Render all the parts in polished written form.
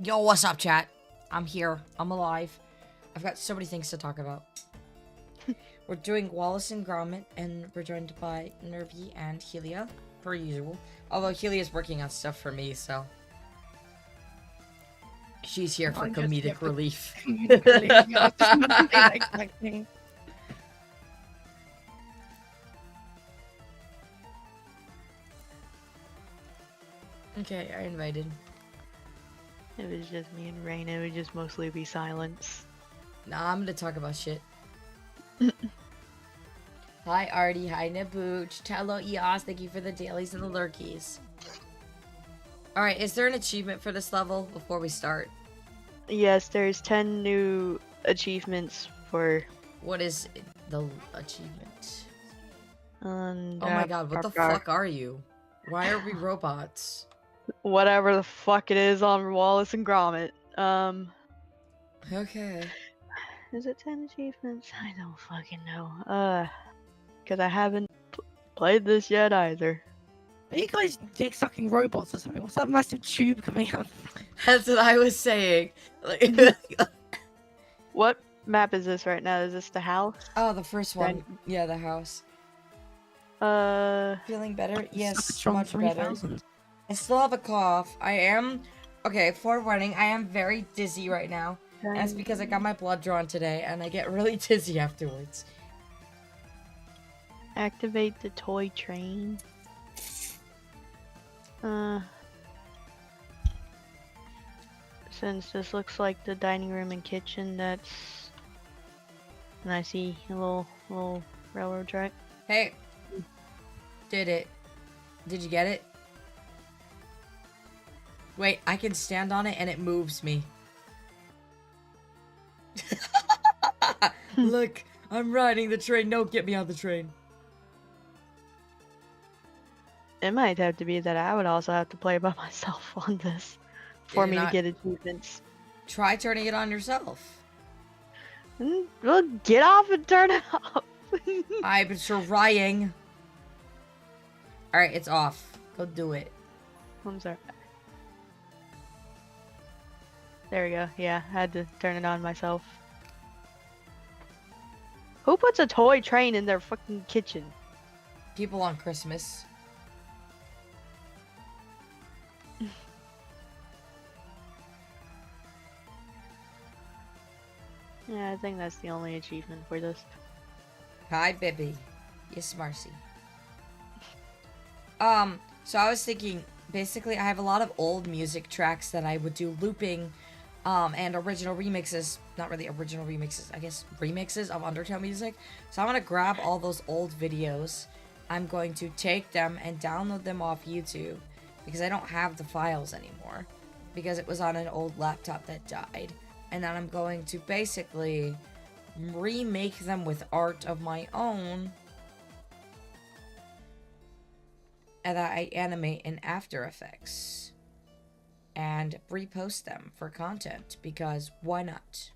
Yo, what's up, chat? I'm here. I'm alive. I've got so many things to talk about. We're doing Wallace and Gromit, and we're joined by Nervy and Helia, per usual. Although Helia's working on stuff for me, so... She's here for comedic relief. Comedic relief. Yeah, I was just about to say that exact thing. Okay, I invited. It was just me and Rain. It would just mostly be silence. Nah, I'm gonna talk about shit. Hi, Artie. Hi, Nabooch. Hello, Eos. Thank you for the dailies and the lurkies. Alright, is there an achievement for this level before we start? Yes, there's 10 new achievements for... What is the achievement? Oh my my god, what the fuck are you? Why are we robots? Whatever the fuck it is on Wallace and Gromit. Okay. Is it 10 achievements? I don't fucking know. Because I haven't played this yet either. Are you guys dick-sucking robots or something? What's that massive tube coming out? That's what I was saying. What map is this right now? Is this the house? Oh, the first one. Yeah, the house. Feeling better? Yes, much better. I still have a cough. I am... Okay, forewarning, I am very dizzy right now. And that's because I got my blood drawn today, and I get really dizzy afterwards. Activate the toy train. Since this looks like the dining room and kitchen, that's... And I see a little railroad track. Hey. Did it. Did you get it? Wait, I can stand on it and it moves me. Look, I'm riding the train. No, get me on the train. It might have to be that I would also have to play by myself on this for me to get achievements. Try turning it on yourself. Well, get off and turn it off. I'm trying. Alright, it's off. Go do it. I'm sorry. There we go. Yeah, I had to turn it on myself. Who puts a toy train in their fucking kitchen? People on Christmas. Yeah, I think that's the only achievement for this. Hi, baby. Yes, Marcy. So I was thinking, basically, I have a lot of old music tracks that I would do looping, and original remixes, not really original remixes, I guess remixes of Undertale music. So I'm gonna grab all those old videos. I'm going to take them and download them off YouTube, because I don't have the files anymore, because it was on an old laptop that died. And then I'm going to basically remake them with art of my own, and that I animate in After Effects and repost them for content, because why not?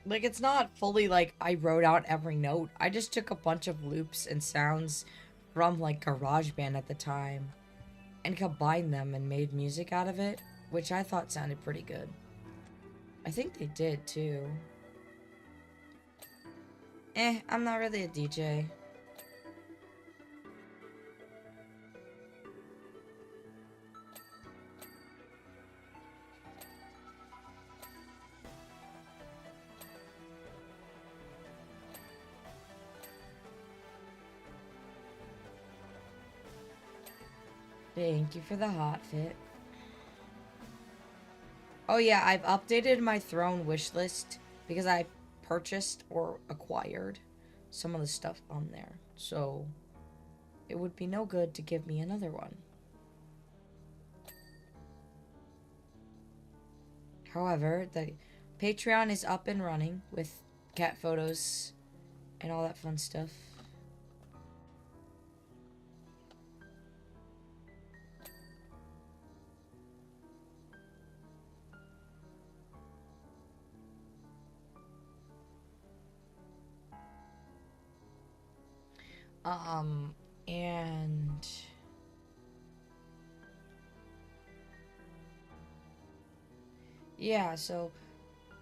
Like, it's not fully like I wrote out every note. I just took a bunch of loops and sounds from like GarageBand at the time and combined them and made music out of it, which I thought sounded pretty good. I think they did too. I'm not really a DJ. Thank you for the hot fit. Oh yeah, I've updated my throne wish list because I purchased or acquired some of the stuff on there. So it would be no good to give me another one. However, the Patreon is up and running with cat photos and all that fun stuff. And yeah, so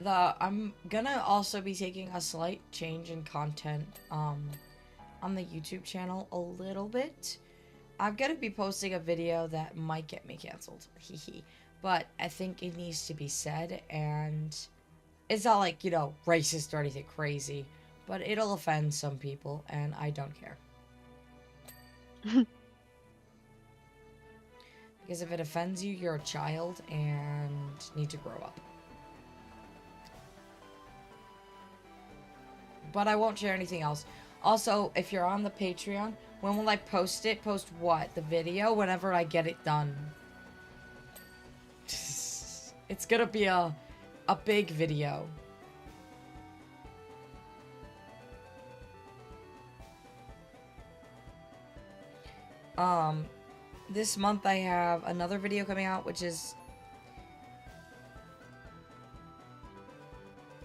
I'm gonna also be taking a slight change in content on the YouTube channel a little bit. I'm gonna be posting a video that might get me canceled, but I think it needs to be said, and it's not like, you know, racist or anything crazy, but it'll offend some people, and I don't care. Because if it offends you, you're a child and need to grow up. But I won't share anything else. Also, if you're on the Patreon, when will I post it? Post what? The video? Whenever I get it done. It's gonna be a big video. This month I have another video coming out, which is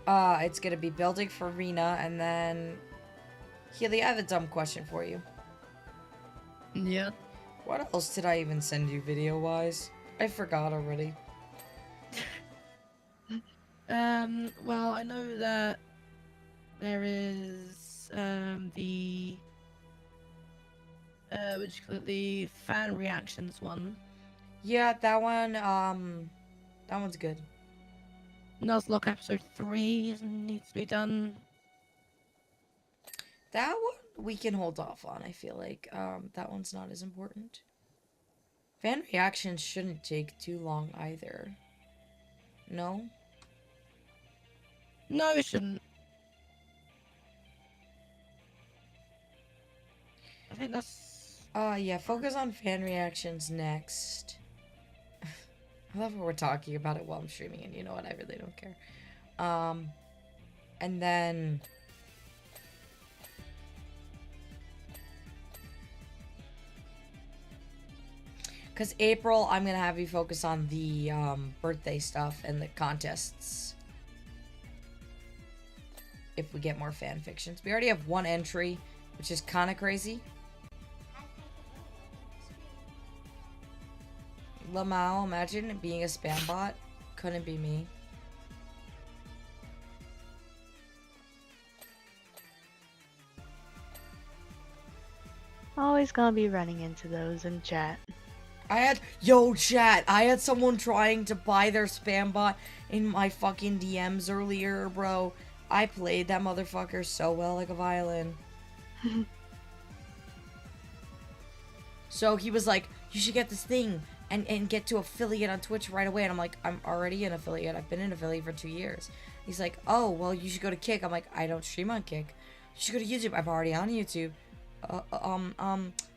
it's gonna be building for Rena, and then Healy, I have a dumb question for you. Yeah. What else did I even send you video-wise? I forgot already. Well, I know that there is the what you call it, the fan reactions one. Yeah, that one's good. Nuzlocke episode 3 needs to be done. That one we can hold off on, I feel like. That one's not as important. Fan reactions shouldn't take too long either. No? No, it shouldn't. I think that's... Yeah, focus on fan reactions next. I love when we're talking about it while I'm streaming, and you know what, I really don't care. And then... Because April, I'm going to have you focus on the birthday stuff and the contests. If we get more fan fictions. We already have one entry, which is kind of crazy. Lamau, imagine being a spam bot. Couldn't be me. Always gonna be running into those in chat. Yo, chat, I had someone trying to buy their spam bot in my fucking DMs earlier, bro. I played that motherfucker so well like a violin. So he was like, you should get this thing and get to affiliate on Twitch right away. And I'm like, I'm already an affiliate. I've been an affiliate for 2 years. He's like, oh, well, you should go to Kick. I'm like, I don't stream on Kick. You should go to YouTube. I'm already on YouTube.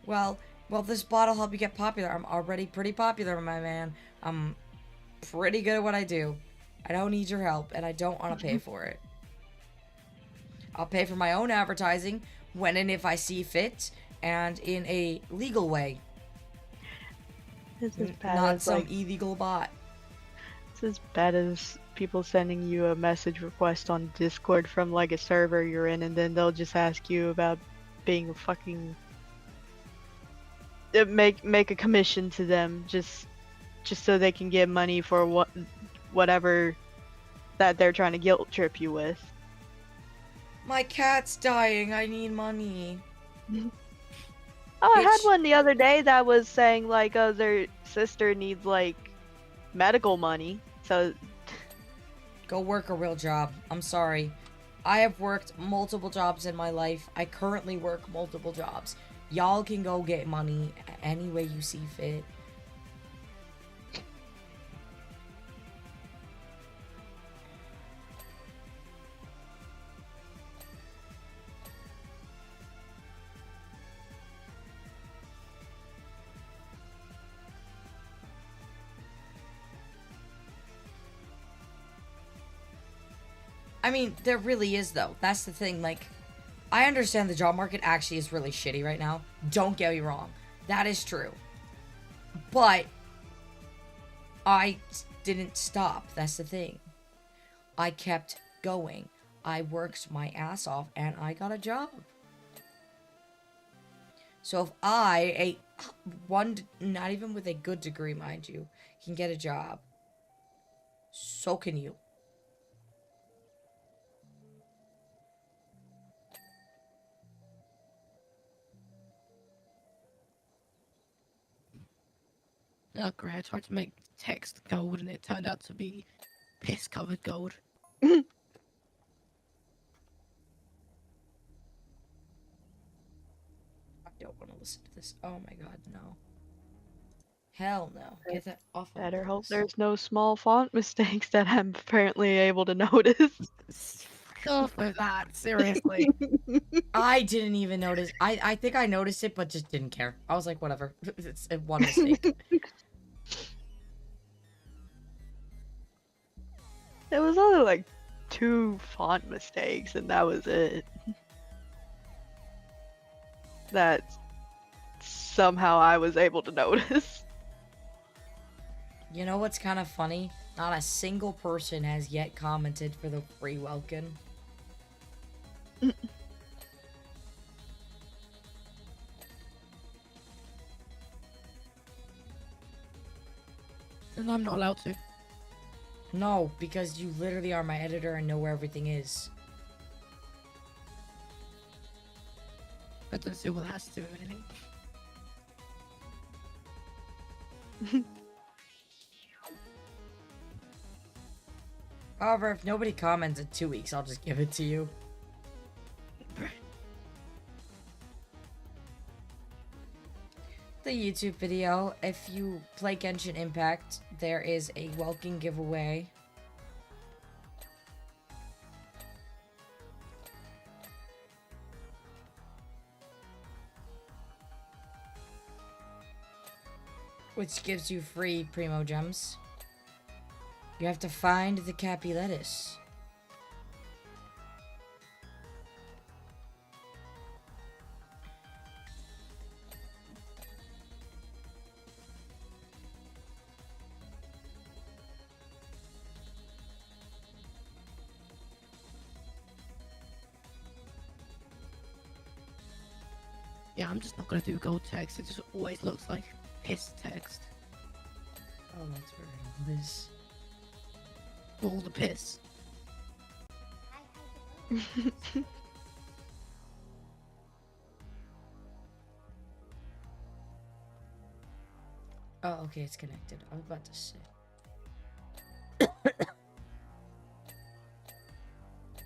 Well, this bot will help you get popular. I'm already pretty popular, my man. I'm pretty good at what I do. I don't need your help, and I don't want to pay for it. I'll pay for my own advertising when and if I see fit, and in a legal way. It's as bad Not as, some like, illegal bot. it's as bad as people sending you a message request on Discord from like a server you're in, and then they'll just ask you about being a fucking make a commission to them just so they can get money for whatever that they're trying to guilt trip you with. My cat's dying. I need money. Oh, I had Bitch. one the other day that was saying like, oh, their sister needs like medical money, so Go work a real job. I'm sorry. I have worked multiple jobs in my life. I currently work multiple jobs. Y'all can go get money any way you see fit. I mean, there really is, though. That's the thing. Like, I understand the job market actually is really shitty right now. Don't get me wrong. That is true. But I didn't stop. That's the thing. I kept going. I worked my ass off and I got a job. So if not even with a good degree, mind you, can get a job, so can you. Oh, great. I tried to make text gold and it turned out to be piss covered gold. I don't want to listen to this. Oh my god, no. Hell no. Get that off of Better hope this. there's no small font mistakes that I'm apparently able to notice. Fuck off with that, seriously. I didn't even notice. I think I noticed it, but just didn't care. I was like, whatever. It's one mistake. It was only like 2 font mistakes, and that was it. That somehow I was able to notice. You know what's kind of funny? Not a single person has yet commented for the free Welkin. And I'm not allowed to. No, because you literally are my editor and know where everything is. That doesn't see what that has to do with anything. However, if nobody comments in 2 weeks, I'll just give it to you. The YouTube video, if you play Genshin Impact, there is a Welkin giveaway. Which gives you free Primo Gems. You have to find the Cappy Lettuce. Yeah, I'm just not gonna do gold text. It just always looks like piss text. Oh, that's where it is. All the piss. Oh, okay, it's connected. I was about to say.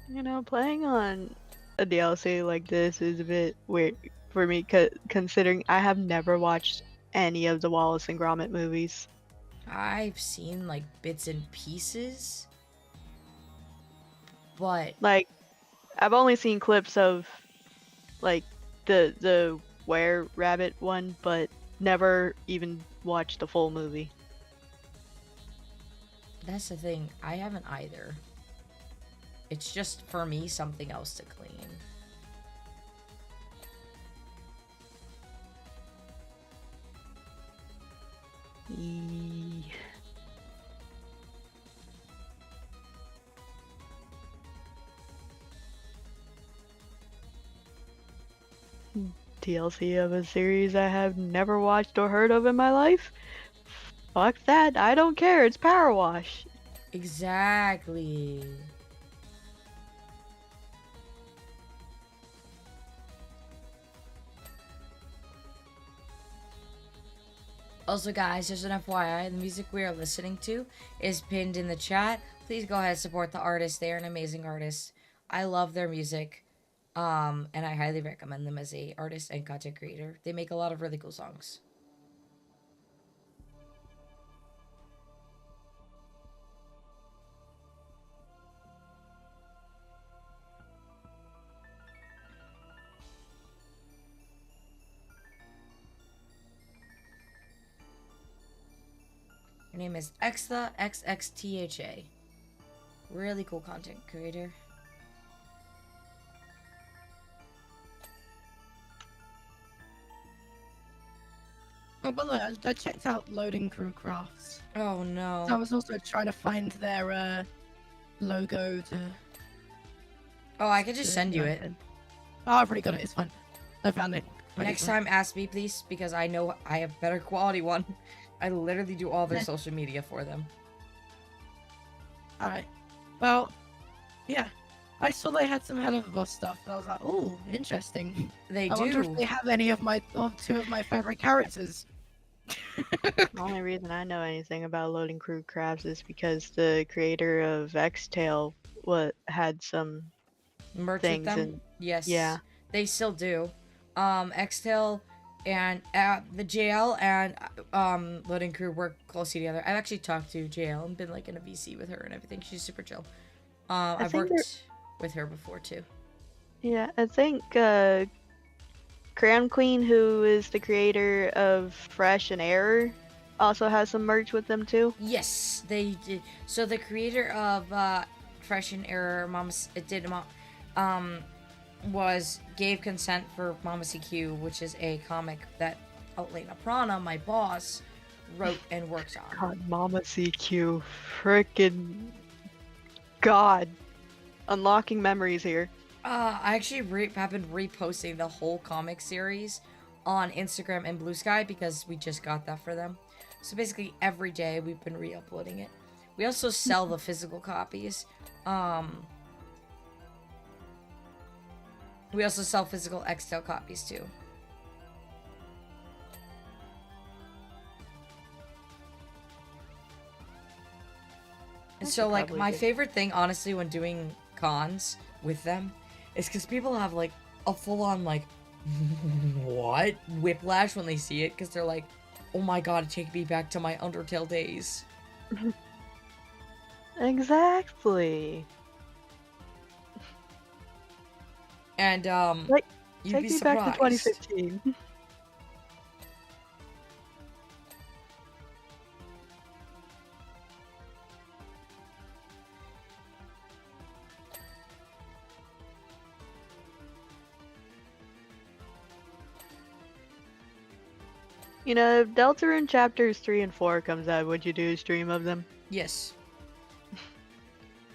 You know, playing on a DLC like this is a bit weird for me, considering I have never watched any of the Wallace and Gromit movies. I've seen like bits and pieces, but Like, I've only seen clips of like the Were Rabbit one, but never even watched the full movie. that's the thing. I haven't either. It's just for me something else to clean. DLC of a series I have never watched or heard of in my life? Fuck that, I don't care, it's Power Wash. Exactly. Also, guys, just an FYI, the music we are listening to is pinned in the chat. Please go ahead and support the artists. They are an amazing artist. I love their music. And I highly recommend them as a artist and content creator. They make a lot of really cool songs. Her name is Extha XXTHA. Really cool content creator. Oh, by the way, I checked out Loading Crew Crafts. Oh I no. was also trying to find their logo to. Oh, I could just send you it. Oh, I've already got it. It's fine. I found it. Next time, ask me, please, because I know I have better quality one. I literally do all their social media for them. Alright. Well, yeah. I saw they had some Hell of a Boss stuff, and I was like, oh, interesting. They I wonder do. if they have any of two of my favorite characters. The only reason I know anything about Loading Crew Crafts is because the creator of X-Tail had some Merch with things them? and Yes. yeah. They still do. Xtail and the JL and Loading Crew work closely together. I've actually talked to JL and been like in a VC with her and everything. She's super chill. I've think worked with her before too. Yeah, I think Crown Queen, who is the creator of Fresh and Error, also has some merch with them too. Yes, they did. So the creator of Fresh and Error, gave consent for Mama CQ, which is a comic that Elena Prana, my boss, wrote and worked on. God, Mama CQ, frickin' God, unlocking memories here. I actually have been reposting the whole comic series on Instagram and Blue Sky because we just got that for them. So basically every day we've been re-uploading it. We also sell the physical copies. We also sell physical Xtail copies too. And so like my favorite thing honestly when doing cons with them is because people have like a full-on like what whiplash when they see it because they're like, oh my god, take me back to my Undertale days. Exactly. And Like, you'd take be me surprised. back to 2015. You know, if Deltarune chapters 3 and 4 comes out, would you do a stream of them? Yes.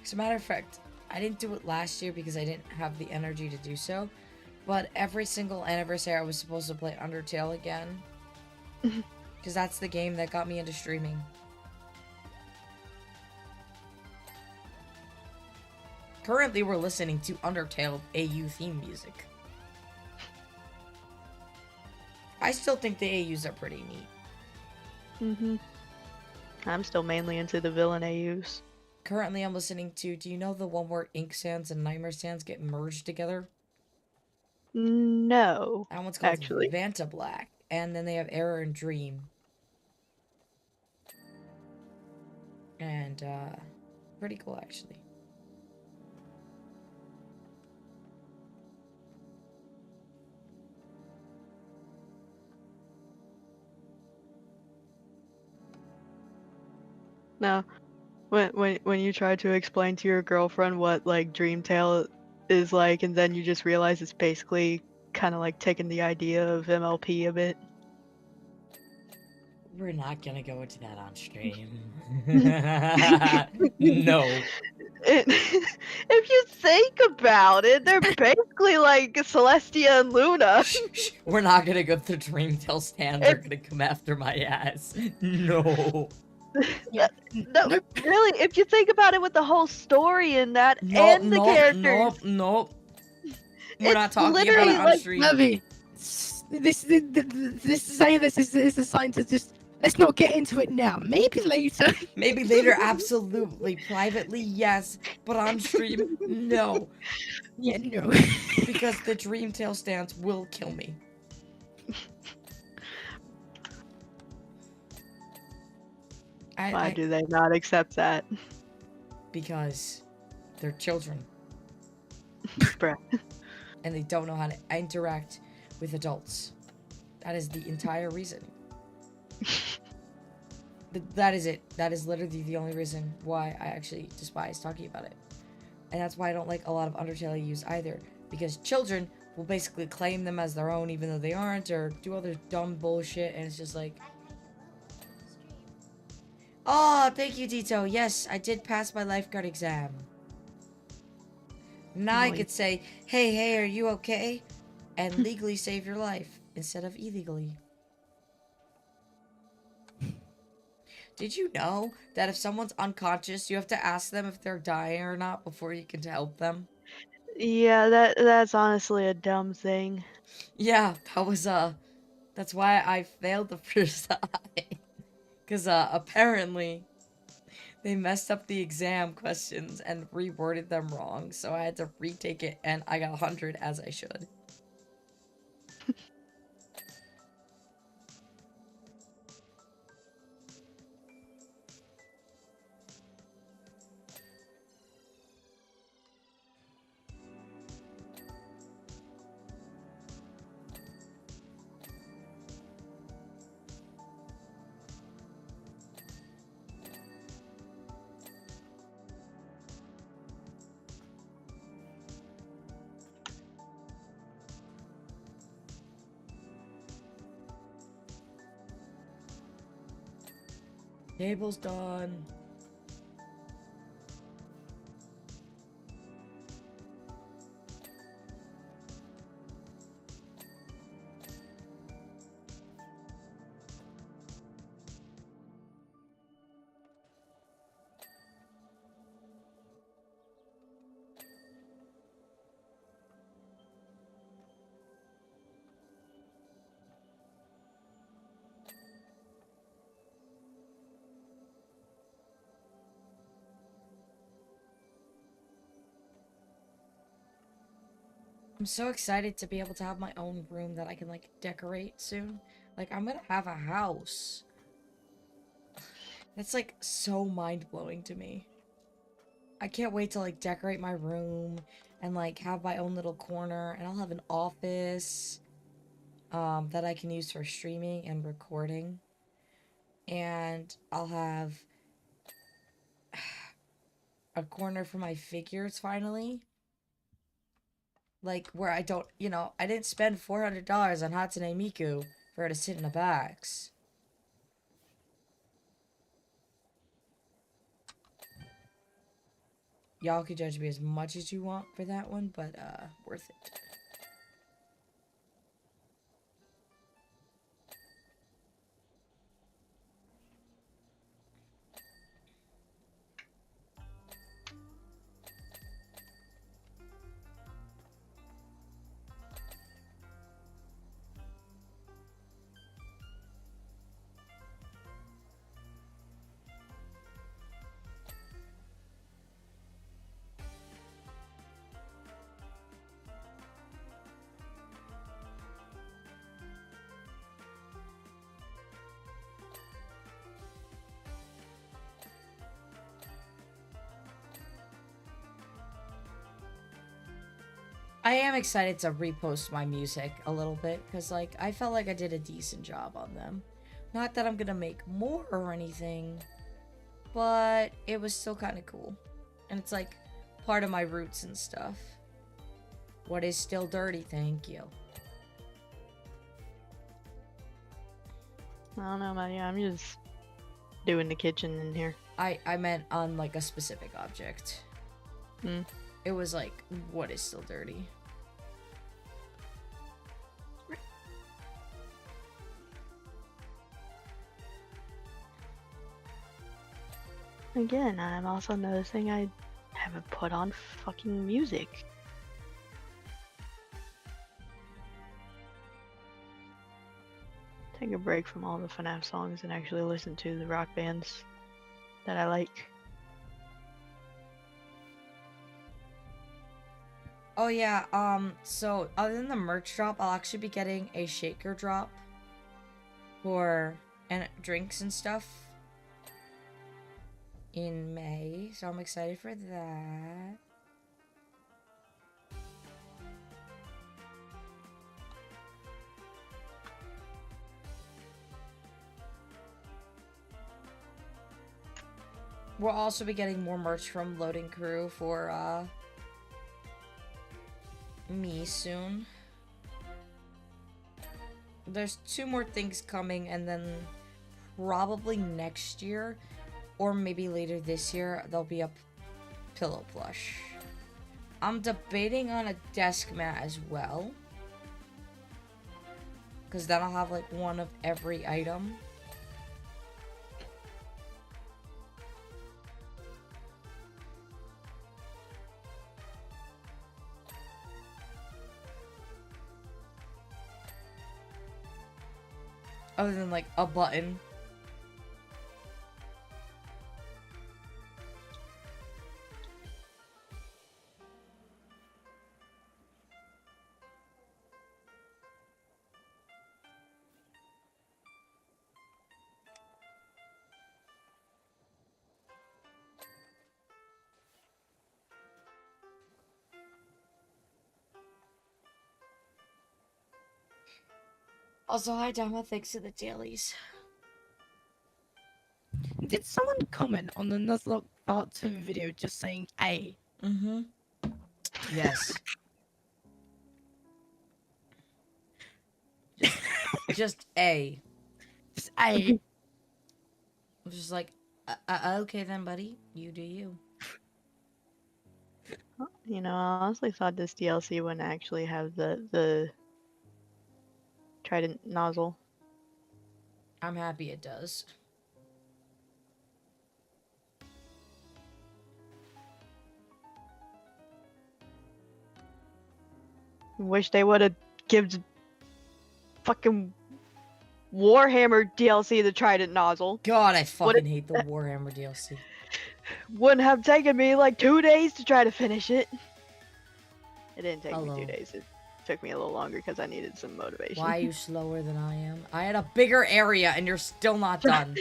As a matter of fact, I didn't do it last year because I didn't have the energy to do so. But every single anniversary I was supposed to play Undertale again. Because that's the game that got me into streaming. Currently, we're listening to Undertale AU theme music. I still think the AUs are pretty neat. I'm still mainly into the villain AUs. Currently, I'm listening to, do you know the one where Ink Sands and Nightmare Sands get merged together? No, That one's called actually. Vanta Black. And then they have Error and Dream. And, pretty cool, actually. Now, when you try to explain to your girlfriend what like Dreamtale is like, and then you just realize it's basically kind of like taking the idea of MLP a bit. We're not gonna go into that on stream. No. If you think about it, they're basically like Celestia and Luna. We're not gonna go through Dreamtale stands. They're gonna come after my ass. No. No, really, if you think about it with the whole story in that and the characters. Nope. We're not It's talking about literally it on like- stream. Levy, this is a sign to just let's not get into it now. Maybe later. Maybe later, absolutely. Privately, yes. But on stream, no. Yeah, no. Because the Dreamtale stance will kill me. Why do they not accept that? Because they're children. Bruh. And they don't know how to interact with adults. That is the entire reason. That is it. That is literally the only reason why I actually despise talking about it. And that's why I don't like a lot of Undertale use either. Because children will basically claim them as their own even though they aren't, or do other dumb bullshit, and it's just like... Oh, thank you, Dito. Yes, I did pass my lifeguard exam. Now I could say, hey, are you okay? And legally save your life instead of illegally. Did you know that if someone's unconscious, you have to ask them if they're dying or not before you can help them? Yeah, that's honestly a dumb thing. Yeah, that's why I failed the first time. Because, apparently, they messed up the exam questions and reworded them wrong, so I had to retake it, and I got 100 as I should. Table's done. I'm so excited to be able to have my own room that I can, like, decorate soon. Like, I'm gonna have a house. That's, like, so mind-blowing to me. I can't wait to, like, decorate my room and, like, have my own little corner. And I'll have an office that I can use for streaming and recording. And I'll have a corner for my figures, finally. Like, where I don't, I didn't spend $400 on Hatsune Miku for her to sit in a box. Y'all can judge me as much as you want for that one, but, worth it. I am excited to repost my music a little bit, because, like, I felt like I did a decent job on them. Not that I'm gonna make more or anything, but it was still kind of cool. And it's, like, part of my roots and stuff. What is still dirty? Thank you. I don't know, man. Yeah, I'm just doing the kitchen in here. I meant on, like, a specific object. It was like, what is still dirty? Again, I'm also noticing I haven't put on fucking music. Take a break from all the FNAF songs and actually listen to the rock bands that I like. Oh yeah, so other than the merch drop, I'll actually be getting a shaker drop for drinks and stuff in May, so I'm excited for that. We'll also be getting more merch from Loading Crew for me soon. there's 2 more things coming, and then probably next year, or maybe later this year, there'll be a pillow plush. I'm debating on a desk mat as well, because then I'll have like one of every item. Other than like a button. Also, hi Dama, thanks to the dailies. Did someone comment on the Nuzlocke Part 2 video just saying A? Mm-hmm. Yes. Just A. Just A. I'm just like, okay then, buddy. You do you. You know, I honestly thought this DLC wouldn't actually have the trident nozzle. I'm happy it does. Wish they would have given fucking Warhammer DLC the trident nozzle. God, I fucking hate the Warhammer DLC. Wouldn't have taken me like 2 days to try to finish it. It didn't take me 2 days. It took me a little longer because I needed some motivation. Why are you slower than I am? I had a bigger area and you're still not done.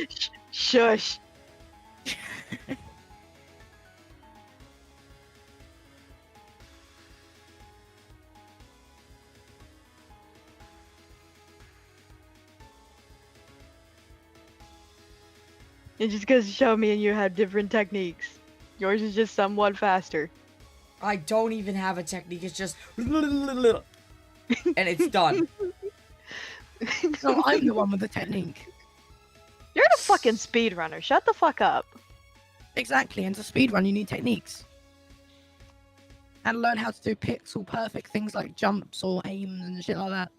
Shush. It just goes to show me and you have different techniques. Yours is just somewhat faster. I don't even have a technique, it's just and it's done. No, I'm the one with the technique. You're the fucking speedrunner. Shut the fuck up. Exactly, and to speedrun you need techniques. And learn how to do pixel perfect things like jumps or aims and shit like that.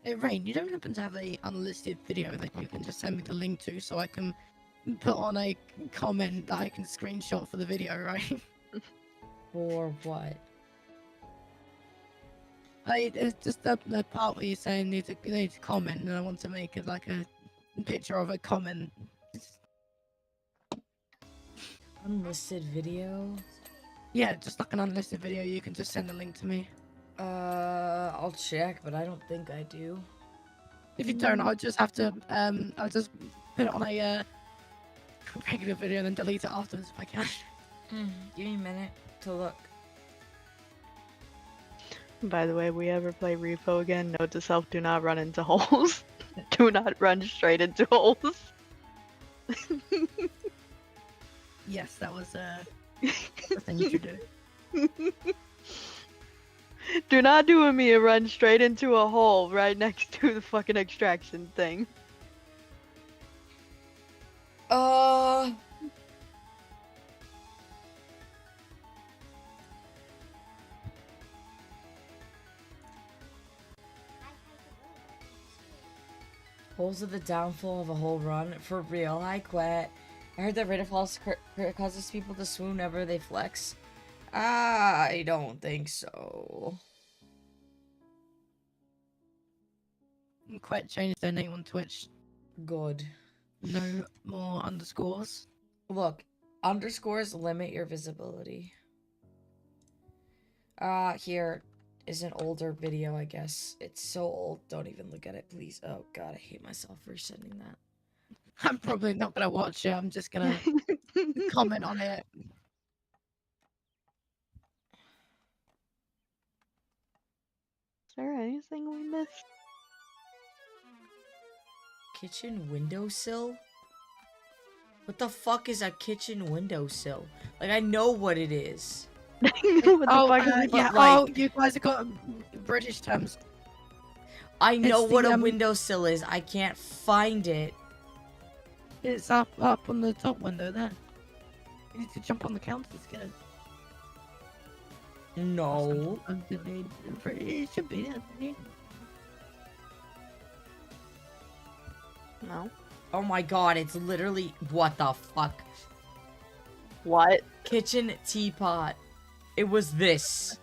Hey Rain, you don't happen to have a unlisted video that you can just send me the link to so I can put on a comment that I can screenshot for the video, right? For what? It's just the part where you're saying you need to comment, and I want to make it like a picture of a comment. Unlisted video? Yeah, just like an unlisted video, you can just send a link to me. I'll check, but I don't think I do. If you don't, I'll just have to, I'll just put it on a regular video and then delete it afterwards if I can. Give me a minute to look. By the way, we ever play Repo again, note to self, do not run into holes. Do not run straight into holes. Yes, that was the thing you should do. Do not do a me and run straight into a hole right next to the fucking extraction thing. Holes are the downfall of a whole run. For real, I quit. I heard that RainerFalls causes people to swoon whenever they flex. I don't think so. Quite changed their name on Twitch. Good. No more underscores. Look, underscores limit your visibility. Here is an older video, I guess. It's so old, don't even look at it, please. Oh god, I hate myself for sending that. I'm probably not gonna watch it, I'm just gonna comment on it. Is there anything we missed? Kitchen windowsill? What the fuck is a kitchen windowsill? Like, I know what it is. What the fuck is yeah. But, like- Oh, you guys have got British terms. I know It's what the, a windowsill is. I can't find it. It's up on the top window there. You need to jump on the counter to get it. No. It should be there. No. Oh my god, it's literally... What the fuck? What? Kitchen teapot. It was this.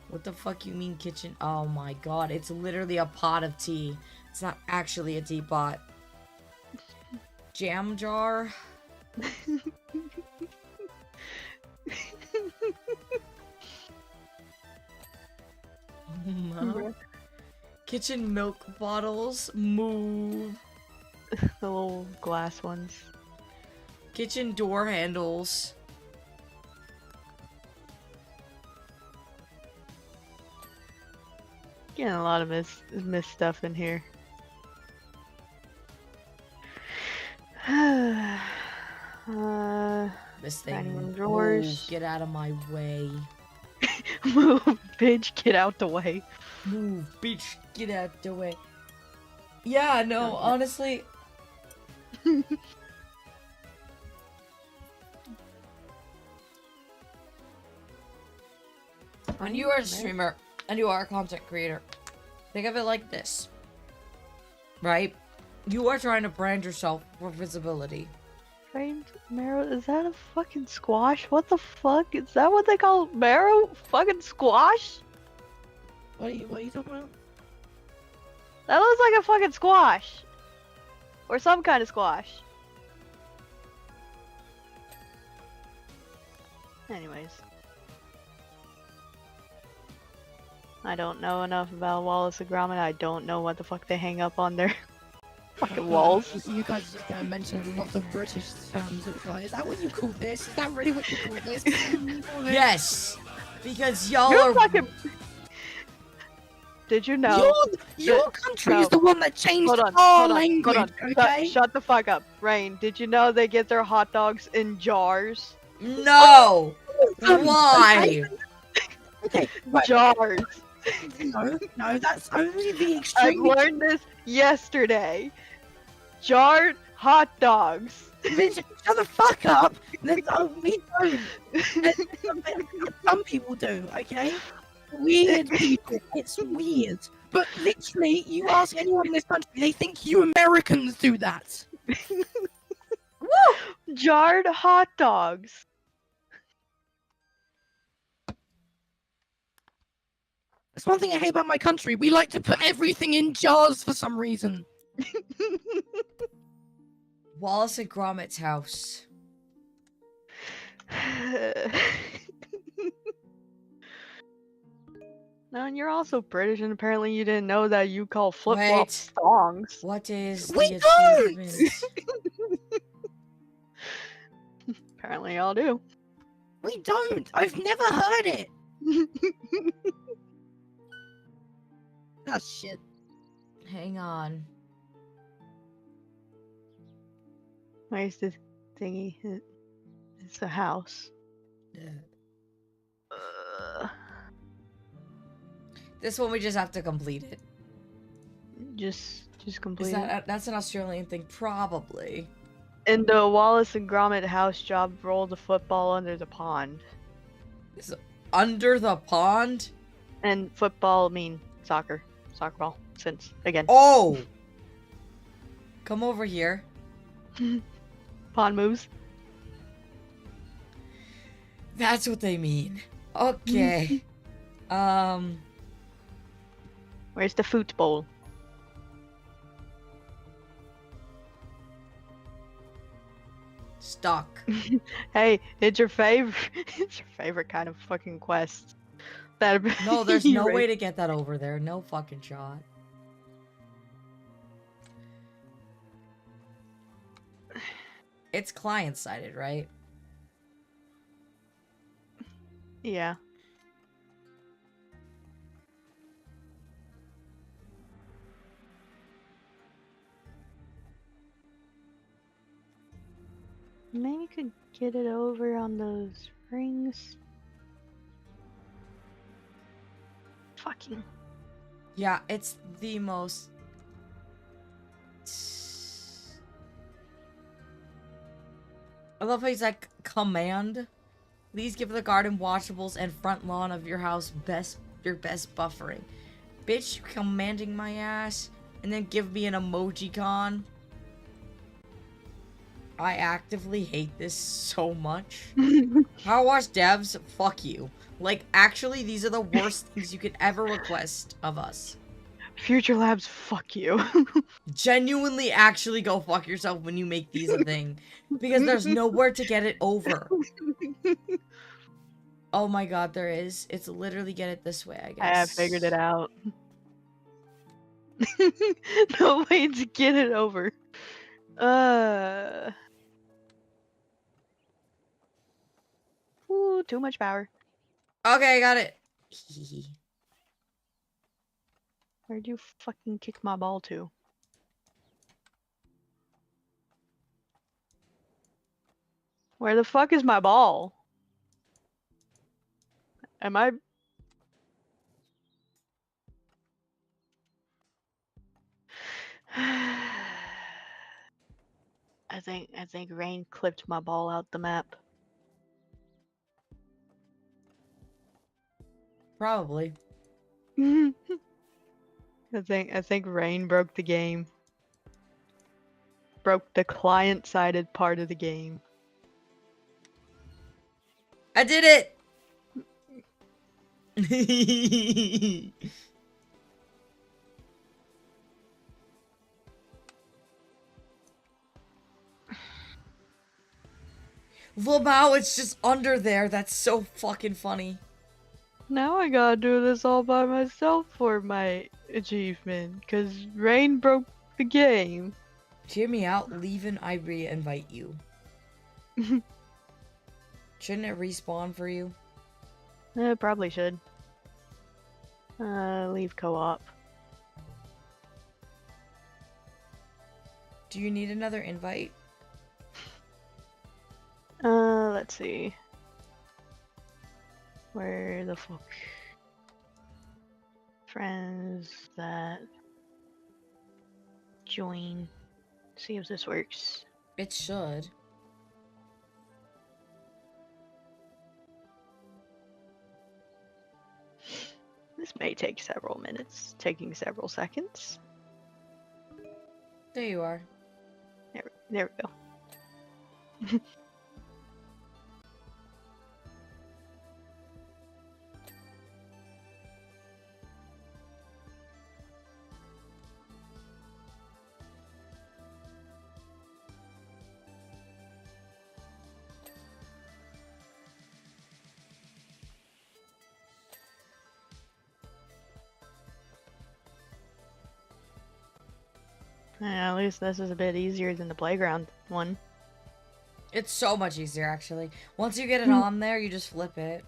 What the fuck you mean kitchen? Oh my god, it's literally a pot of tea. It's not actually a teapot. Jam jar? No. Kitchen milk bottles? Move. The little glass ones. Kitchen door handles? Getting a lot of miss stuff in here. This Dining room thing. drawers. Move. Get out of my way. Move, bitch, get out the way. Move, bitch. Get out the way. Yeah, no, Okay. honestly. When you are a streamer and you are a content creator, think of it like this. Right? You are trying to brand yourself for visibility. Trained marrow? Is that a fucking squash? What the fuck? Is that what they call marrow? Fucking squash? What are you talking about? That looks like a fucking squash. Or some kind of squash. Anyways. I don't know enough about Wallace and Gromit. I don't know what the fuck they hang up on their fucking walls. You guys just mentioned lots of British terms. It's like, is that what you call this? Is that really what you call this? Yes! Because y'all You're are... fucking... Did you know? Your country is the one that changed Hold on, our hold on, language, hold on. okay? Shut the fuck up. Rain, did you know they get their hot dogs in jars? No! Why? Okay, right. Jars. No, that's only the I extreme. learned this yesterday. Jarred hot dogs. Bitch, shut the fuck up. We don't. Some people do, okay? Weird people. It's weird. But literally, you ask anyone in this country, they think you Americans do that. Jarred hot dogs. That's one thing I hate about my country. We like to put everything in jars for some reason. Wallace and Gromit's house. No, and you're also British, and apparently you didn't know that you call flip-flops Wait. thongs. What is We the don't! achievement? Apparently y'all do. We don't. I've never heard it. That's shit. Hang on. Where's the thingy? It's a house. This one we just have to complete it. Just Is complete. that's an Australian thing? Probably. In the Wallace and Gromit house job, roll the football under the pond. Is under the pond? And football mean soccer. Soccer ball. Since, again. Oh! Come over here. Pond moves. That's what they mean. Okay. Where's the football? Stuck. Hey, it's your favorite. It's your favorite kind of fucking quest. That No, there's no way to get that over there. No fucking shot. It's client-sided, right? Yeah. Maybe could get it over on those rings. Fucking. Yeah, it's the most... I love how he's like, command. Please give the garden washables and front lawn of your house your best buffering. Bitch, you commanding my ass? And then give me an emoji con? I actively hate this so much. Power Wash devs, fuck you. Like, actually, these are the worst things you could ever request of us. Future Labs, fuck you. Genuinely actually go fuck yourself when you make these a thing. Because there's nowhere to get it over. Oh my god, there is. It's literally get it this way, I guess. I have figured it out. No way to get it over. Ooh, too much power. Okay, I got it. Where'd you fucking kick my ball to? Where the fuck is my ball? Am I... I think Rain clipped my ball out the map. Probably. I think Rain broke the game. Broke the client-sided part of the game. I did it! Lamau, it's just under there. That's so fucking funny. Now I gotta do this all by myself for my achievement, cause Rain broke the game. Hear me out. Leave and I re-invite you. Shouldn't it respawn for you? Probably should. Leave co-op. Do you need another invite? Let's see. Where the fuck? Friends that join. See if this works. It should. This may take several minutes, taking several seconds. There you are. There we go. Yeah, at least this is a bit easier than the playground one. It's so much easier, actually. Once you get it on there, you just flip it.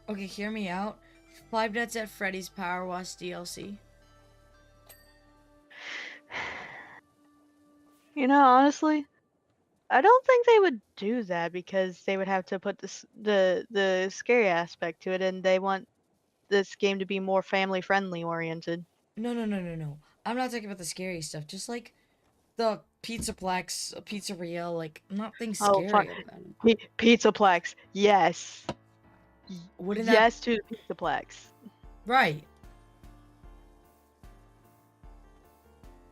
Okay, hear me out. 5 Nights at Freddy's Power Wash DLC. You know, honestly, I don't think they would do that because they would have to put the scary aspect to it, and they want this game to be more family friendly oriented. No. I'm not talking about the scary stuff. Just like the Pizzaplex, pizzeria, like nothing Oh, scary fuck. about it. Pizzaplex, yes. Wouldn't that... Yes to the Pizzaplex. Right.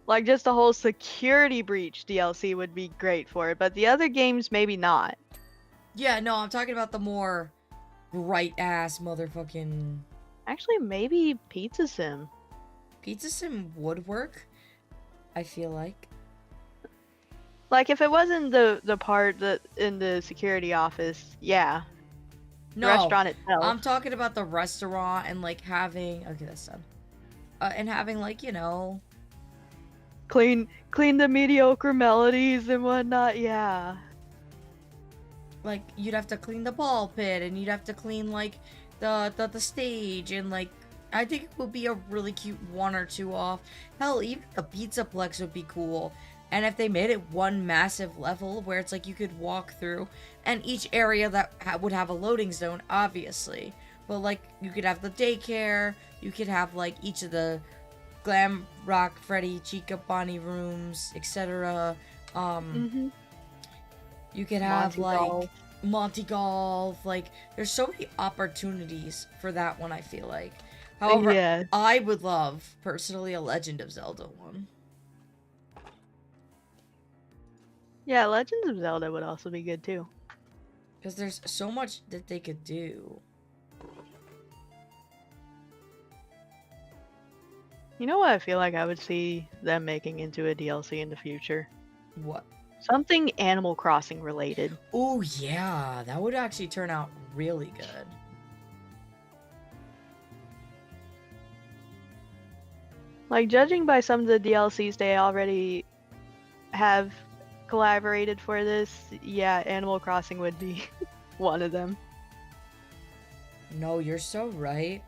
Like, just the whole security breach DLC would be great for it, but the other games, maybe not. Yeah, no, I'm talking about the more bright-ass motherfucking... Actually, maybe Pizza Sim. Pizza Sim would work, I feel like. Like if it wasn't the part that in the security office, yeah. The No, restaurant itself. I'm talking about the restaurant and like having. Okay, that's done. And having like Clean the mediocre melodies and whatnot, yeah. like you'd have to clean the ball pit and you'd have to clean like the stage and like I think it would be a really cute 1 or 2 off. Hell, even a pizzaplex would be cool. And if they made it one massive level where it's like you could walk through and each area that would have a loading zone, obviously. But like you could have the daycare, you could have like each of the Glam Rock, Freddy, Chica, Bonnie rooms, etc. You could have Monty like Golf. Monty Golf. Like, there's so many opportunities for that one, I feel like. However, Yeah. I would love, personally, a Legend of Zelda one. Yeah, Legends of Zelda would also be good too. Because there's so much that they could do. You know what I feel like I would see them making into a DLC in the future? What? Something Animal Crossing related. Oh, yeah. That would actually turn out really good. Like, judging by some of the DLCs they already have collaborated for this, yeah, Animal Crossing would be one of them. No, you're so right.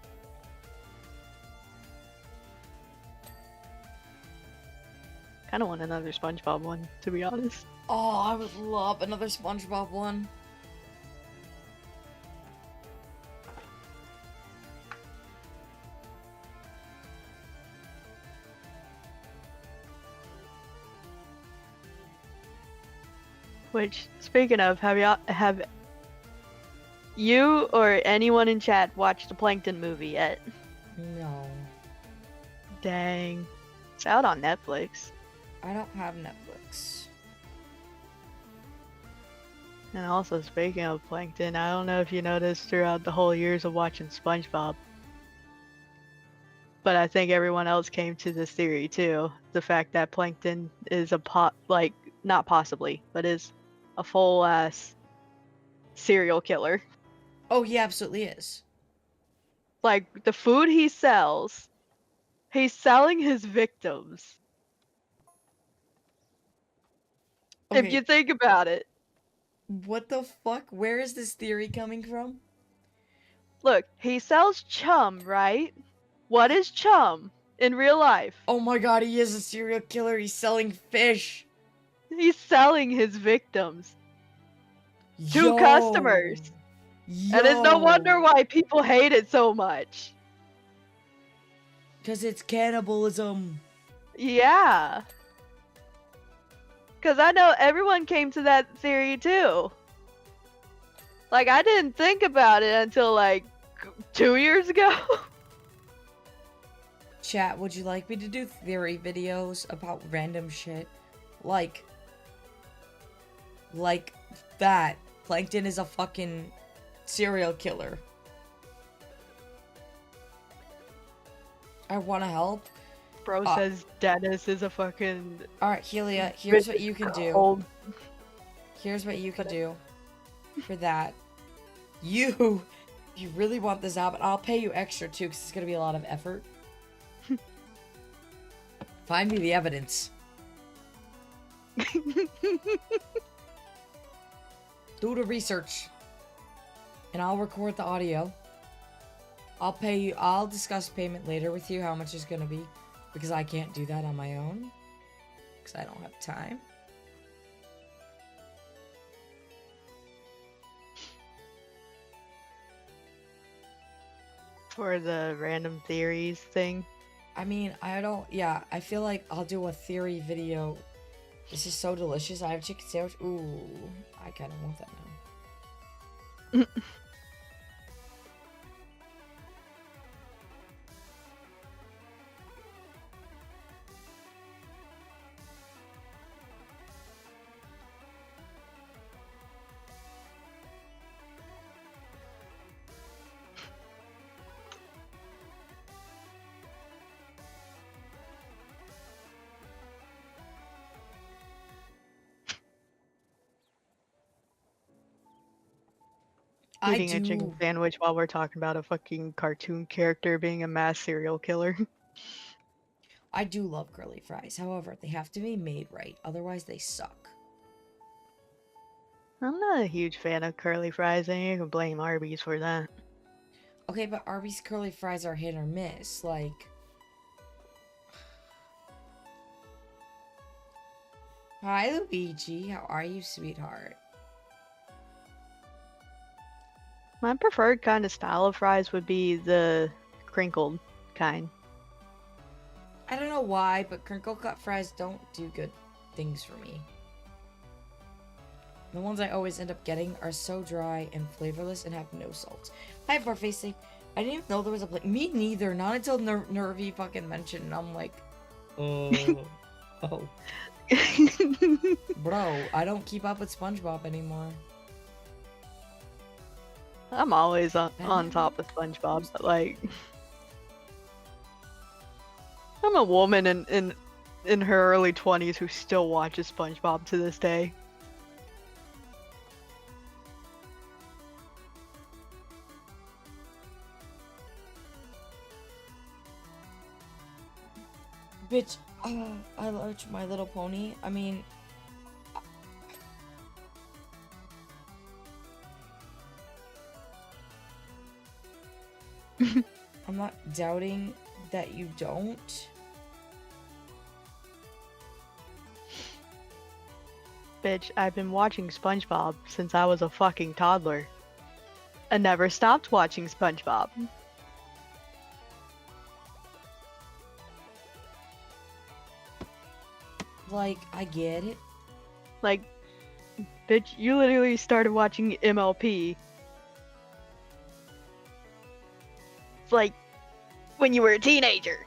Kind of want another SpongeBob one, to be honest. Oh, I would love another SpongeBob one. Which, speaking of, have you or anyone in chat watched the Plankton movie yet? No. Dang. It's out on Netflix. I don't have Netflix. And also, speaking of Plankton, I don't know if you noticed throughout the whole years of watching SpongeBob, but I think everyone else came to this theory too. The fact that Plankton is not possibly, but is a full-ass serial killer. Oh, he absolutely is. Like, the food he sells, he's selling his victims. If Okay. you think about it. What the fuck? Where is this theory coming from? Look, he sells chum, right? What is chum in real life? Oh my god, he is a serial killer. He's selling fish. He's selling his victims to customers. Yo. And it's no wonder why people hate it so much. Because it's cannibalism. Yeah. Because I know everyone came to that theory too. Like, I didn't think about it until like 2 years ago. Chat, would you like me to do theory videos about random shit? Like that. Plankton is a fucking serial killer. I want to help. Bro says Dennis is a fucking... Alright, Helia, here's what you can do. cold. Here's what you can do for that. If you really want this out, but I'll pay you extra too, because it's going to be a lot of effort. Find me the evidence. Do the research. And I'll record the audio. I'll pay you. I'll discuss payment later with you, how much it's going to be. Because I can't do that on my own. Because I don't have time. For the random theories thing. I mean, yeah, I feel like I'll do a theory video. This is so delicious. I have chicken sandwich. Ooh, I kind of want that now. I Eating a chicken do. sandwich while we're talking about a fucking cartoon character being a mass serial killer. I do love curly fries. However, they have to be made right. Otherwise, they suck. I'm not a huge fan of curly fries, and you can blame Arby's for that. Okay, but Arby's curly fries are hit or miss. Like, hi, Luigi. How are you, sweetheart? My preferred kind of style of fries would be the crinkled kind. I don't know why, but crinkle cut fries don't do good things for me. The ones I always end up getting are so dry and flavorless and have no salt. Hi, Barfacey. I didn't even know there was a me neither. Not until Nervy fucking mentioned. And I'm like, oh, bro. I don't keep up with SpongeBob anymore. I'm always on top of SpongeBob, but like, I'm a woman in her early 20s who still watches SpongeBob to this day. Bitch, I love My Little Pony. I mean, I'm not doubting that you don't. Bitch, I've been watching SpongeBob since I was a fucking toddler. I never stopped watching SpongeBob. Like, I get it. Like, bitch, you literally started watching MLP. Like, when you were a teenager.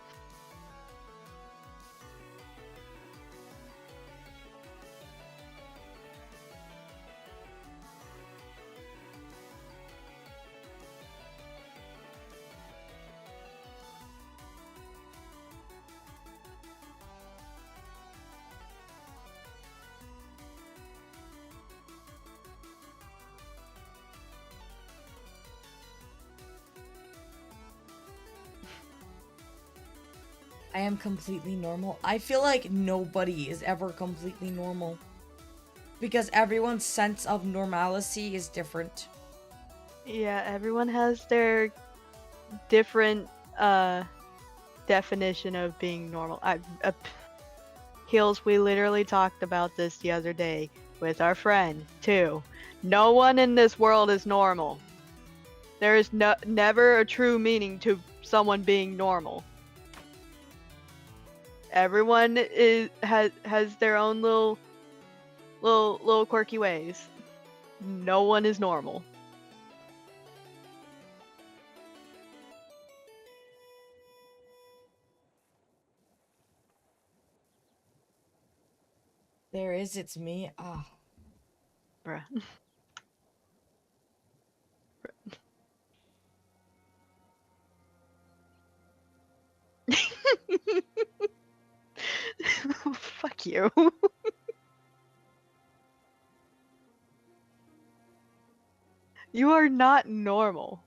I am completely normal. I feel like nobody is ever completely normal. Because everyone's sense of normalcy is different. Yeah, everyone has their different definition of being normal. Heels, we literally talked about this the other day with our friend too. No one in this world is normal. There is never a true meaning to someone being normal. Everyone has their own little quirky ways. No one is normal. There is, it's me. Ah. Bruh. Fuck you. You are not normal.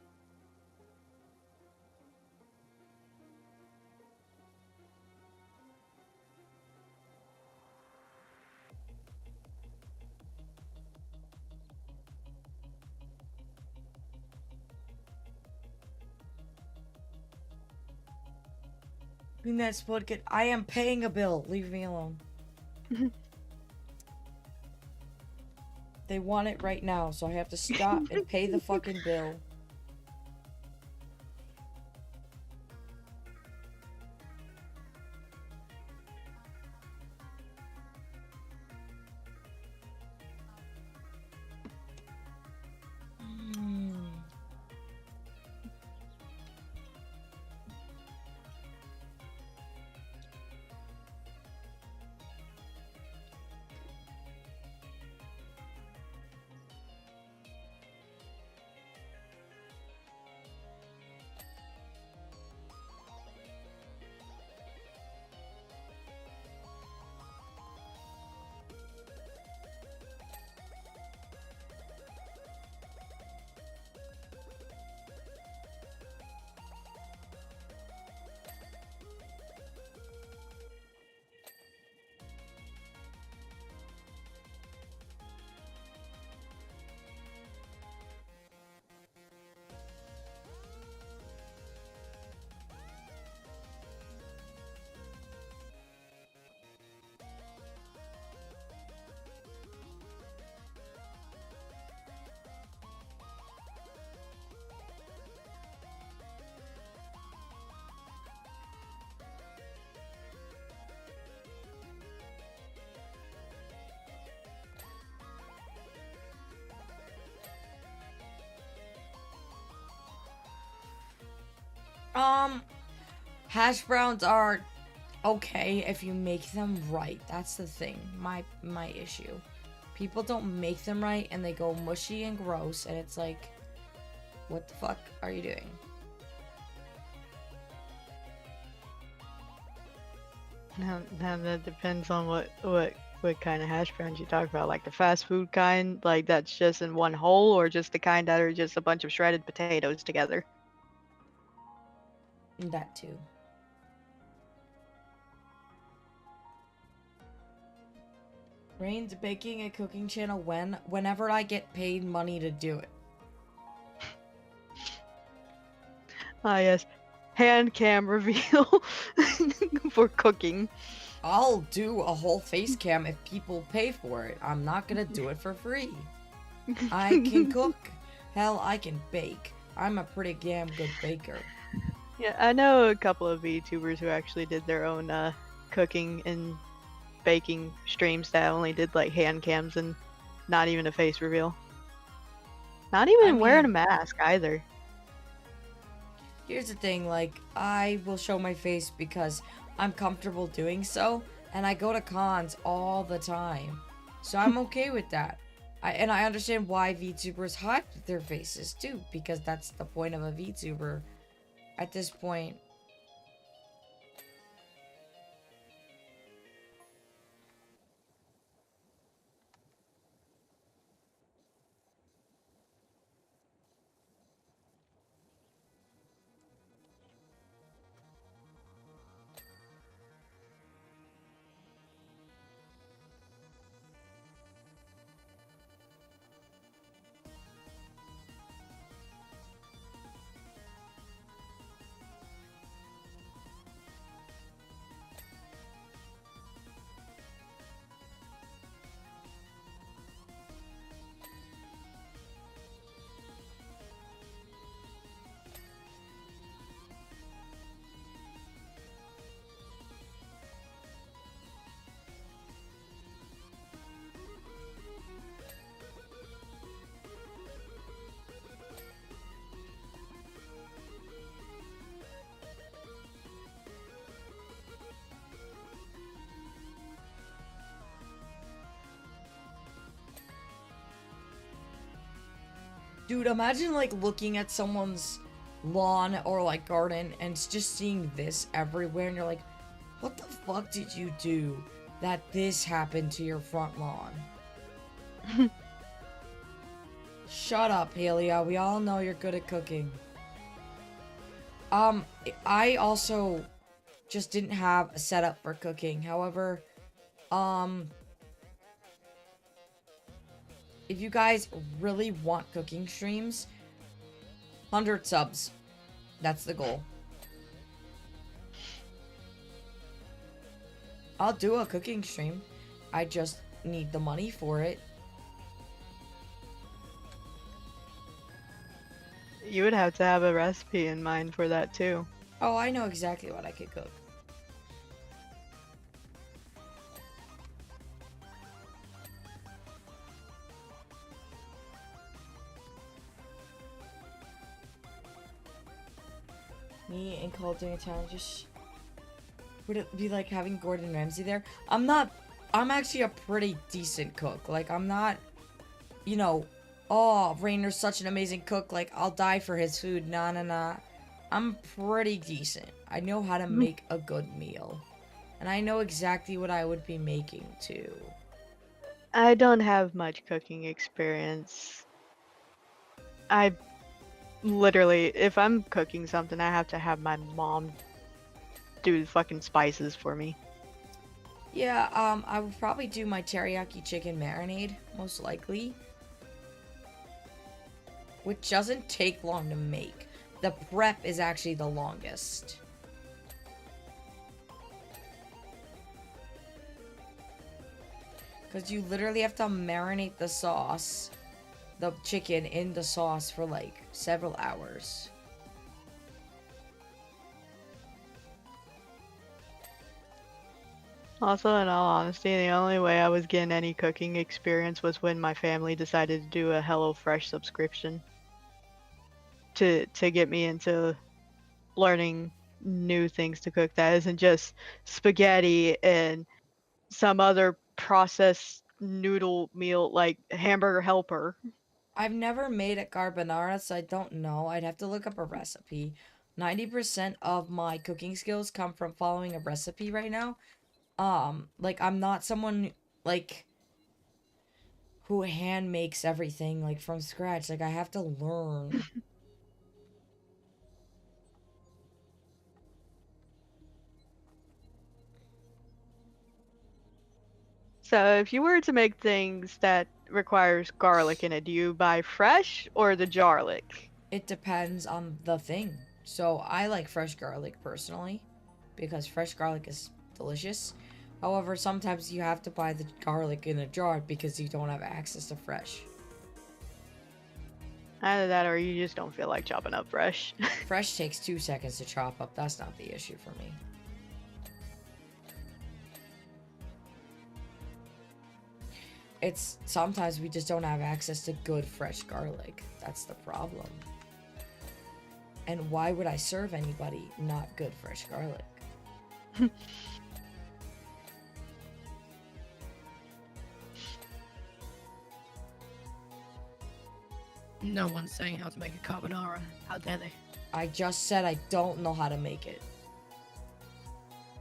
Bring that spud. I am paying a bill. Leave me alone. They want it right now, so I have to stop and pay the fucking bill. Um, hash browns are okay if you make them right. That's the thing. My issue. People don't make them right and they go mushy and gross and it's like, what the fuck are you doing? Now that depends on what kind of hash browns you talk about. Like the fast food kind, like that's just in one hole, or just the kind that are just a bunch of shredded potatoes together. That too. Rain's baking a cooking channel whenever I get paid money to do it. Ah yes, hand cam reveal for cooking. I'll do a whole face cam if people pay for it. I'm not gonna do it for free. I can cook. Hell, I can bake. I'm a pretty damn good baker. Yeah, I know a couple of VTubers who actually did their own cooking and baking streams that only did like hand cams and not even a face reveal. Not even wearing a mask either. Here's the thing, like, I will show my face because I'm comfortable doing so, and I go to cons all the time. So I'm okay with that. I understand why VTubers hide their faces too, because that's the point of a VTuber at this point. Dude, imagine like looking at someone's lawn or like garden and just seeing this everywhere and you're like, what the fuck did you do that this happened to your front lawn? Shut up, Halia. We all know you're good at cooking. I also just didn't have a setup for cooking. However, if you guys really want cooking streams, 100 subs. That's the goal. I'll do a cooking stream. I just need the money for it. You would have to have a recipe in mind for that too. Oh, I know exactly what I could cook. Me and Cole doing a challenge, just... Would it be like having Gordon Ramsay there? I'm actually a pretty decent cook. Like, I'm not, you know, oh, Rainer's such an amazing cook, like, I'll die for his food. Nah. I'm pretty decent. I know how to make a good meal. And I know exactly what I would be making, too. I don't have much cooking experience. I literally, if I'm cooking something, I have to have my mom do the fucking spices for me. Yeah, I would probably do my teriyaki chicken marinade, most likely. Which doesn't take long to make. The prep is actually the longest. Because you literally have to marinate the sauce, the chicken in the sauce for like several hours. Also, in all honesty, the only way I was getting any cooking experience was when my family decided to do a HelloFresh subscription to get me into learning new things to cook that isn't just spaghetti and some other processed noodle meal like hamburger helper. I've never made a carbonara, so I don't know. I'd have to look up a recipe. 90% of my cooking skills come from following a recipe right now. Like I'm not someone like who hand makes everything like from scratch. Like I have to learn. So if you were to make things that requires garlic in it, do you buy fresh or the garlic? It depends on the thing. So I like fresh garlic personally because fresh garlic is delicious. However, sometimes you have to buy the garlic in a jar because you don't have access to fresh. Either that or you just don't feel like chopping up fresh. Fresh takes 2 seconds to chop up. That's not the issue for me. It's sometimes we just don't have access to good fresh garlic. That's the problem. And why would I serve anybody not good fresh garlic? No one's saying how to make a carbonara. How dare they? I just said I don't know how to make it.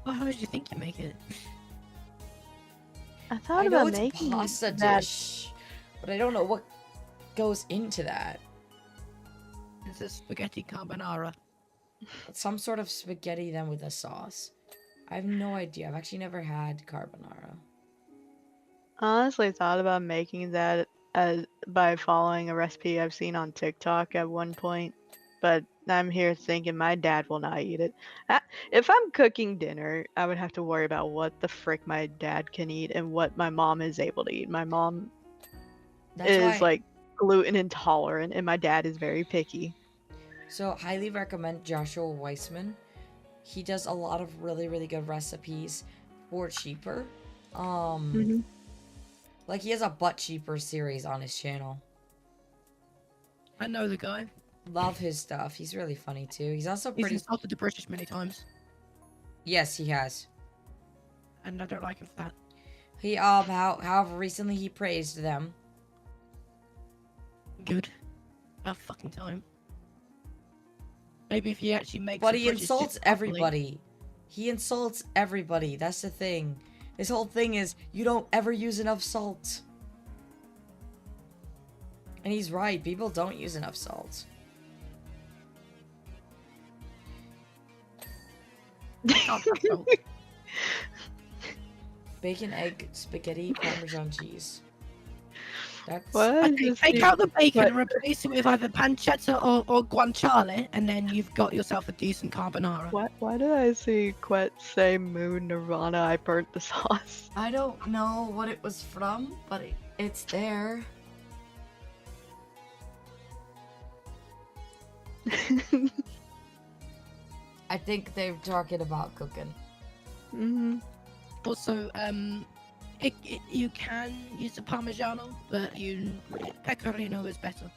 Well, how did you think you make it? I thought I know about it's a making pasta that. dish, but I don't know what goes into that. It's a spaghetti carbonara. Some sort of spaghetti then with a sauce. I have no idea. I've actually never had carbonara. I honestly thought about making that by following a recipe I've seen on TikTok at one point, but I'm here thinking my dad will not eat it. If I'm cooking dinner, I would have to worry about what the frick my dad can eat and what my mom is able to eat. My mom That's is why. like gluten intolerant, and my dad is very picky. So, highly recommend Joshua Weissman. He does a lot of really, really good recipes for cheaper. Mhm. Like he has a butt cheaper series on his channel. I know the guy. Love his stuff. He's really funny too. He's also He's pretty. insulted the British many times, Yes, he has. and I don't like him for that. He however recently he praised them. Good. About fucking time. Maybe if he actually makes. But a he British insults dish properly- everybody. He insults everybody. That's the thing. His whole thing is you don't ever use enough salt. And he's right. People don't use enough salt. Can't have salt. Bacon, egg, spaghetti, Parmesan cheese. That's What? Okay, Just take be- out the bacon what- and replace it with either pancetta or guanciale, and then you've got yourself a decent carbonara. Why did I see Quet say Moon Nirvana? I burnt the sauce. I don't know what it was from, but it's there. I think they're talking about cooking. Hmm. Also, you can use the Parmigiano, but Pecorino is better.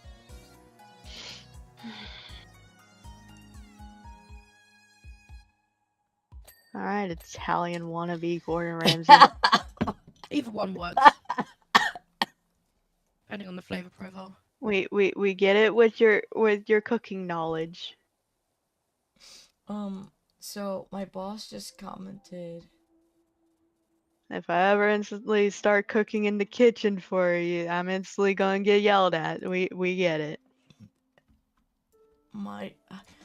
Alright, Italian wannabe Gordon Ramsay. Either one works, depending on the flavor profile. we get it with your cooking knowledge. So my boss just commented. If I ever instantly start cooking in the kitchen for you, I'm instantly gonna get yelled at. We get it.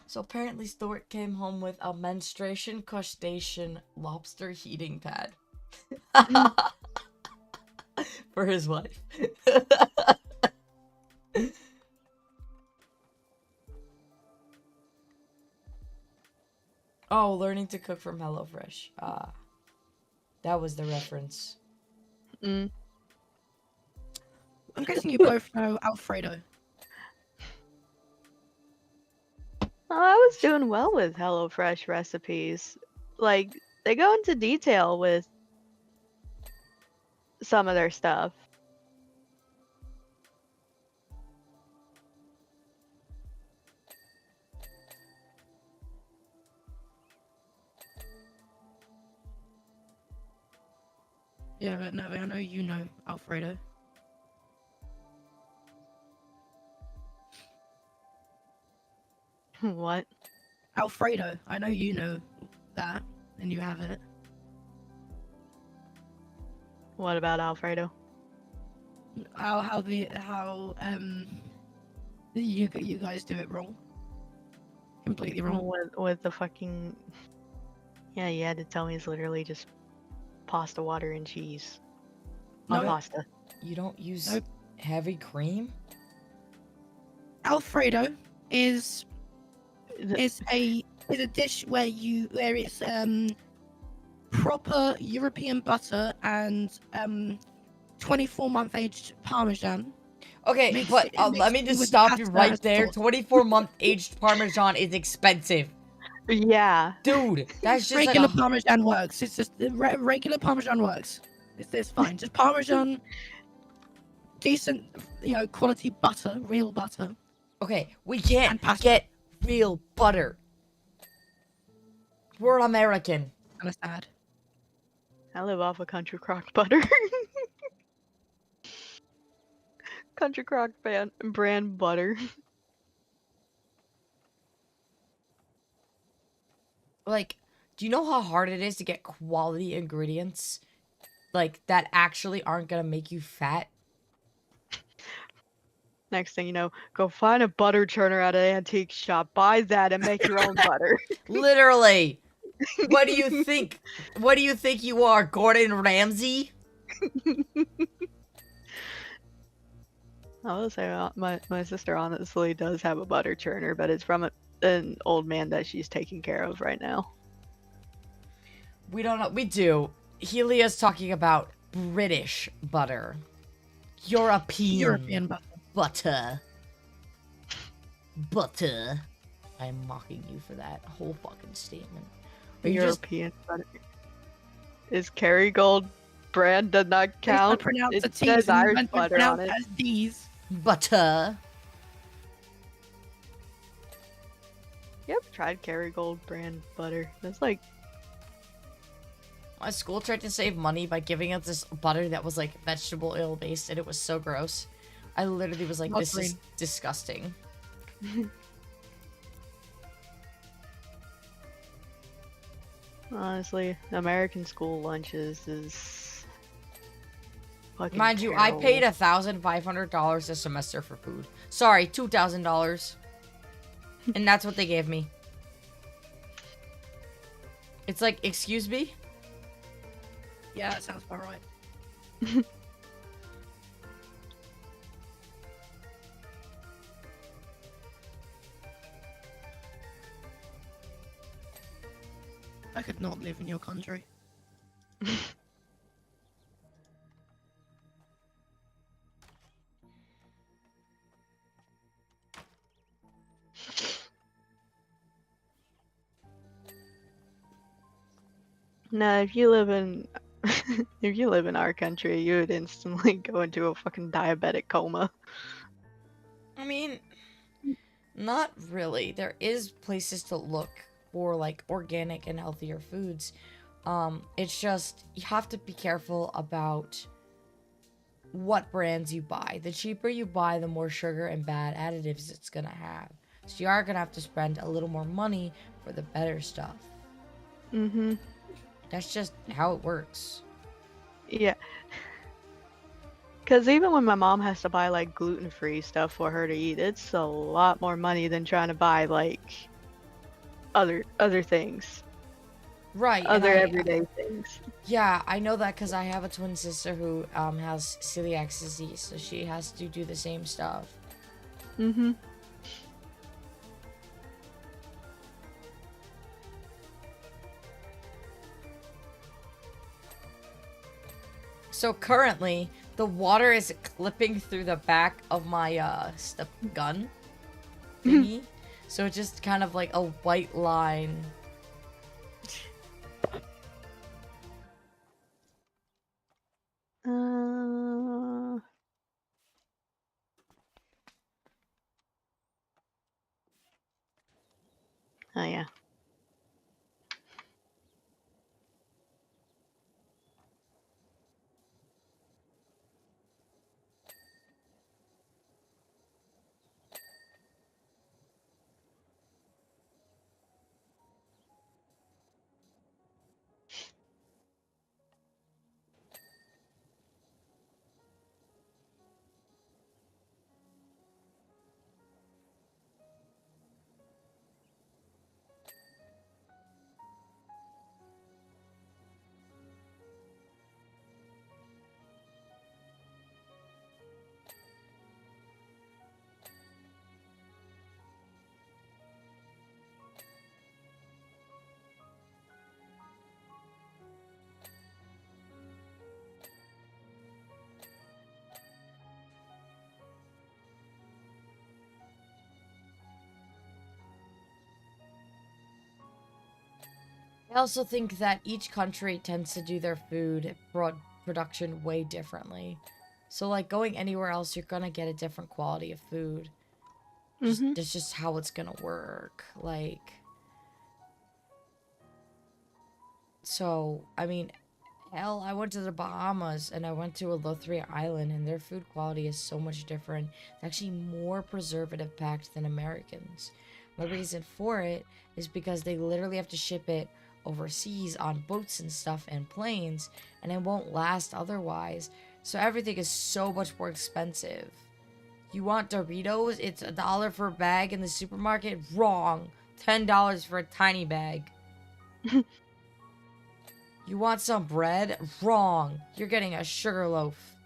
So apparently Stuart came home with a menstruation crustacean lobster heating pad. For his wife. Oh, learning to cook from HelloFresh. That was the reference. Mm. I'm guessing you both know Alfredo. Well, I was doing well with HelloFresh recipes. Like, they go into detail with some of their stuff. Yeah, but no, I know you know Alfredo. What? Alfredo, I know you know that, and you have it. What about Alfredo? How you guys do it wrong. Completely wrong. With the fucking... Yeah, you had to tell me it's literally just pasta, water, and cheese on No, pasta. You don't use Nope. heavy cream? Alfredo is The- a dish where it's proper European butter and 24-month aged Parmesan. Okay, Mixed but it- let mixed me in just with the stop you pasta right as there. sauce. 24-month aged Parmesan is expensive. Yeah. Dude, that's just Regular like a... Parmesan works. It's just regular Parmesan works. It's fine. Just Parmesan, decent, quality butter, real butter. Okay, we can't And pasta. get real butter. We're American. Kind of sad. I live off of Country Crock butter. Country Crock brand butter. Like, do you know how hard it is to get quality ingredients? Like, that actually aren't gonna make you fat? Next thing you know, go find a butter churner at an antique shop, buy that, and make your own butter. Literally. What do you think? What do you think you are, Gordon Ramsay? I will say my sister honestly does have a butter churner, but it's from an old man that she's taking care of right now. We don't know. We do. Helia's talking about British butter. European butter. butter. Butter. I'm mocking you for that whole fucking statement. Are you just... European butter. Is Kerrygold brand does not count? Pronounce It the T's says Irish and butter pronounce on it. as D's. butter? Yep, tried Kerrygold brand butter. That's like My school tried to save money by giving us this butter that was like vegetable oil based, and it was so gross. I literally was like, this is disgusting. honestly, American school lunches is fucking Mind you, I terrible. paid $1,500 a semester for food. Sorry, $2,000. And that's what they gave me. It's like, excuse me? Yeah, that sounds about right. I could not live in your country. No, if you live in if you live in our country, you would instantly go into a fucking diabetic coma. I mean, not really. There is places to look for like organic and healthier foods. It's just you have to be careful about what brands you buy. The cheaper you buy, the more sugar and bad additives it's gonna have. So you are gonna have to spend a little more money for the better stuff. Mm-hmm. That's just how it works. Yeah. Because even when my mom has to buy like gluten-free stuff for her to eat, it's a lot more money than trying to buy like other things, Right. other and everyday things. Yeah, I know that because I have a twin sister who has celiac disease, so she has to do the same stuff. Mm-hmm. So currently, the water is clipping through the back of my gun thingy. So it's just kind of like a white line. Oh yeah. I also think that each country tends to do their food production way differently. So, like, going anywhere else, you're gonna get a different quality of food. Mm-hmm. That's just how it's gonna work. Like, so, I mean, hell, I went to the Bahamas and I went to a Lothria island, and their food quality is so much different. It's actually more preservative packed than Americans. The reason for it is because they literally have to ship it overseas on boats and stuff and planes, and it won't last otherwise. So everything is so much more expensive. You want Doritos? It's $1 for a bag in the supermarket? Wrong. $10 for a tiny bag. You want some bread? Wrong. You're getting a sugar loaf.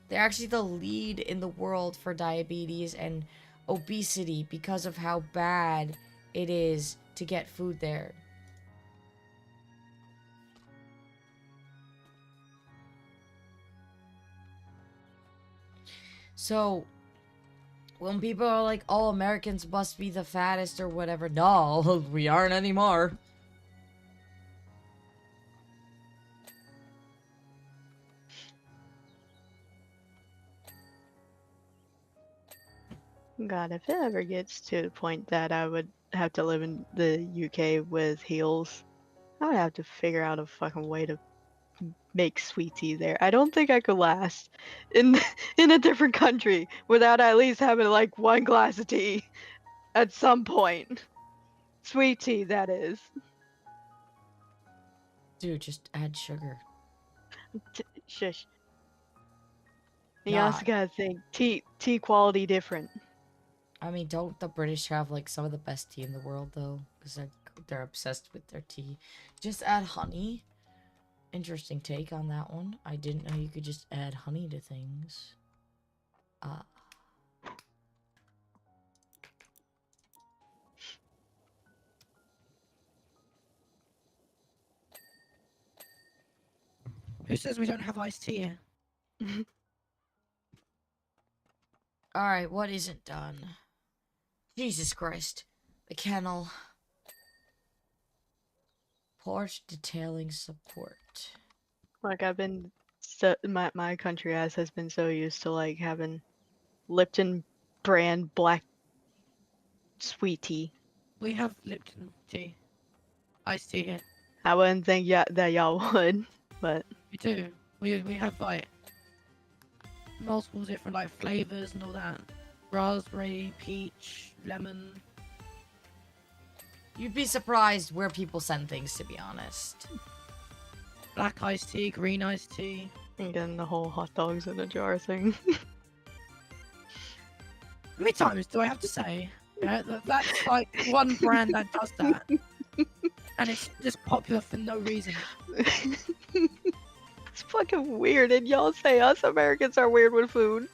They're actually the lead in the world for diabetes and obesity because of how bad it is to get food there. So, when people are like, oh, Americans must be the fattest or whatever, no, we aren't anymore. God, if it ever gets to the point that I would have to live in the UK with heels, I would have to figure out a fucking way to make sweet tea there. I don't think I could last in in a different country without at least having like one glass of tea at some point. Sweet tea, that is. Dude, just add sugar. Shush. You Nah, also gotta think tea quality different. I mean, don't the British have like some of the best tea in the world though? Because they're obsessed with their tea. Just add honey. Interesting take on that one. I didn't know you could just add honey to things. Who says we don't have iced tea here? Alright, what isn't done? Jesus Christ. The kennel. Porch detailing support. Like I've been so my country has been so used to like having Lipton brand black sweet tea. We have Lipton tea. Iced tea here. I wouldn't think that y'all would, but We do. We have like multiple different like flavors and all that. Raspberry, peach, lemon. You'd be surprised where people send things, to be honest. Black iced tea, green iced tea. and then the whole hot dogs in a jar thing. How many times do I have to say? Yeah, that's like one brand that does that, and it's just popular for no reason. It's fucking weird, and y'all say us Americans are weird with food.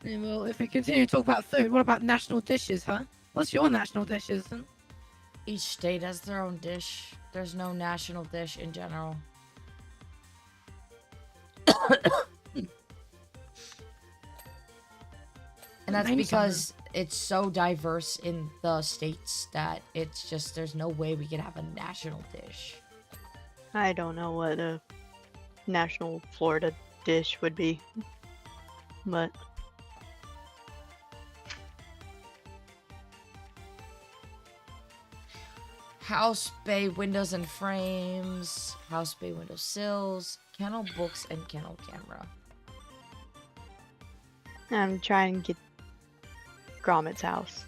Yeah, well, if we continue to talk about food, what about national dishes, huh? What's your national dishes? Then? Each state has their own dish. There's no national dish in general. And that's Name because it's so diverse in the states that it's just, there's no way we could have a national dish. I don't know what a national Florida dish would be, but House bay windows and frames, house bay window sills, kennel books, and kennel camera. I'm trying to get Gromit's house.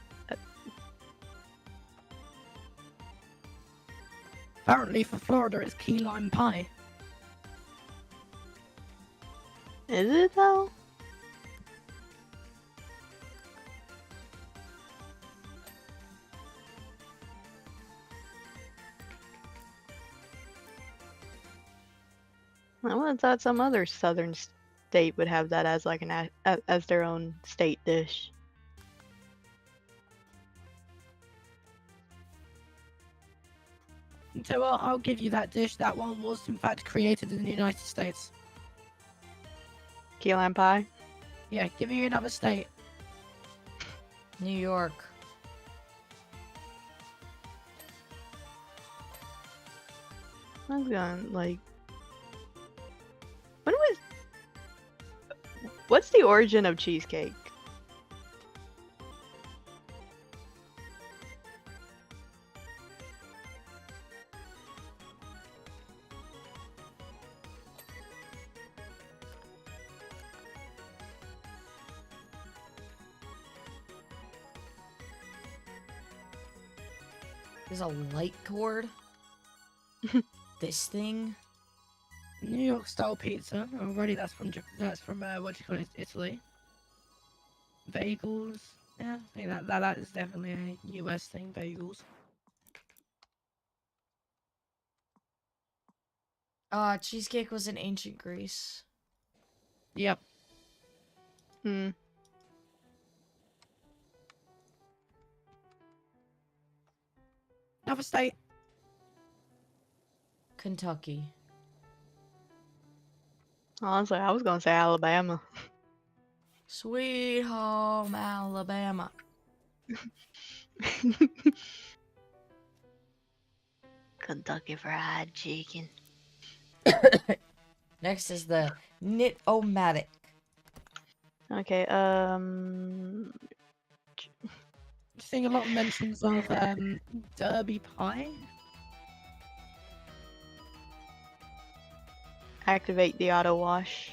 Apparently for Florida it's key lime pie. Is it though? I would have thought some other southern state would have that as like as their own state dish. So I'll give you that dish. That one was in fact created in the United States. Key lime pie. Yeah, give me another state. New York. I'm going like. When was? What's the origin of cheesecake? There's a light cord. This thing. New York style pizza. Already, that's from what do you call it, Italy. Bagels. Yeah, I think that is definitely a US thing. Bagels. Cheesecake was in ancient Greece. Yep. Hmm. Another state. Kentucky. Honestly, I was gonna say Alabama. Sweet home Alabama. Kentucky Fried Chicken. Next is the Knit-O-Matic. Okay. Seeing a lot of mentions of Derby pie. Activate the auto wash.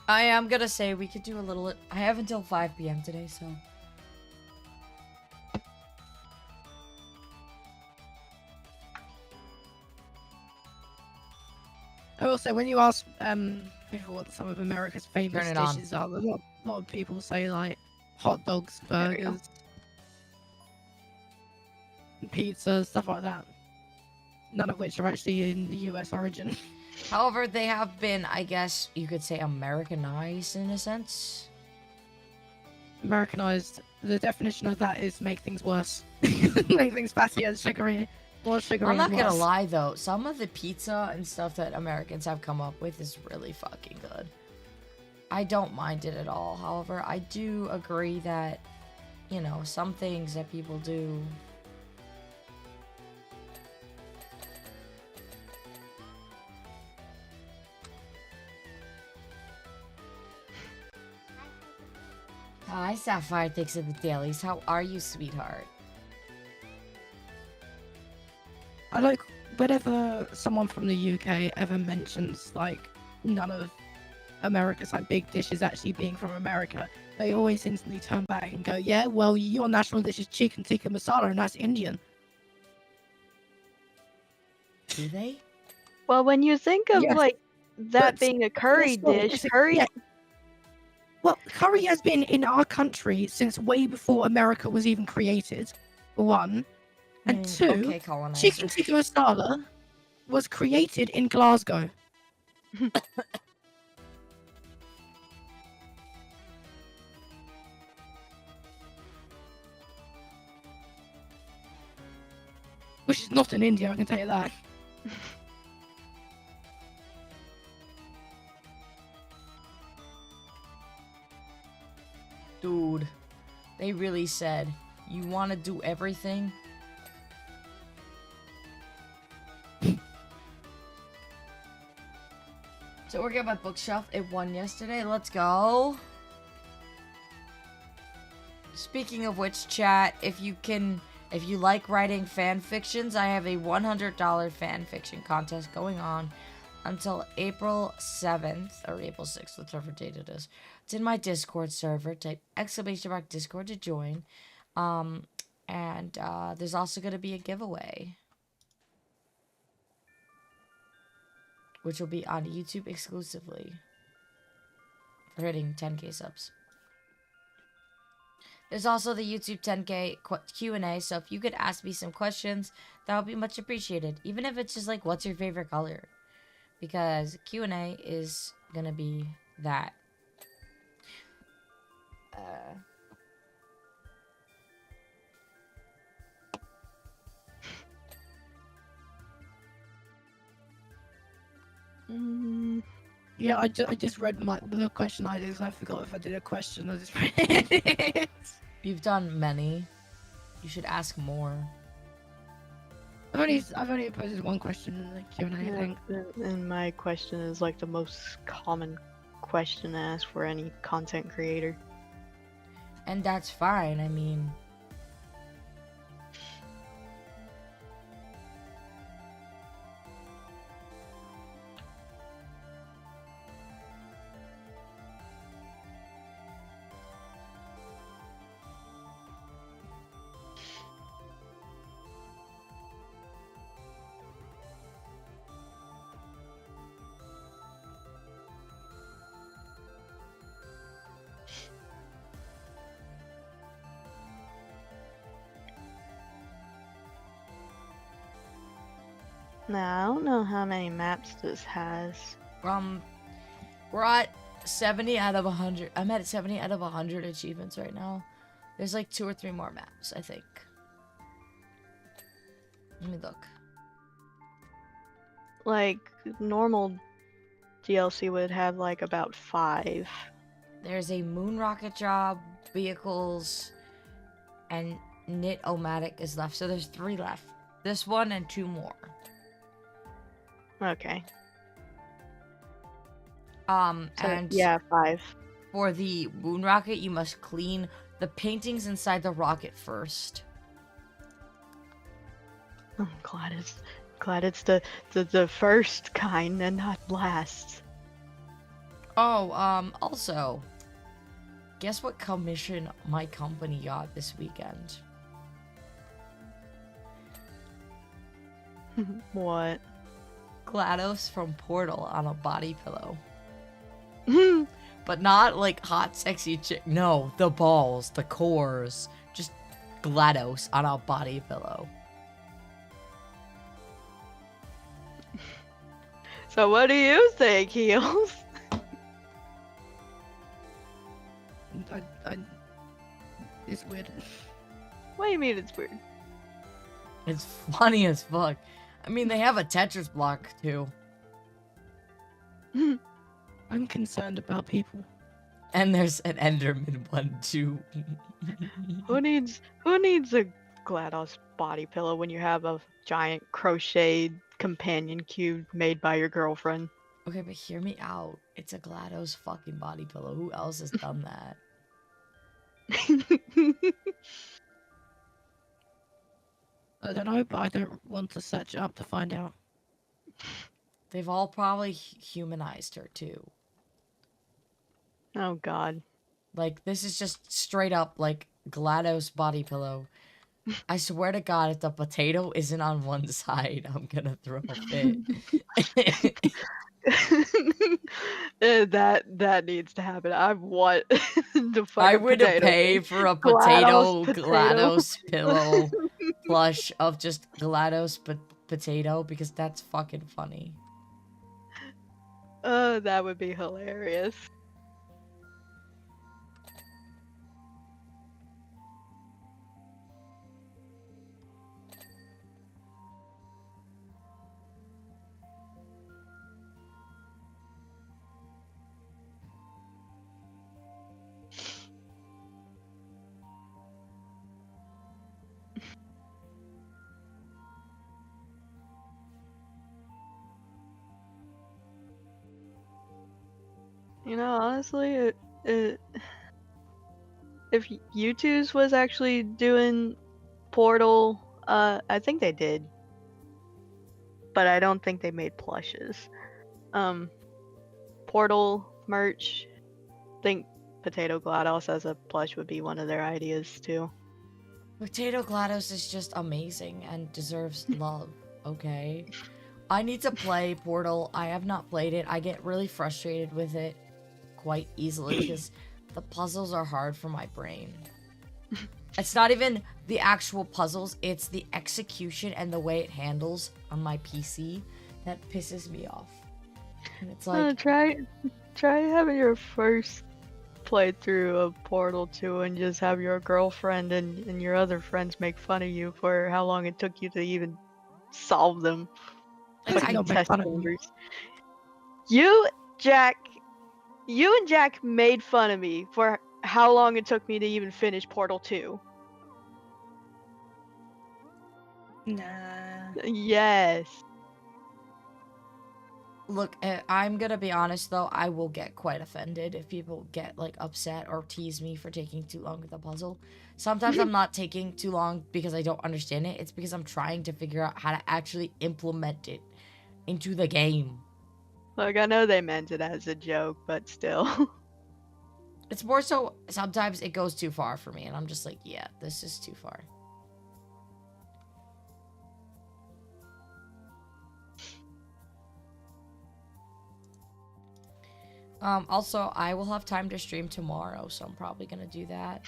I am gonna say we could do a little. I have until 5 p.m. today, so. I will say, when you ask people what some of America's famous Turn it on. dishes are, a lot of people say like hot dogs, There we go. burgers, pizza, stuff like that. None of which are actually in the US origin. However, they have been, I guess you could say, Americanized in a sense. Americanized. The definition of that is make things worse. Make things fatty and sugary. More sugary. I'm not and gonna worse. lie though, some of the pizza and stuff that Americans have come up with is really fucking good. I don't mind it at all. However, I do agree that, you know, some things that people do. Hi, Sapphire Thinks of the Dailies. How are you, sweetheart? I like whenever someone from the UK ever mentions like none of America's like big dishes actually being from America, they always instantly turn back and go, "Yeah, well, your national dish is chicken tikka masala, and that's Indian." Do they? Well, when you think of Yes, like that but being a curry dish, curry. Yeah. Well, curry has been in our country since way before America was even created. For one, and two, Okay, colonizer. chicken tikka masala was created in Glasgow. Which is not in India, I can tell you that. Dude, they really said, you want to do everything? So we're getting my bookshelf. It won yesterday. Let's go. Speaking of which, chat, if you like writing fan fictions, I have a $100 fan fiction contest going on until April 7th, or April 6th, whatever date it is. It's in my Discord server. Type !Discord to join. And there's also going to be a giveaway, which will be on YouTube exclusively for hitting 10k subs. There's also the YouTube 10k Q&A, so if you could ask me some questions, that would be much appreciated. Even if it's just like, what's your favorite color? Because Q&A is gonna be that. Yeah, I just read the question ideas. I forgot if I did a question. I just read it. You've done many. You should ask more. I've only posted one question in the Q&A, I think. And my question is like the most common question to ask for any content creator. And that's fine. I mean, Now, I don't know how many maps this has. we're at 70 out of 100. I'm at 70 out of 100 achievements right now. There's like 2 or 3 more maps, I think. Let me look. Like, normal DLC would have like about 5. There's a moon rocket job, vehicles, and Knit-O-Matic is left. So there's 3 left. This one and 2 more. Okay. So, And yeah, 5. for the moon rocket, you must clean the paintings inside the rocket first. I'm glad it's the first kind and not last. Oh, also, guess what commission my company got this weekend? What? GLaDOS from Portal on a body pillow. But not like hot, sexy chick. No, the balls, the cores. Just GLaDOS on a body pillow. So what do you think, Heels? It's weird. What do you mean it's weird? It's funny as fuck. I mean, they have a Tetris block too. I'm concerned about people. And there's an Enderman one too. Who needs a GLaDOS body pillow when you have a giant crocheted companion cube made by your girlfriend? Okay, but hear me out. It's a GLaDOS fucking body pillow. Who else has done that? I don't know, but I don't want to search it up to find out. They've all probably humanized her too. Oh god. Like, this is just straight up, like, GLaDOS body pillow. I swear to God, if the potato isn't on one side, I'm gonna throw a fit. That needs to happen. I want the fucking I would potato pay thing. for a GLaDOS potato GLaDOS pillow plush of just GLaDOS potato because that's fucking funny. That would be hilarious. You know, honestly, if U2's was actually doing Portal, I think they did. But I don't think they made plushes. Portal merch, think Potato GLaDOS as a plush would be one of their ideas too. Potato GLaDOS is just amazing and deserves love, okay? I need to play Portal. I have not played it. I get really frustrated with it quite easily because the puzzles are hard for my brain. It's not even the actual puzzles, it's the execution and the way it handles on my PC that pisses me off. And it's like, try having your first playthrough of Portal 2 and just have your girlfriend and your other friends make fun of you for how long it took you to even solve them. Like, Fucking Don't make test fun of me. chambers. You Jack, you and Jack made fun of me for how long it took me to even finish Portal 2. Nah. Yes. Look, I'm gonna be honest though, I will get quite offended if people get like upset or tease me for taking too long with a puzzle. Sometimes I'm not taking too long because I don't understand it. It's because I'm trying to figure out how to actually implement it into the game. Look, I know they meant it as a joke, but still. It's more so sometimes it goes too far for me and I'm just like, yeah, this is too far. Also, I will have time to stream tomorrow, so I'm probably gonna do that.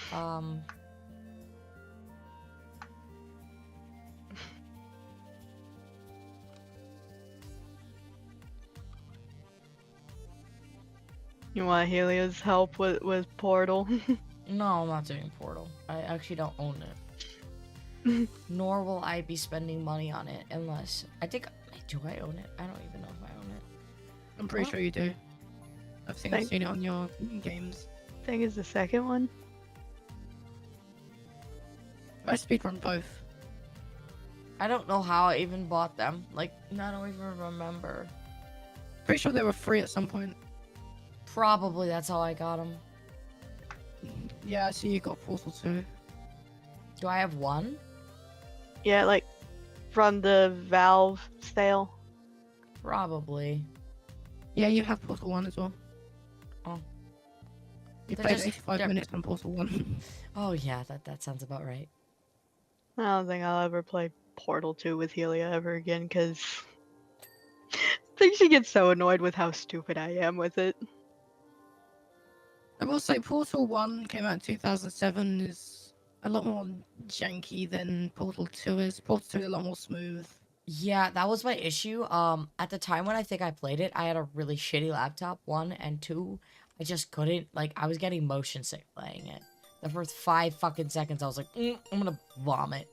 You want Helia's help with Portal? No, I'm not doing Portal. I actually don't own it. Nor will I be spending money on it unless... Do I own it? I don't even know if I own it. I'm pretty sure you do. I've seen it on your games. I think it's the second one. I speedrun both. I don't know how I even bought them. Like, I don't even remember. Pretty sure they were free at some point. Probably that's how I got them. Yeah, I see you got Portal 2. Do I have one? Yeah, like from the Valve sale. Probably. Yeah, you have Portal 1 as well. Oh. You They're played just- 85 they're- minutes on Portal 1. Oh yeah, that sounds about right. I don't think I'll ever play Portal 2 with Helia ever again, because I think she gets so annoyed with how stupid I am with it. I will say Portal 1 came out in 2007 is a lot more janky than Portal 2 is. Portal 2 is a lot more smooth. Yeah, that was my issue. At the time when I think I played it, I had a really shitty laptop, 1, and 2, I just couldn't, like, I was getting motion sick playing it. The first 5 fucking seconds, I was like, I'm gonna vomit.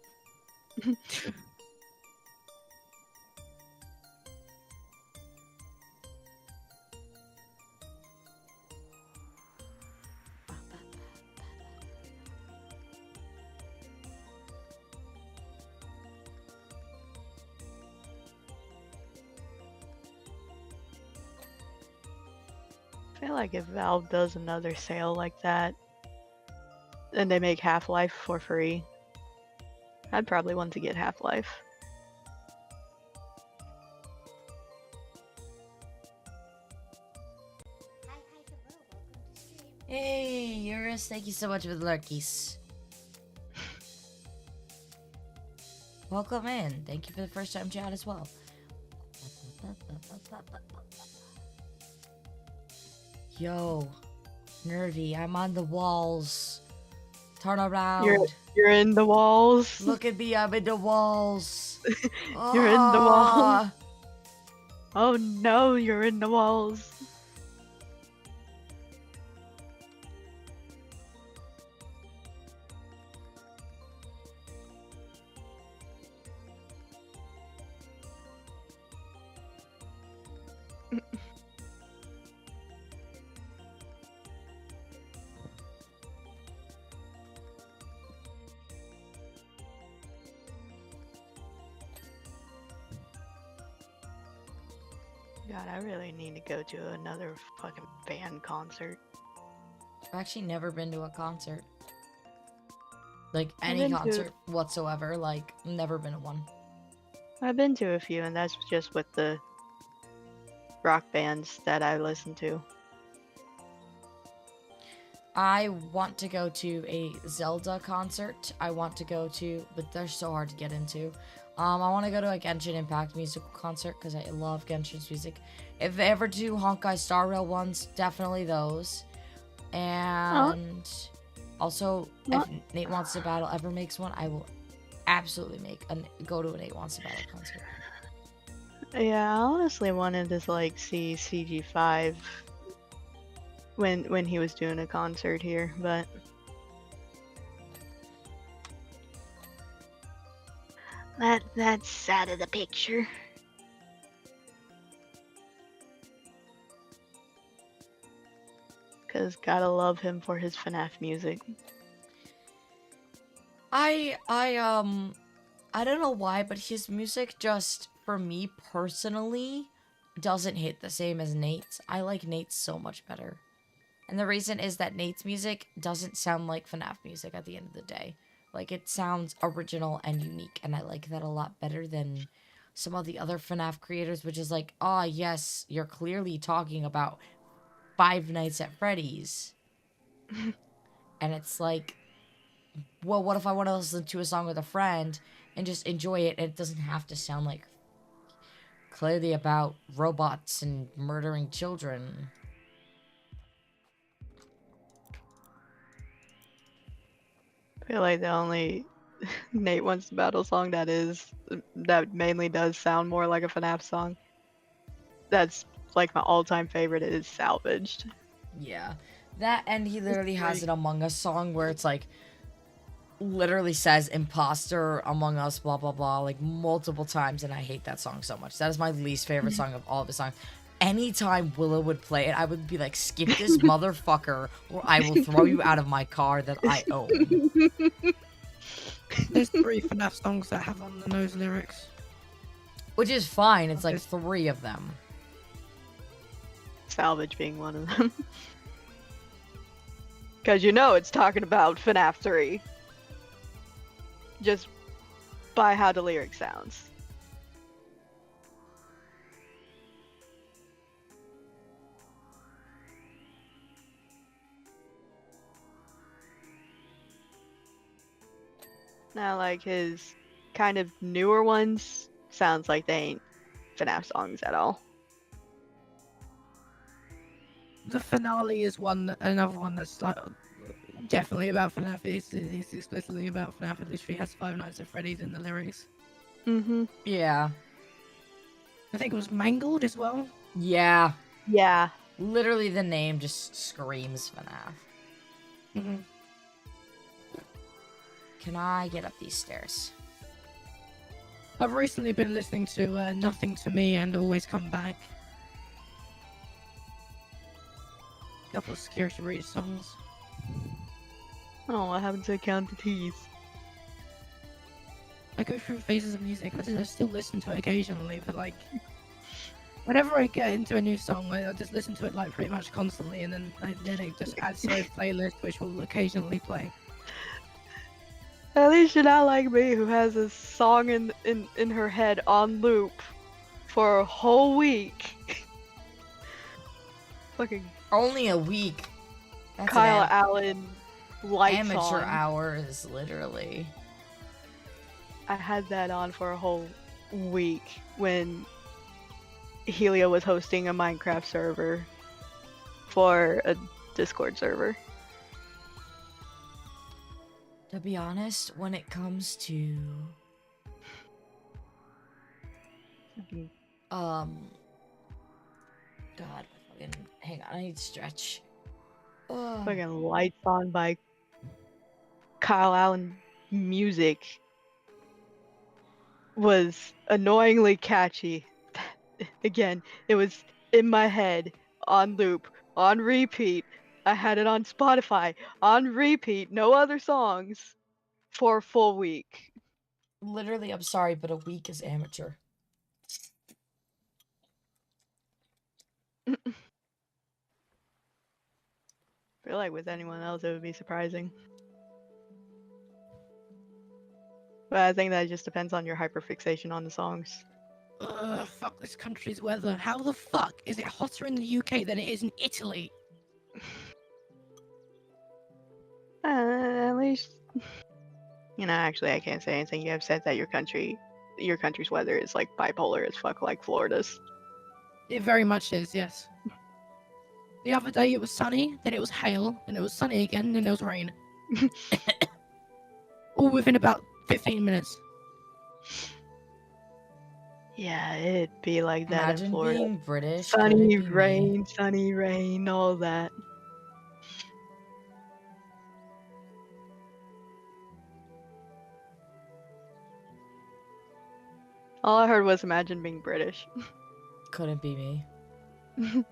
I feel like if Valve does another sale like that, and they make Half-Life for free, I'd probably want to get Half-Life. Hey, Eurus, thank you so much for the lurkies. Welcome in. Thank you for the first time chat as well. Yo, Nervy, I'm on the walls. Turn around. You're in the walls. Look at me, I'm in the walls. You're in the walls. Ah. Oh no, you're in the walls. God, I really need to go to another fucking band concert. I've actually never been to a concert. Like, I've any been to- concert whatsoever. Like, never been to one. I've been to a few, and that's just with the rock bands that I listen to. I want to go to a Zelda concert. I want to go to, but they're so hard to get into. I want to go to a Genshin Impact musical concert because I love Genshin's music. If they ever do Honkai Star Rail ones, definitely those. And also, if Nate Wants to Battle ever makes one, I will absolutely go to a Nate Wants to Battle concert. Yeah, I honestly wanted to like see CG5 when he was doing a concert here, but that's out of the picture. Cause gotta love him for his FNAF music. I don't know why, but his music just, for me personally, doesn't hit the same as Nate's. I like Nate's so much better. And the reason is that Nate's music doesn't sound like FNAF music at the end of the day. Like, it sounds original and unique, and I like that a lot better than some of the other FNAF creators, which is like, ah, yes, you're clearly talking about Five Nights at Freddy's. And it's like, well, what if I want to listen to a song with a friend and just enjoy it, and it doesn't have to sound like clearly about robots and murdering children. I feel like the only Nate Wants to Battle song that mainly does sound more like a FNAF song. That's like my all-time favorite is Salvaged. Yeah. That, and he literally has great. an Among Us song where it's like, literally says imposter Among Us, blah, blah, blah, like multiple times, and I hate that song so much. That is my least favorite song of all of his songs. Anytime Willow would play it, I would be like, skip this motherfucker, or I will throw you out of my car that I own. There's 3 FNAF songs that have on the nose lyrics. Which is fine, it's like 3 of them. Salvage being one of them. Because you know it's talking about FNAF 3. Just by how the lyric sounds. Now, like, his kind of newer ones sounds like they ain't FNAF songs at all. The finale is another one that's like definitely about FNAF. It's explicitly about FNAF. At least she has Five Nights at Freddy's in the lyrics. Mm-hmm. Yeah. I think it was Mangled as well. Yeah. Yeah. Literally the name just screams FNAF. Mm-hmm. Can I get up these stairs? I've recently been listening to Nothing to Me and Always Come Back. A couple of Security Breach songs. Oh, what happened to Count the T's? I go through phases of music. I still listen to it occasionally, but like, whenever I get into a new song, I just listen to it like pretty much constantly, and then it just adds to a playlist which will occasionally play. At least you're not like me, who has a song in her head on loop for a whole week. Fucking Only a week. That's Kyle an Allen light amateur song. hours, literally. I had that on for a whole week when Helio was hosting a Minecraft server for a Discord server. To be honest, when it comes to God, fucking hang on, I need to stretch. Ugh. Fucking light song by Kyle Allen music was annoyingly catchy. Again, it was in my head, on loop, on repeat. I had it on Spotify, on repeat, no other songs, for a full week. Literally, I'm sorry, but a week is amateur. I feel like with anyone else it would be surprising. But I think that just depends on your hyperfixation on the songs. Fuck this country's weather. How the fuck is it hotter in the UK than it is in Italy? At least, you know, actually I can't say anything. You have said that your country's weather is like bipolar as fuck, like Florida's. It very much is, yes. The other day it was sunny, then it was hail, then it was sunny again, then it was rain. All within about 15 minutes. Yeah, it'd be like that Imagine in Florida. being British. Sunny could it be rain, me? sunny rain, all that. All I heard was imagine being British. Couldn't be me.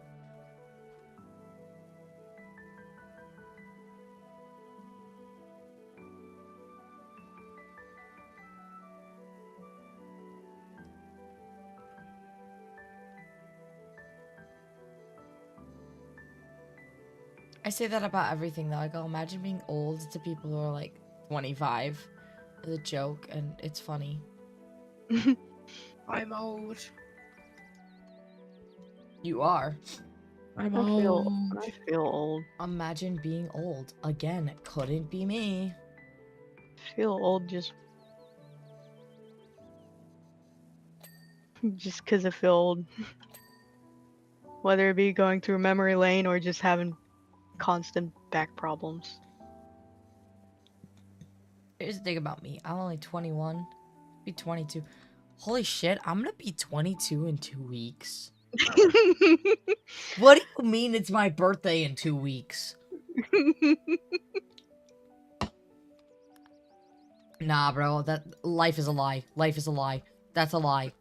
I say that about everything though. I go, imagine being old to people who are like 25 as a joke, and it's funny. I'm old. You are. I'm I old. feel old. Imagine being old. Again, it couldn't be me. I feel old just because I feel old. Whether it be going through memory lane or just having constant back problems. Here's the thing about me. I'm only 21. Be 22. Holy shit, I'm gonna be 22 in 2 weeks. What do you mean it's my birthday in 2 weeks? Nah, bro. That life is a lie. Life is a lie. That's a lie.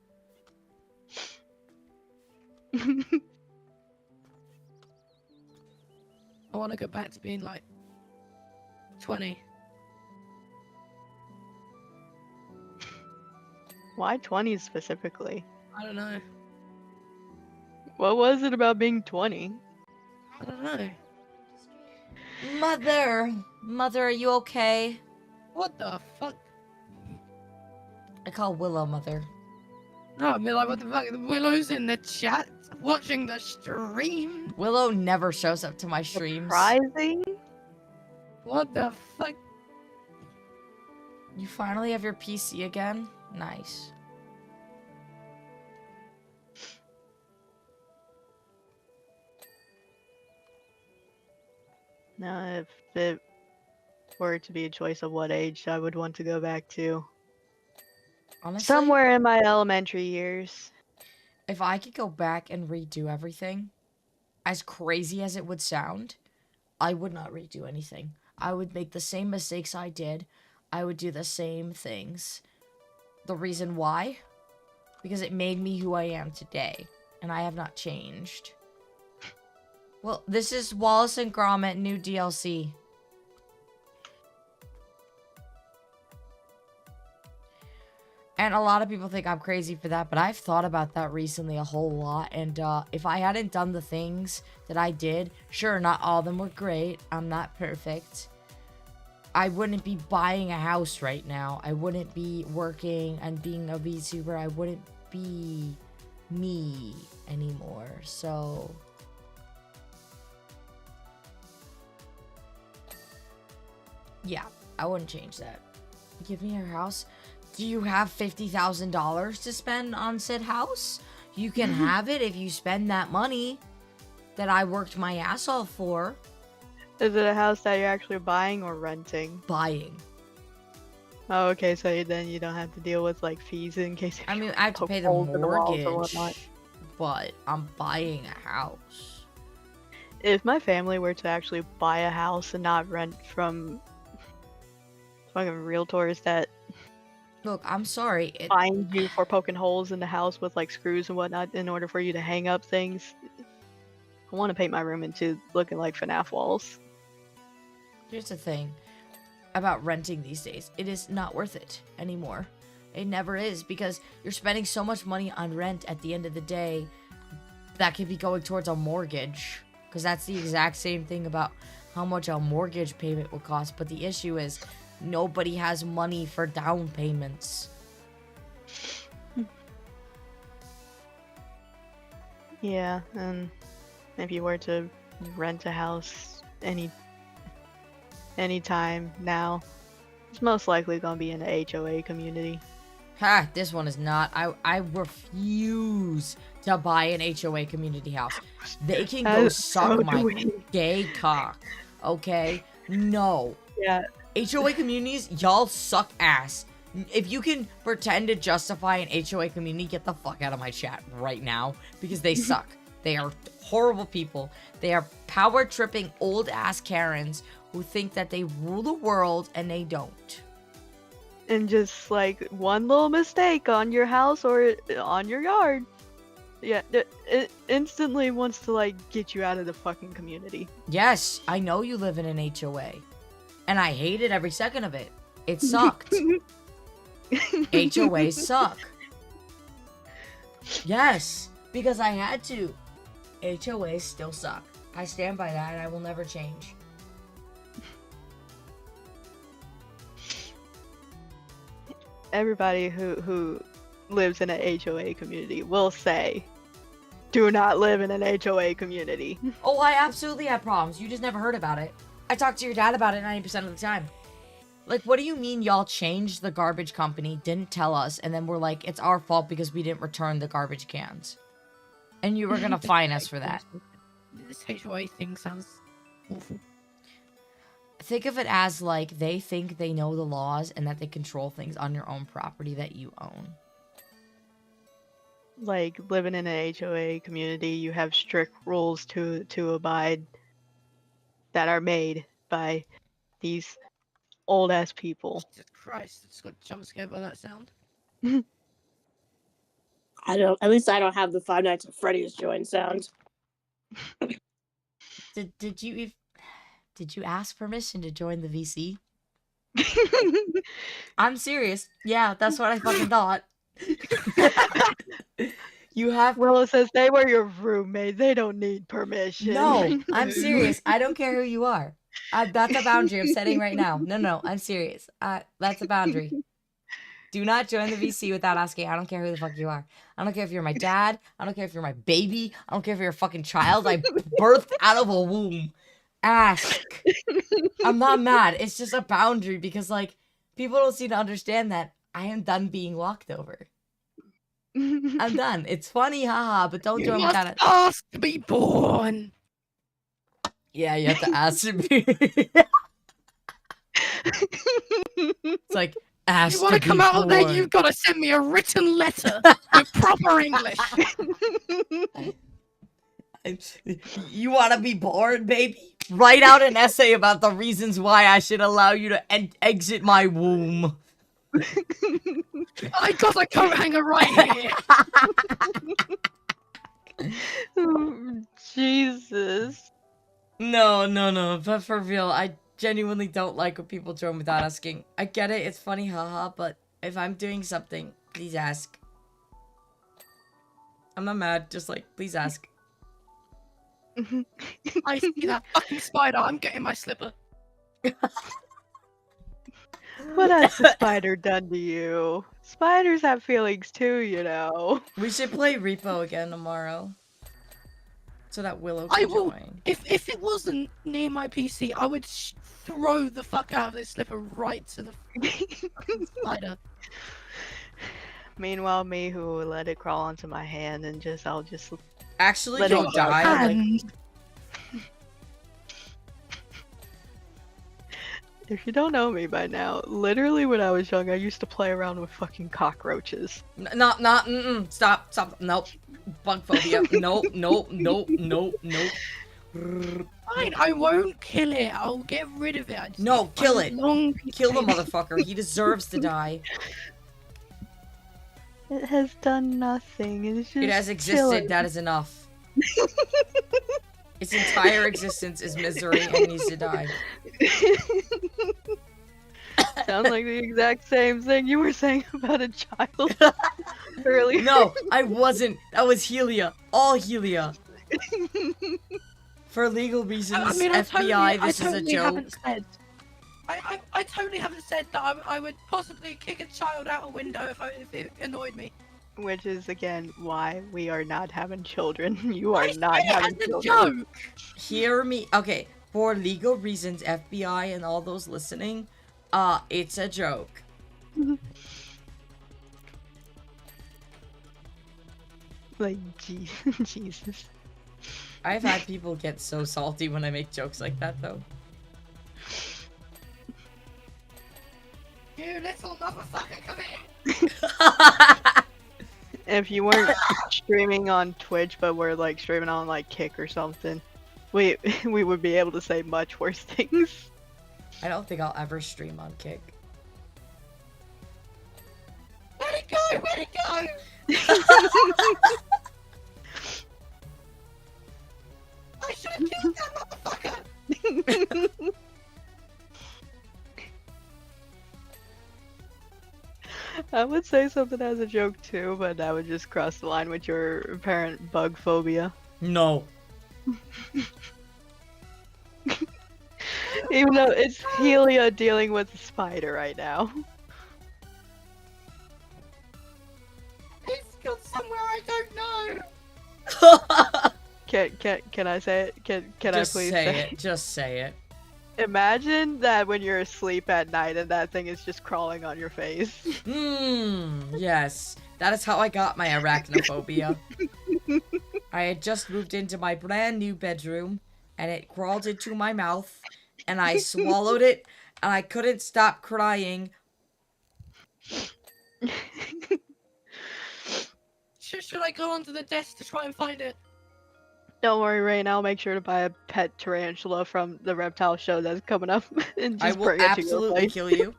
I want to go back to being like 20. Why 20 specifically? I don't know. What was it about being 20? I don't know. Mother! Mother, are you okay? What the fuck? I call Willow Mother. No, I mean, like, what the fuck? Willow's in the chat watching the stream. Willow never shows up to my streams. Surprising? What the fuck? You finally have your PC again? Nice. No, if it were to be a choice of what age I would want to go back to. Honestly, Somewhere in my elementary years. if I could go back and redo everything, as crazy as it would sound, I would not redo anything. I would make the same mistakes I did. I would do the same things. The reason why? Because it made me who I am today, and I have not changed. Well, this is Wallace and Gromit new DLC. And a lot of people think I'm crazy for that, but I've thought about that recently a whole lot. And if I hadn't done the things that I did, sure, not all of them were great. I'm not perfect. I wouldn't be buying a house right now. I wouldn't be working and being a VTuber. I wouldn't be me anymore. So yeah, I wouldn't change that. Give me your house. Do you have $50,000 to spend on said house? You can have it if you spend that money that I worked my ass off for. Is it a house that you're actually buying or renting? Buying. Oh, okay, so then you don't have to deal with like fees in case. I mean, I have to poke pay the holes in the walls or mortgage, whatnot. but I'm buying a house. If my family were to actually buy a house and not rent from fucking realtors that Look, I'm sorry. find you for poking holes in the house with like screws and whatnot in order for you to hang up things, I want to paint my room into looking like FNAF walls. Here's the thing about renting these days. It is not worth it anymore. It never is, because you're spending so much money on rent at the end of the day that could be going towards a mortgage. Because that's the exact same thing about how much a mortgage payment would cost. But the issue is nobody has money for down payments. Yeah, and if you were to rent a house anytime now, it's most likely gonna be in the HOA community. Ha, this one is not. I refuse to buy an HOA community house. They can go That is suck so my dweeby. gay cock. Okay? No. Yeah. HOA communities, y'all suck ass. If you can pretend to justify an HOA community, get the fuck out of my chat right now, because they suck. They are horrible people. They are power tripping old ass Karens who think that they rule the world and they don't. And just like one little mistake on your house or on your yard, yeah, it instantly wants to like get you out of the fucking community. Yes, I know you live in an HOA. And I hated every second of it. It sucked. HOAs suck. Yes, because I had to. HOAs still suck. I stand by that, and I will never change. Everybody who lives in an HOA community will say, do not live in an HOA community. Oh, I absolutely have problems. You just never heard about it. I talk to your dad about it 90% of the time. Like, what do you mean y'all changed the garbage company, didn't tell us, and then we're like, it's our fault because we didn't return the garbage cans? And you were gonna fine us for that. This HOA thing sounds awful. Think of it as, like, they think they know the laws and that they control things on your own property that you own. Like, living in an HOA community, you have strict rules to abide that are made by these old-ass people. Jesus Christ, I just got jump scared by that sound. At least I don't have the Five Nights at Freddy's join sound. Did you ask permission to join the VC? I'm serious. Yeah, that's what I fucking thought. You have... Willow says they were your roommate. They don't need permission. No, I'm serious. I don't care who you are. That's a boundary I'm setting right now. No, I'm serious. That's a boundary. Do not join the VC without asking. I don't care who the fuck you are. I don't care if you're my dad. I don't care if you're my baby. I don't care if you're a fucking child I birthed out of a womb. Ask. I'm not mad. It's just a boundary because, like, people don't seem to understand that I am done being walked over. I'm done. It's funny, haha, but don't join without it. Ask to be born. Yeah, you have to ask to be. It's like, ask You want to come out of there, you've got to send me a written letter with proper English. You want to be born, baby? Write out an essay about the reasons why I should allow you to exit my womb. I got a coat hanger right here. Jesus. No, but for real, I genuinely don't like when people join without asking. I get it, it's funny, haha, but if I'm doing something, please ask. I'm not mad, just like, please ask. I see that fucking spider. I'm getting my slipper. What has the spider done to you? Spiders have feelings too, you know. We should play Repo again tomorrow. So that Willow can join. If it wasn't near my PC, I would throw the fuck out of this slipper right to the spider. Meanwhile, me who will let it crawl onto my hand and I'll just Actually, let you'll it die. And If you don't know me by now, literally when I was young, I used to play around with fucking cockroaches. Stop, nope. Bug phobia, nope. fine, I won't kill it. I'll get rid of it. No, kill it. Kill the mother. motherfucker. He deserves to die. It has done nothing. It's just It has existed, chilling. that is enough. Its entire existence is misery and needs to die. Sounds like the exact same thing you were saying about a child earlier. No, I wasn't. That was Helia. All Helia. For legal reasons, FBI, this is a joke. I totally haven't said that I would possibly kick a child out a window if it annoyed me. Which is, again, why we are not having children. You are I not said it having as a children. joke. Hear me. Okay, for legal reasons, FBI and all those listening, it's a joke. Like, Jesus. I've had people get so salty when I make jokes like that, though. You little motherfucker, come here. If you weren't streaming on Twitch, but were like streaming on like Kick or something, we would be able to say much worse things. I don't think I'll ever stream on Kick. Where'd it go? Where'd it go? I should have killed that motherfucker. I would say something as a joke too, but that would just cross the line with your apparent bug phobia. No. Even though it's Helia dealing with the spider right now. It's gone somewhere I don't know. Can I say it? Can I Just please say it. Just say it. Imagine that when you're asleep at night and that thing is just crawling on your face. Yes. That is how I got my arachnophobia. I had just moved into my brand new bedroom, and it crawled into my mouth, and I swallowed it, and I couldn't stop crying. Should I go onto the desk to try and find it? Don't worry, Rain. I'll make sure to buy a pet tarantula from the reptile show that's coming up and I just will bring it to your absolutely place. kill you.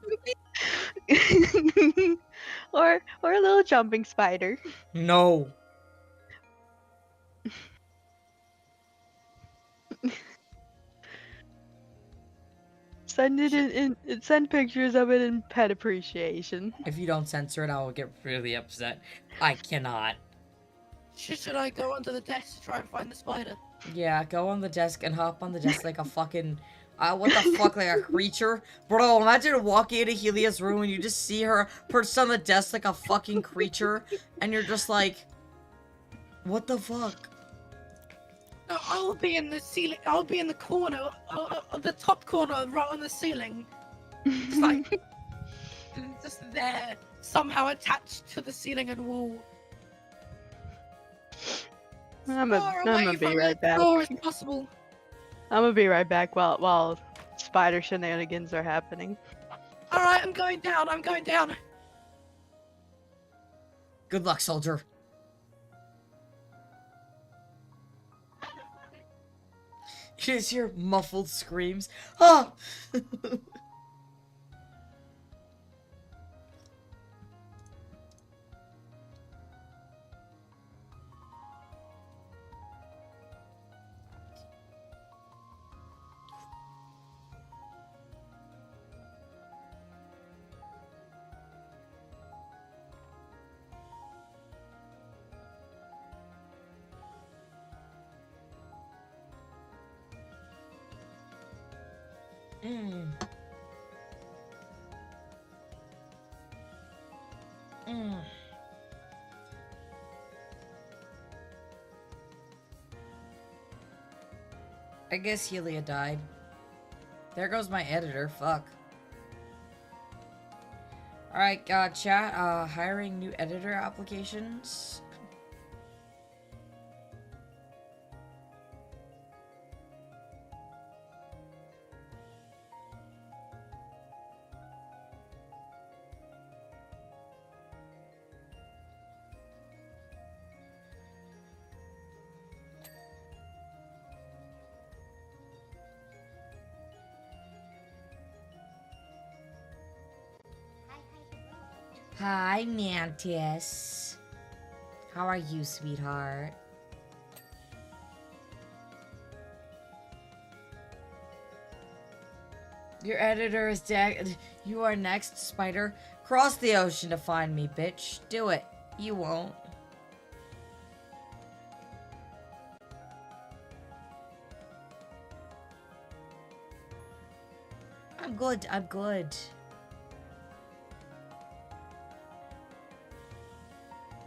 or a little jumping spider. No. Send it send pictures of it in pet appreciation. If you don't censor it, I will get really upset. I cannot. Should I go onto the desk to try and find the spider? Yeah, go on the desk and hop on the desk like a fucking... what the fuck, like a creature? Bro, imagine walking into Helia's room and you just see her perched on the desk like a fucking creature. And you're just like... What the fuck? No, I'll be in the ceiling. I'll be in the corner, the top corner, right on the ceiling. It's like... just there, somehow attached to the ceiling and wall. I'm gonna be right back. As possible. I'm gonna be right back while spider shenanigans are happening. Alright, I'm going down, I'm going down. Good luck, soldier. You just hear muffled screams. Ah! Mm. Mm. I guess Helia died. There goes my editor, fuck. Alright, chat, hiring new editor applications. Hi, Mantis. How are you, sweetheart? Your editor is dead. You are next, Spider. Cross the ocean to find me, bitch. Do it. You won't. I'm good. I'm good.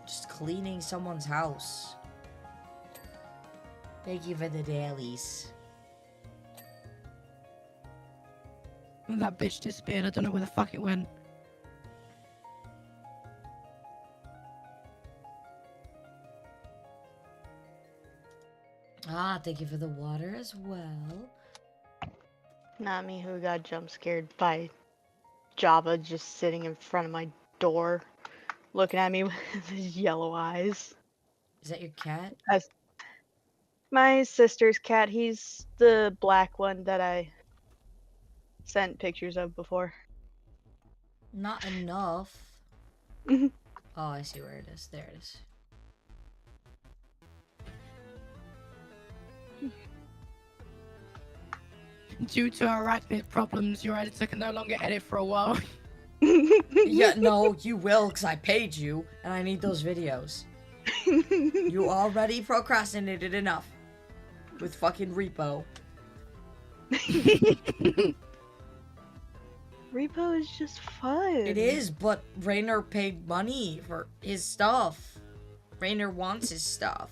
Just cleaning someone's house. Thank you for the dailies. That bitch disappeared. I don't know where the fuck it went. Ah, thank you for the water as well. Not me who got jump scared by Java just sitting in front of my door, looking at me with his yellow eyes. Is that your cat? My sister's cat. He's the black one that I sent pictures of before. Not enough. Mhm. Oh, I see where it is. There it is. Due to arachnid problems, your editor can no longer edit for a while. Yeah, no, you will, because I paid you, and I need those videos. You already procrastinated enough with fucking repo. Repo is just fun. It is, but Rainer paid money for his stuff. Rainer wants his stuff.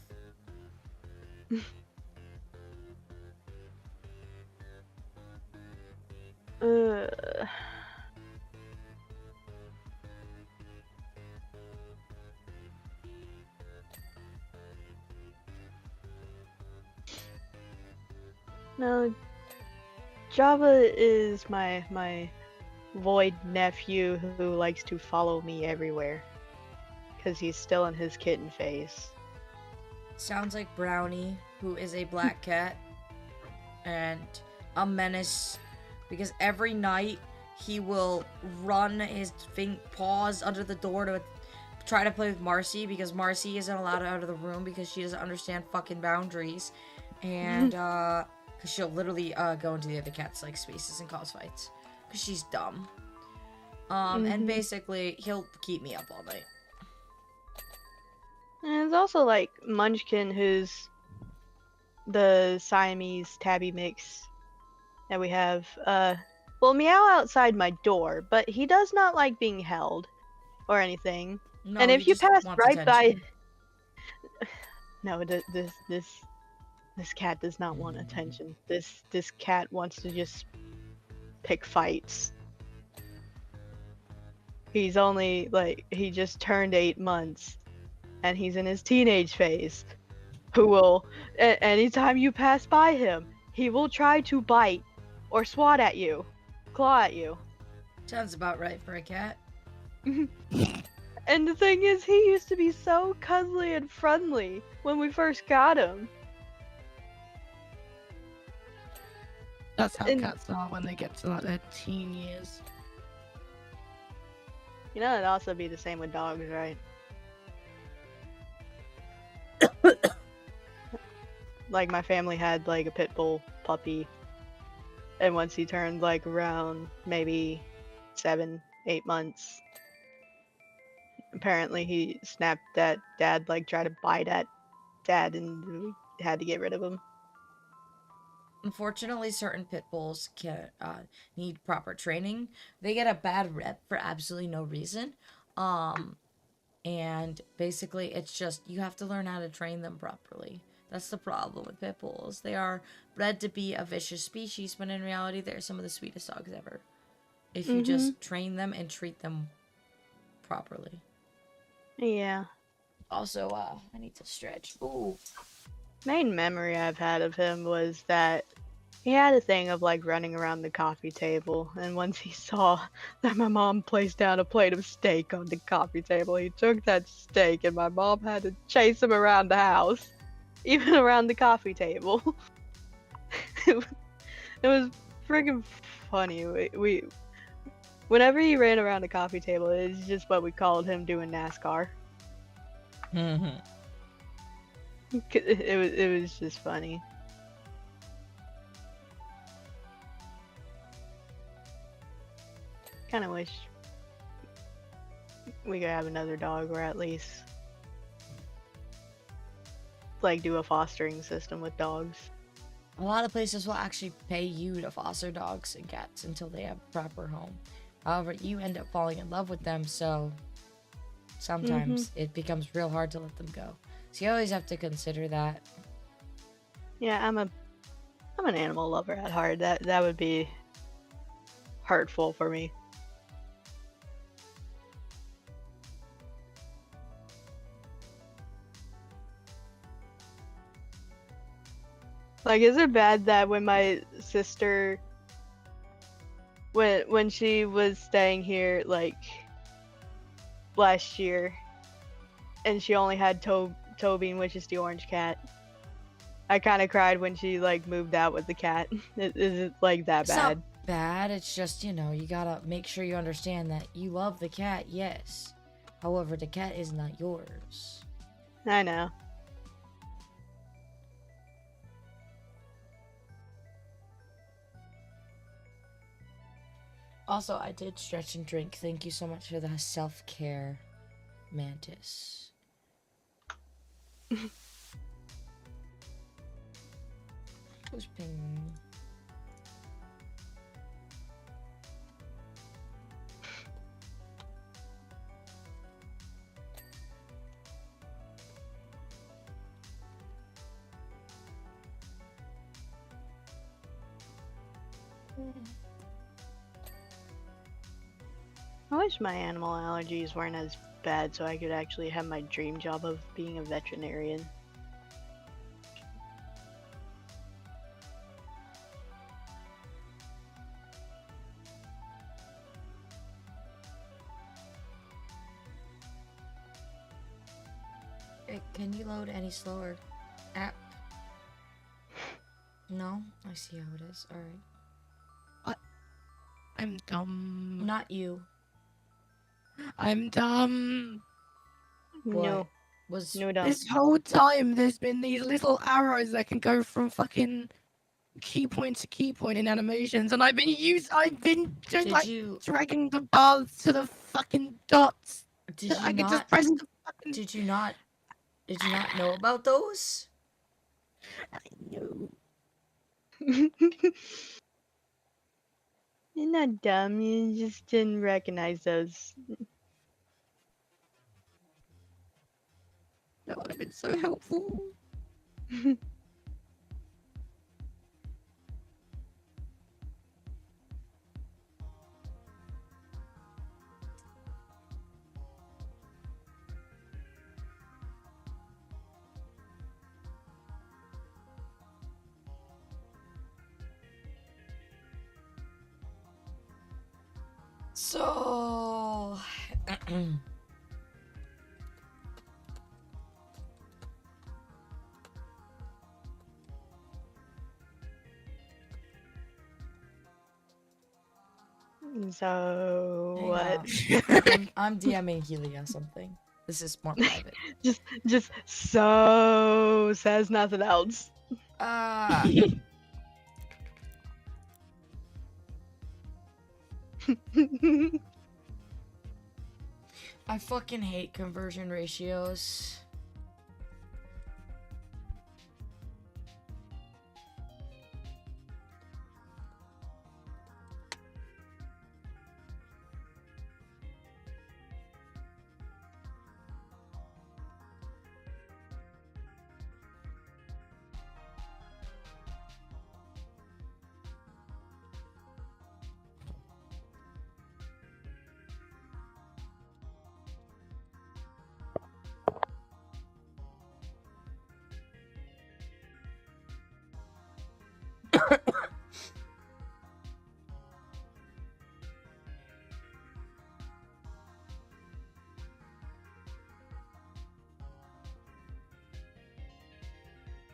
Uh, no, Java is my void nephew who likes to follow me everywhere. Because he's still in his kitten phase. Sounds like Brownie, who is a black cat and a menace, because every night he will run his paws under the door to try to play with Marcy, because Marcy isn't allowed out of the room because she doesn't understand fucking boundaries, and because she'll literally go into the other cat's like spaces and cause fights because she's dumb. And basically he'll keep me up all night. And there's also like Munchkin, who's the Siamese tabby mix that we have. Well, meow outside my door, but he does not like being held or anything. No, and if he you just pass wants right attention. by, no, this cat does not want attention. This cat wants to just pick fights. He's only like, he just turned 8 months. And he's in his teenage phase, who will, anytime you pass by him, he will try to bite or swat at you, claw at you. Sounds about right for a cat. And the thing is, he used to be so cuddly and friendly when we first got him. That's how And- cats are when they get to like their teen years. You know, it'd also be the same with dogs, right? Like, my family had like a pit bull puppy, and once he turned like around maybe 7, 8 months, apparently he snapped at dad, like tried to bite at dad, and we had to get rid of him. Unfortunately, certain pit bulls can need proper training. They get a bad rep for absolutely no reason. And basically, it's just you have to learn how to train them properly. That's the problem with pit bulls. They are bred to be a vicious species, but in reality, they're some of the sweetest dogs ever. If you just train them and treat them properly. Yeah. Also, I need to stretch. Ooh. Main memory I've had of him was that he had a thing of like running around the coffee table, and once he saw that my mom placed down a plate of steak on the coffee table, he took that steak, and my mom had to chase him around the house, even around the coffee table. It was friggin' funny. We whenever he ran around the coffee table, it's just what we called him doing NASCAR. It was just funny. Kind of wish we could have another dog, or at least like do a fostering system with dogs. A lot of places will actually pay you to foster dogs and cats until they have a proper home. However, you end up falling in love with them, so sometimes it becomes real hard to let them go. So you always have to consider that. Yeah, I'm an animal lover at heart. That would be hurtful for me. Like, is it bad that when my sister, when she was staying here like last year, and she only had Toby, which is the orange cat, I kind of cried when she like moved out with the cat. Is it like that It's bad? not bad. It's just, you know, you gotta make sure you understand that you love the cat, yes. However, the cat is not yours. I know. Also, I did stretch and drink. Thank you so much for the self-care, Mantis. Who's pinging me? I wish my animal allergies weren't as bad so I could actually have my dream job of being a veterinarian. Can you load any slower? App? No? I see how it is. Alright. I'm dumb. Not you. I'm dumb. No, Was no dumb. This whole time, there's been these little arrows that can go from fucking key point to key point in animations, and I've been just did you dragging the bars to the fucking dots. did I you can just not press the fucking. did you not know about those? I know. You're not dumb, you just didn't recognize those. That would have been so helpful. So So hang what? on. I'm DMing Helia something. This is more private. just so says nothing else. I fucking hate conversion ratios.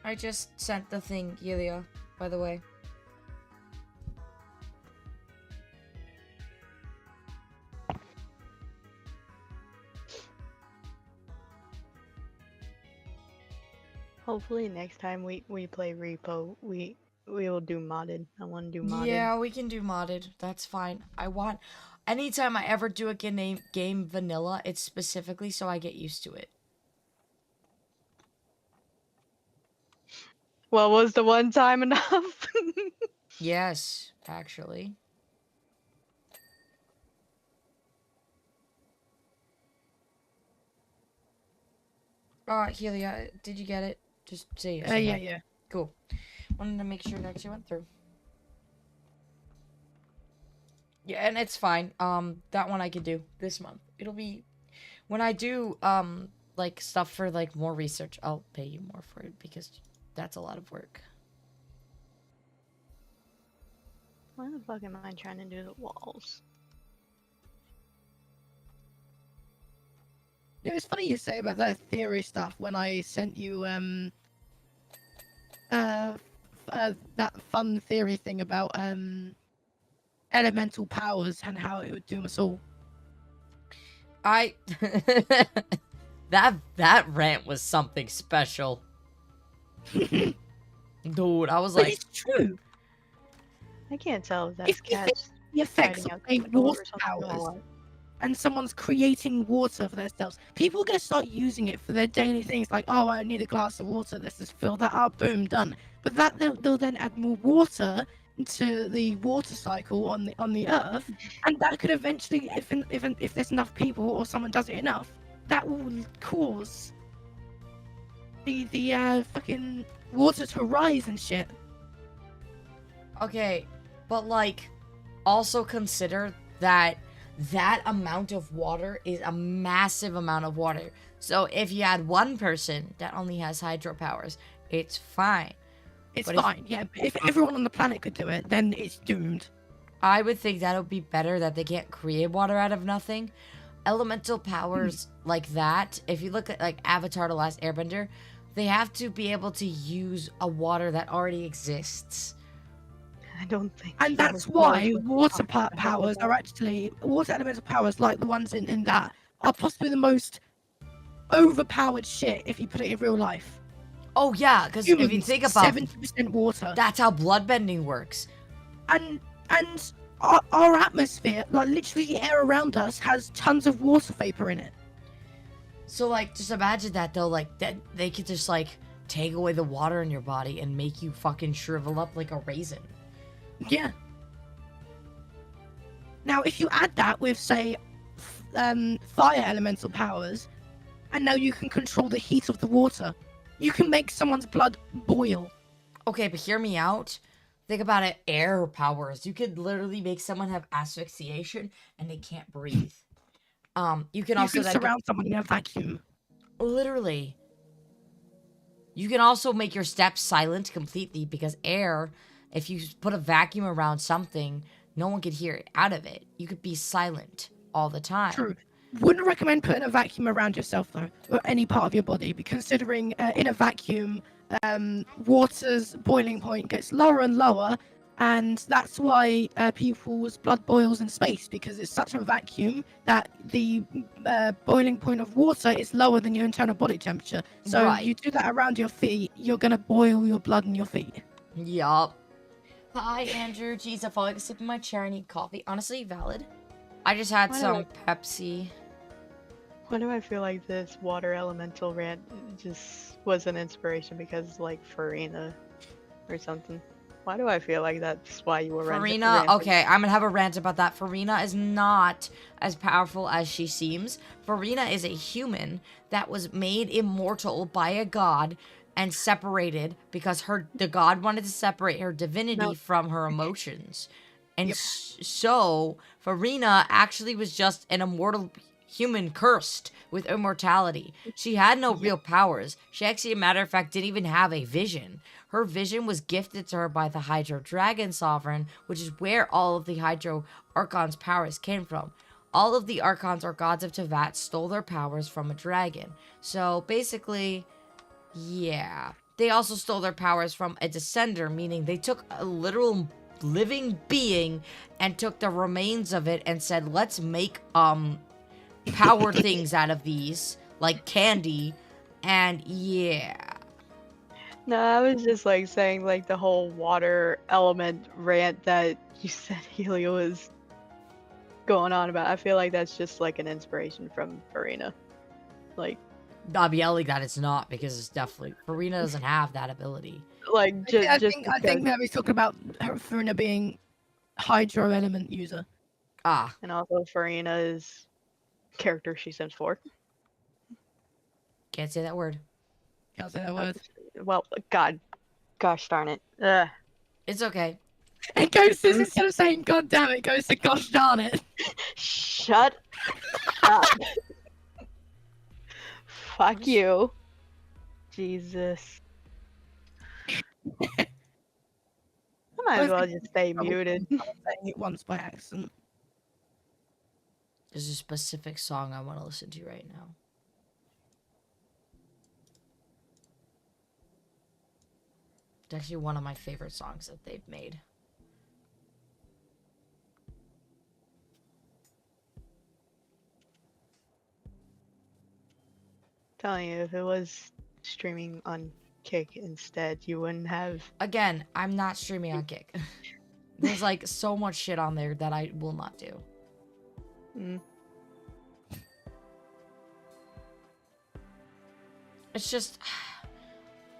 I just sent the thing, Helia, by the way. Hopefully next time we play Repo, we will do modded. I want to do modded. Yeah, we can do modded. That's fine. Anytime I ever do a game vanilla, it's specifically so I get used to it. Well, was the one time enough? Yes, actually. Helia, did you get it? Just say yes. Yeah. Cool. Wanted to make sure it actually went through. Yeah, and it's fine. That one I could do this month. It'll be when I do like stuff for like more research. I'll pay you more for it because that's a lot of work. Why the fuck am I trying to do the walls? You know, it's funny you say about that theory stuff when I sent you that fun theory thing about elemental powers and how it would doom us all. That rant was something special. Dude, I was But like, it's true. I can't tell if If that's you cats The effects hiding of out the a door water or something or powers, what. and someone's creating water for themselves, people are going to start using it for their daily things like, oh, I need a glass of water, let's just fill that up, boom, done. But that they'll then add more water into the water cycle on the earth, and that could eventually, if there's enough people or someone does it enough, that will cause the fucking water to rise and shit. okay, But, like, also consider that that amount of water is a massive amount of water. So if you had one person that only has hydro powers, it's fine. It's But fine, yeah. But if everyone on the planet could do it, then it's doomed. I would think that would be better that they can't create water out of nothing. Elemental powers like that, if you look at like Avatar: The Last Airbender, they have to be able to use a water that already exists. I don't think. And that's why water powers are actually, water elemental powers like the ones in that are possibly the most overpowered shit if you put it in real life. Oh yeah, because if you think about 70% water. that's how bloodbending works. And our atmosphere, like literally the air around us, has tons of water vapor in it. So like, just imagine that though, like that they could just like take away the water in your body and make you fucking shrivel up like a raisin. Yeah. Now, if you add that with, say, fire elemental powers, and now you can control the heat of the water, you can make someone's blood boil. Okay, but hear me out. Think about it, air powers. You could literally make someone have asphyxiation and they can't breathe. You can also surround someone in a vacuum. Literally. You can also make your steps silent completely because air, if you put a vacuum around something, no one could hear it out of it. You could be silent all the time. True. Wouldn't recommend putting a vacuum around yourself though, or any part of your body, considering in a vacuum, water's boiling point gets lower and lower, and that's why people's blood boils in space, because it's such a vacuum that the boiling point of water is lower than your internal body temperature. So Right. you do that around your feet, you're gonna boil your blood in your feet. Yup. Hi, Andrew. Jeez, I falling asleep in my chair. I need coffee. Honestly, valid. I just had Why do some Pepsi. Why do I feel like this water elemental rant just was an inspiration because, like, Farina or something? Why do I feel like that's why you were Farina, ranting? okay, I'm gonna have a rant about that. Farina is not as powerful as she seems. Farina is a human that was made immortal by a god and separated because the god wanted to separate her divinity from her emotions. And so Farina actually was just an immortal human cursed with immortality. She had no real powers. She actually, a matter of fact, didn't even have a vision. Her vision was gifted to her by the Hydro Dragon Sovereign, which is where all of the Hydro Archons' powers came from. All of the Archons or gods of Tevat stole their powers from a dragon. So basically, yeah. They also stole their powers from a descender, meaning they took a literal living being and took the remains of it and said, let's make power things out of these, like candy, and yeah. No, I was just like saying like the whole water element rant that you said Helio was going on about. I feel like that's just like an inspiration from Farina. Like, I'm yelling that it's not because it's definitely Farina doesn't have that ability. like I just think that he's talking about Farina being hydro element user. Ah, and also Farina is character she sends for. can't say that word. Can't say that word. Well, gosh darn it. It's okay. It goes to, instead of saying God damn it, goes to gosh darn it. Shut up. Fuck you. Jesus. I might as well just stay muted. I'm saying it once by accident. There's a specific song I want to listen to right now. It's actually one of my favorite songs that they've made. Telling you, if it was streaming on Kick instead, you wouldn't have. Again, I'm not streaming on Kick. There's like so much shit on there that I will not do. It's just,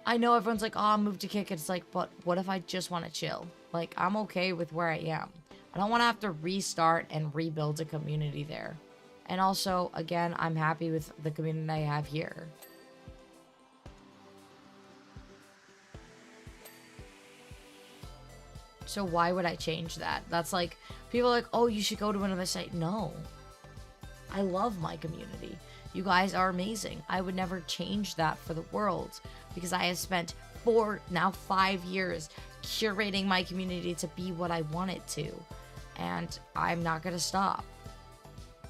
I know everyone's like, oh, I'll move to Kick. It's like, but what if I just want to chill? Like, I'm okay with where I am. I don't want to have to restart and rebuild a community there. And also, again, I'm happy with the community I have here. So why would I change that? That's like, people are like, oh, you should go to another site. No. I love my community. You guys are amazing. I would never change that for the world because I have spent 5 years curating my community to be what I want it to. And I'm not going to stop.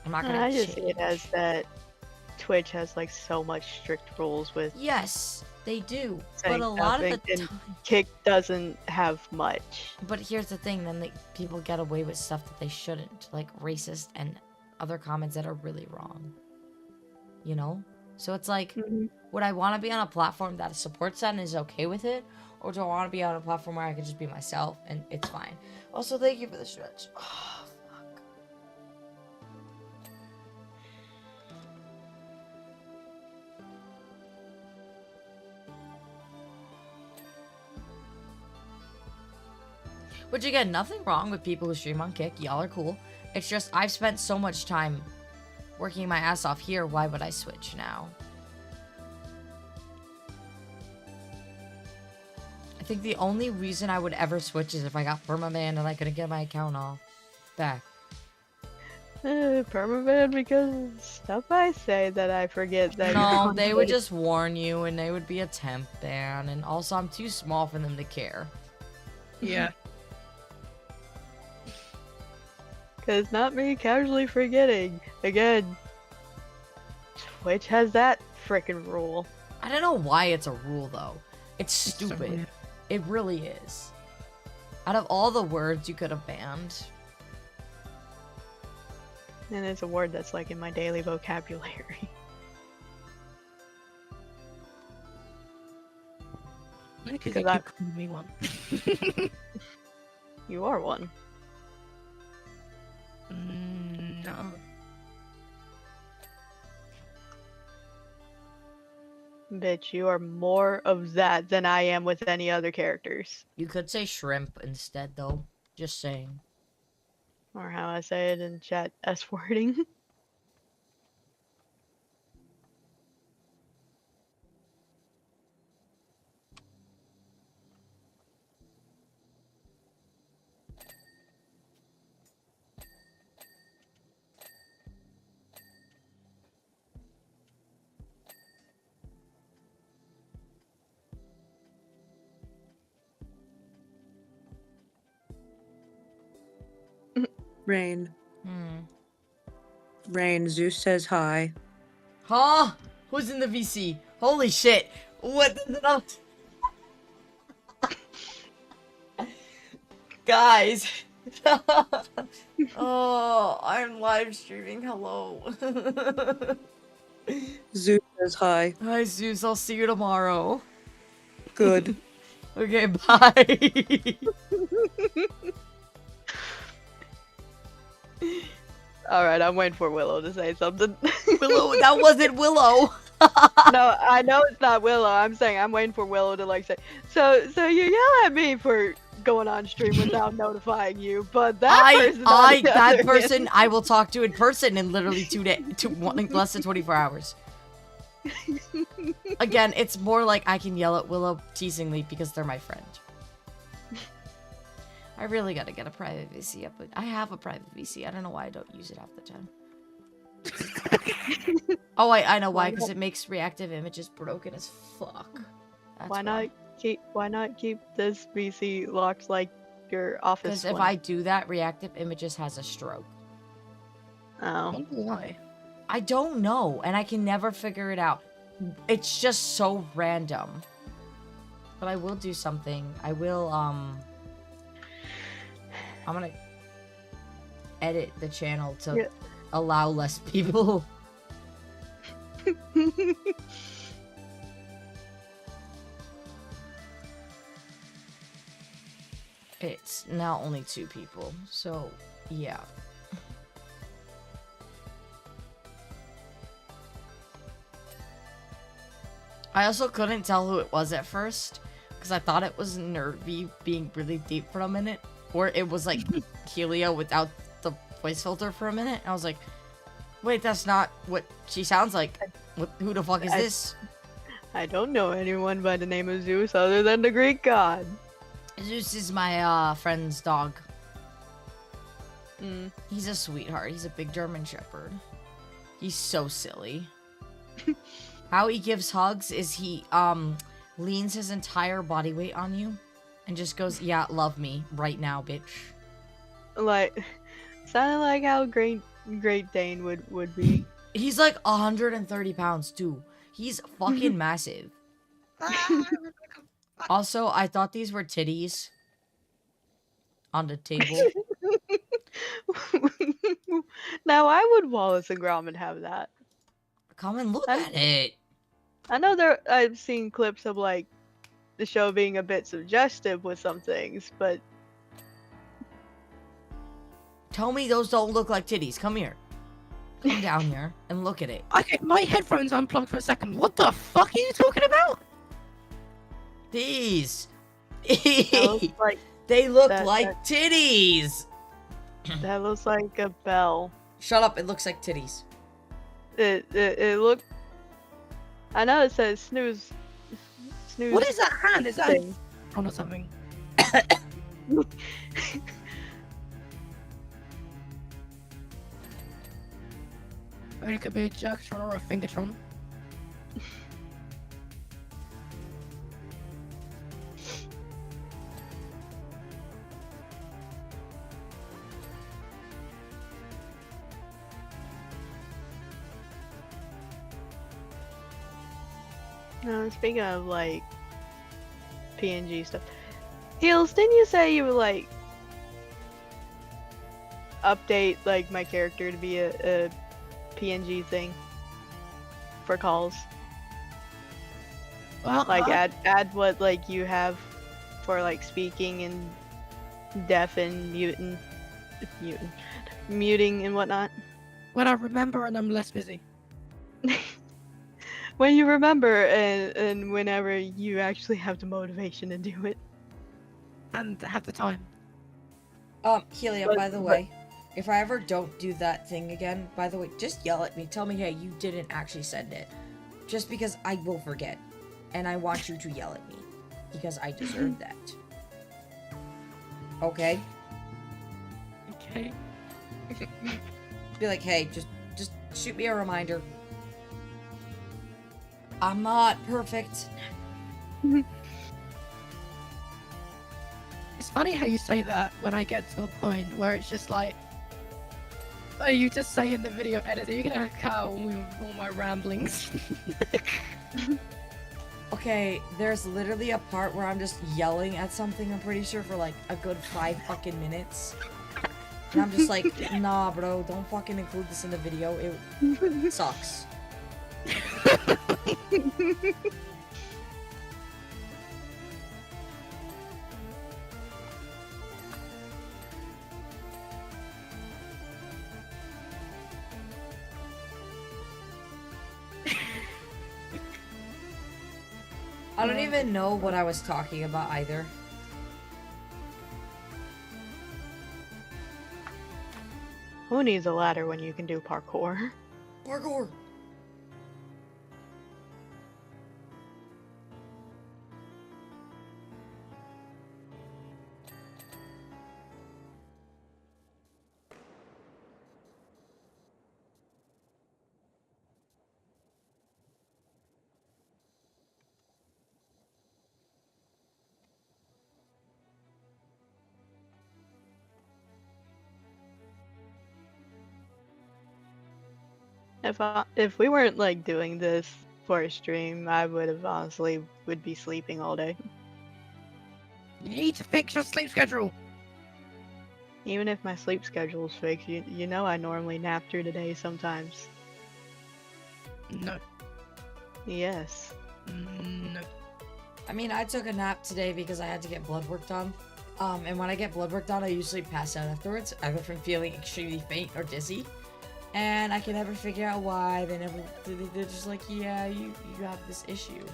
I'm not going to I change. just see it as that Twitch has like so much strict rules with Yes, they do. saying But a lot of the something, and time. Kick doesn't have much. But here's the thing, then people get away with stuff that they shouldn't, like racist and other comments that are really wrong. You know? So it's like, would I want to be on a platform that supports that and is okay with it? Or do I want to be on a platform where I can just be myself and it's fine? Also, thank you for the stretch. Oh, fuck. Which again, nothing wrong with people who stream on Kick. Y'all are cool. It's just, I've spent so much time working my ass off here. Why would I switch now? I think the only reason I would ever switch is if I got permaban and I couldn't get my account off back. Permaban because stuff I say that I forget that. No, they would just warn you and they would be a temp ban. And also, I'm too small for them to care. Yeah. Because not me casually forgetting. Again, Twitch has that frickin' rule. I don't know why it's a rule, though. It's so stupid. weird. It really is. Out of all the words you could have banned. And it's a word that's like in my daily vocabulary. Because Because you I- keep calling me one. You are one. No. Bitch, you are more of that than I am with any other characters. You could say shrimp instead, though. Just saying. Or how I say it in chat, S-wording. Rain. Hmm. Rain, Zeus says hi. Huh? Who's in the VC? Holy shit. What the hell? Guys. Oh, I'm live streaming. Hello. Zeus says hi. Hi, Zeus. I'll see you tomorrow. Good. Okay, bye. Alright, I'm waiting for Willow to say something. Willow, that wasn't Willow. No, I know it's not Willow. I'm saying I'm waiting for Willow to like say, so you yell at me for going on stream without notifying you, but that person I will talk to in person in literally less than 24 hours. Again, it's more like I can yell at Willow teasingly because they're my friend. I really gotta get a private VC up. I have a private VC. I don't know why I don't use it half the time. Oh, I know why. Because it makes reactive images broken as fuck. That's Why not keep this VC locked like your office Because if one? I do that, reactive images has a stroke. Oh. Why? I don't know, and I can never figure it out. It's just so random. But I will do something. I will, I'm gonna edit the channel to allow less people. It's now only 2 people, so yeah. I also couldn't tell who it was at first, because I thought it was Nervy being really deep for a minute, or it was like Helio without the voice filter for a minute. I was like, wait, that's not what she sounds like. Who the fuck is this? I don't know anyone by the name of Zeus other than the Greek god. Zeus is my friend's dog. Mm. He's a sweetheart. He's a big German Shepherd. He's so silly. How he gives hugs is he leans his entire body weight on you and just goes, "Yeah, love me right now, bitch." Like, sounded like how Great Dane would be. He's like 130 pounds too. He's fucking massive. Also, I thought these were titties on the table. Now, why would Wallace and Gromit have that? Come and look I'm- at it. I know I've seen clips of like the show being a bit suggestive with some things, but Tell me those don't look like titties. Come here. Come down here and look at it. Okay, my headphones unplugged for a second. What the fuck are you talking about? These. that looks like They look that- like titties. that looks like a bell. Shut up. It looks like titties. It look. I know it says snooze. Snooze. What is that hand? Is that a thing. phone or something? Or it could be a jerktron or a fingertron. No, speaking of like PNG stuff, Heels, didn't you say you would like update like my character to be a PNG thing for calls? Well, Like add what like you have for like speaking and deaf and muting and whatnot. when I remember and I'm less busy. When you remember and whenever you actually have the motivation to do it. And have the time. Helia, But- by the way, if I ever don't do that thing again, by the way, just yell at me. Tell me, hey, you didn't actually send it. Just because I will forget. And I want you to yell at me. Because I deserve that. Okay? Okay. Be like, hey, just shoot me a reminder. I'm not perfect. It's funny how you say that when I get to a point where it's just like, oh, you just say in the video editor, you're gonna cut out all my ramblings. Okay, there's literally a part where I'm just yelling at something, I'm pretty sure, for like a good 5 fucking minutes. And I'm just like, nah, bro, don't fucking include this in the video. It sucks. I don't even know what I was talking about either. Who needs a ladder when you can do parkour? Parkour! If we weren't like doing this for a stream, I would have honestly would be sleeping all day. You need to fix your sleep schedule. Even if my sleep schedule's fixed, you know I normally nap through the day sometimes. No. Yes. No. I mean, I took a nap today because I had to get blood work done. And when I get blood work done, I usually pass out afterwards, either from feeling extremely faint or dizzy. And I can never figure out why. They're just like, yeah, you have this issue.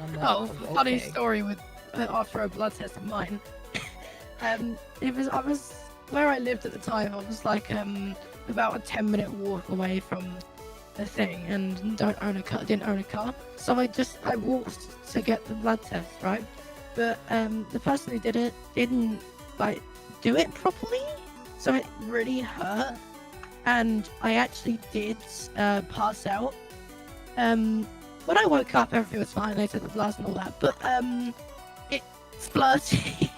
I'm like, Oh, funny okay. story with after a blood test of mine. I was where I lived at the time. I was like about a 10-minute walk away from the thing, and didn't own a car. So I walked to get the blood test, right? but the person who did it didn't like do it properly, so it really hurt, and I actually did pass out. When I woke up, everything was fine. They took the blast and all that, but it's bloody.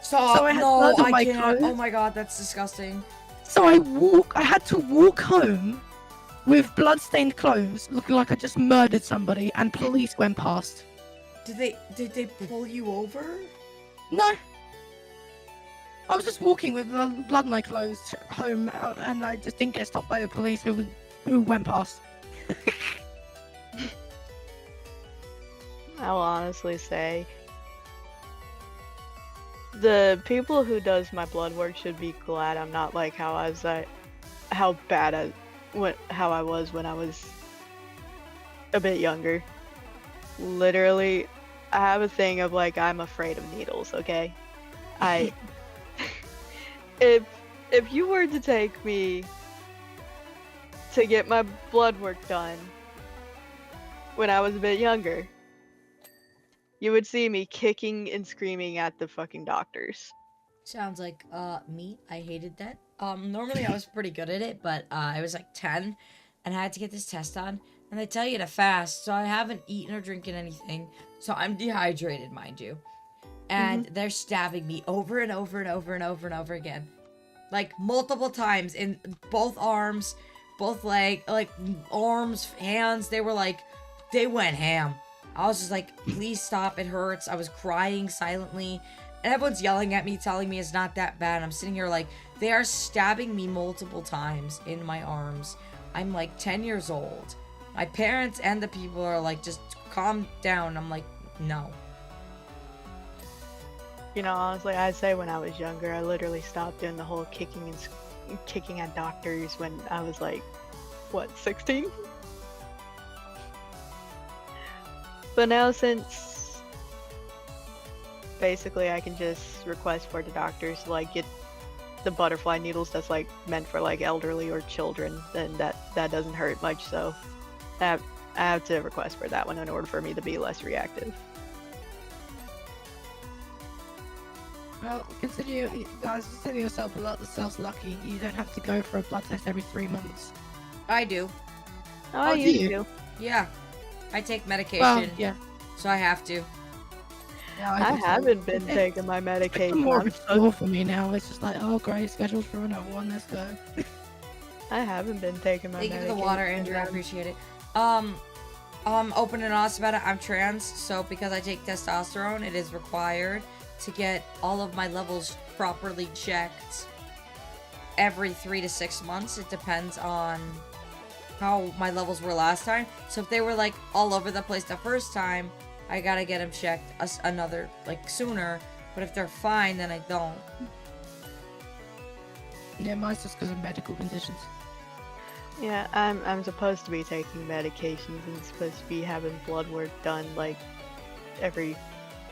Stop! So I had No, blood on I my can't. clothes. Oh my god, that's disgusting. So I had to walk home with blood-stained clothes, looking like I just murdered somebody, and police went past. Did they pull you over? No. I was just walking with blood on my clothes home, and I just didn't get stopped by the police who went past. I will honestly say the people who does my blood work should be glad I'm not like how I was how I was when I was a bit younger. Literally, I have a thing of like I'm afraid of needles, okay? If you were to take me to get my blood work done when I was a bit younger, you would see me kicking and screaming at the fucking doctors. Sounds like me. I hated that. Normally I was pretty good at it, but I was like 10 and I had to get this test done, and they tell you to fast, so I haven't eaten or drinking anything, so I'm dehydrated, mind you. And they're stabbing me over and over and over and over and over again. Like multiple times in both arms, both arms, hands. They went ham. I was just like, please stop, it hurts. I was crying silently. And everyone's yelling at me, telling me it's not that bad. I'm sitting here like, they are stabbing me multiple times in my arms. I'm like 10 years old. My parents and the people are like, just calm down. I'm like, no. You know, honestly, I'd say when I was younger, I literally stopped doing the whole kicking at doctors when I was like, what, 16? But now since basically I can just request for the doctors to like get the butterfly needles that's like meant for like elderly or children, then that doesn't hurt much, so I have to request for that one in order for me to be less reactive. Well, consider yourself lucky. You don't have to go for a blood test every 3 months. I do. Oh, I do used you? to. Yeah. I take medication. Well, yeah. So I have to. Yeah, I do too. haven't been It's- taking my It's medication. more of I'm a so- chore for me now. It's just like, oh great, scheduled for another one, let's go. I haven't been taking my Thank you for medication. the water, Andrew. I appreciate it. I'm open and honest about it. I'm trans, so because I take testosterone, it is required to get all of my levels properly checked every 3 to 6 months. It depends on how my levels were last time. So if they were like all over the place the first time, I gotta get them checked another like sooner. But if they're fine, then I don't. Yeah, mine's just because of medical conditions. Yeah, I'm supposed to be taking medications and supposed to be having blood work done like every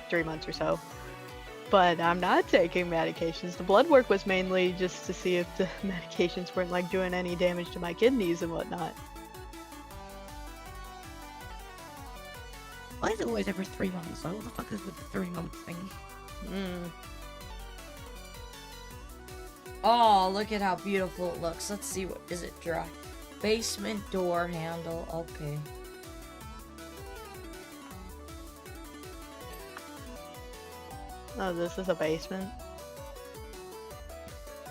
3 months or so. But I'm not taking medications. The blood work was mainly just to see if the medications weren't like doing any damage to my kidneys and whatnot. Why is it always every 3 months? Like, what the fuck is with the 3 month thing? Oh, look at how beautiful it looks. Let's see, what is it dry? Basement door handle. Okay. Oh, this is a basement.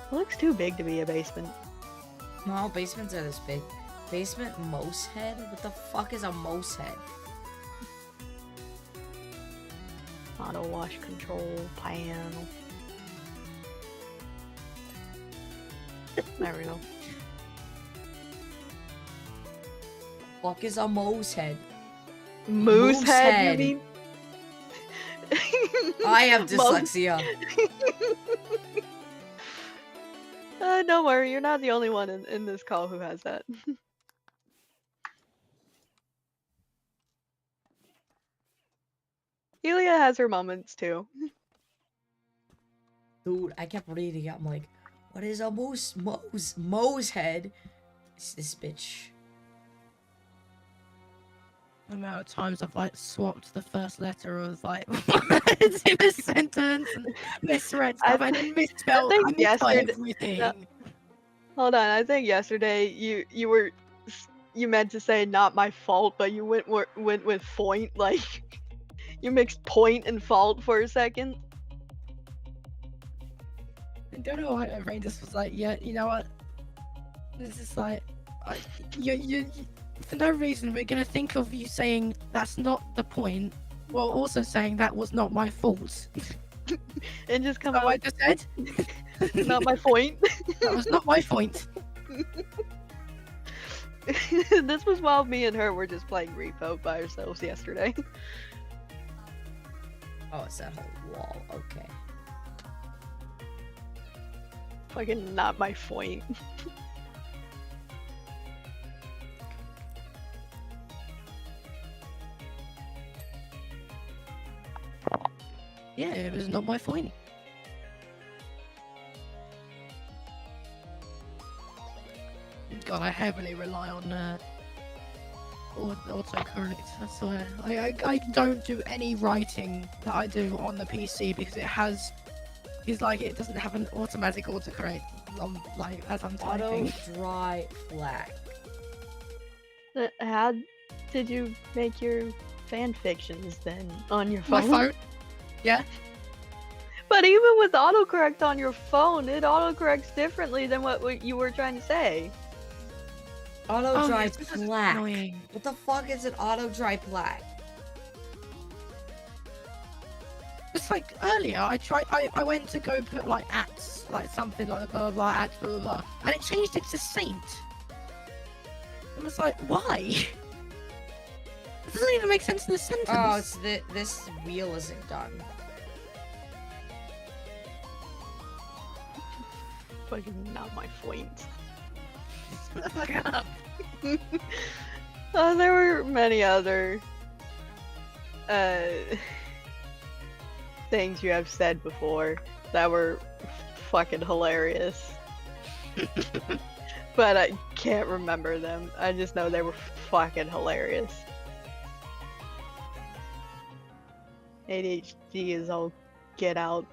It looks too big to be a basement. No, basements are this big. Basement mouse head? What the fuck is a mouse head? Auto wash control panel. There we go. Fuck is a mouse head? Moose Moose head, head. you mean? I have Mouse- dyslexia. Don't worry, you're not the only one in this call who has that. Elia has her moments too. Dude, I kept reading it. I'm like, what is a mouse head? It's this bitch. The amount of times I've like swapped the first letter of like words in a sentence and misread stuff and then misspelled. think I misspelled yesterday- everything. Hold on, I think yesterday you meant to say not my fault, but you went with point, like you mixed point and fault for a second. I don't know why my brain just was like, yeah, you know what? This is like, you for no reason we're gonna think of you saying that's not the point, while also saying that was not my fault. And just come So I out just said, not my point. that was not my point. This was while me and her were just playing Repo by ourselves yesterday. Oh, it's that whole wall. Okay. Fucking not my point. Yeah, it was not my point. God, I heavily rely on autocorrect. I swear. I don't do any writing that I do on the PC because it's like it doesn't have an automatic autocorrect. Like as I'm Auto typing. dry flag. How did you make your fan fictions then on your My phone? phone. Yeah. But even with autocorrect on your phone, it autocorrects differently than what you were trying to say. Auto dry yes, this is flag. annoying. What the fuck is an auto dry flag? It's like earlier, I went to go put like ats, like something like blah blah blah, ats, blah blah blah, and it changed it to saint. I was like, why? It doesn't even make sense in the sentence. Oh, it's this wheel isn't done. Fucking not my point. Fuck up. There were many other things you have said before that were fucking hilarious. But I can't remember them. I just know they were fucking hilarious. ADHD is all get out.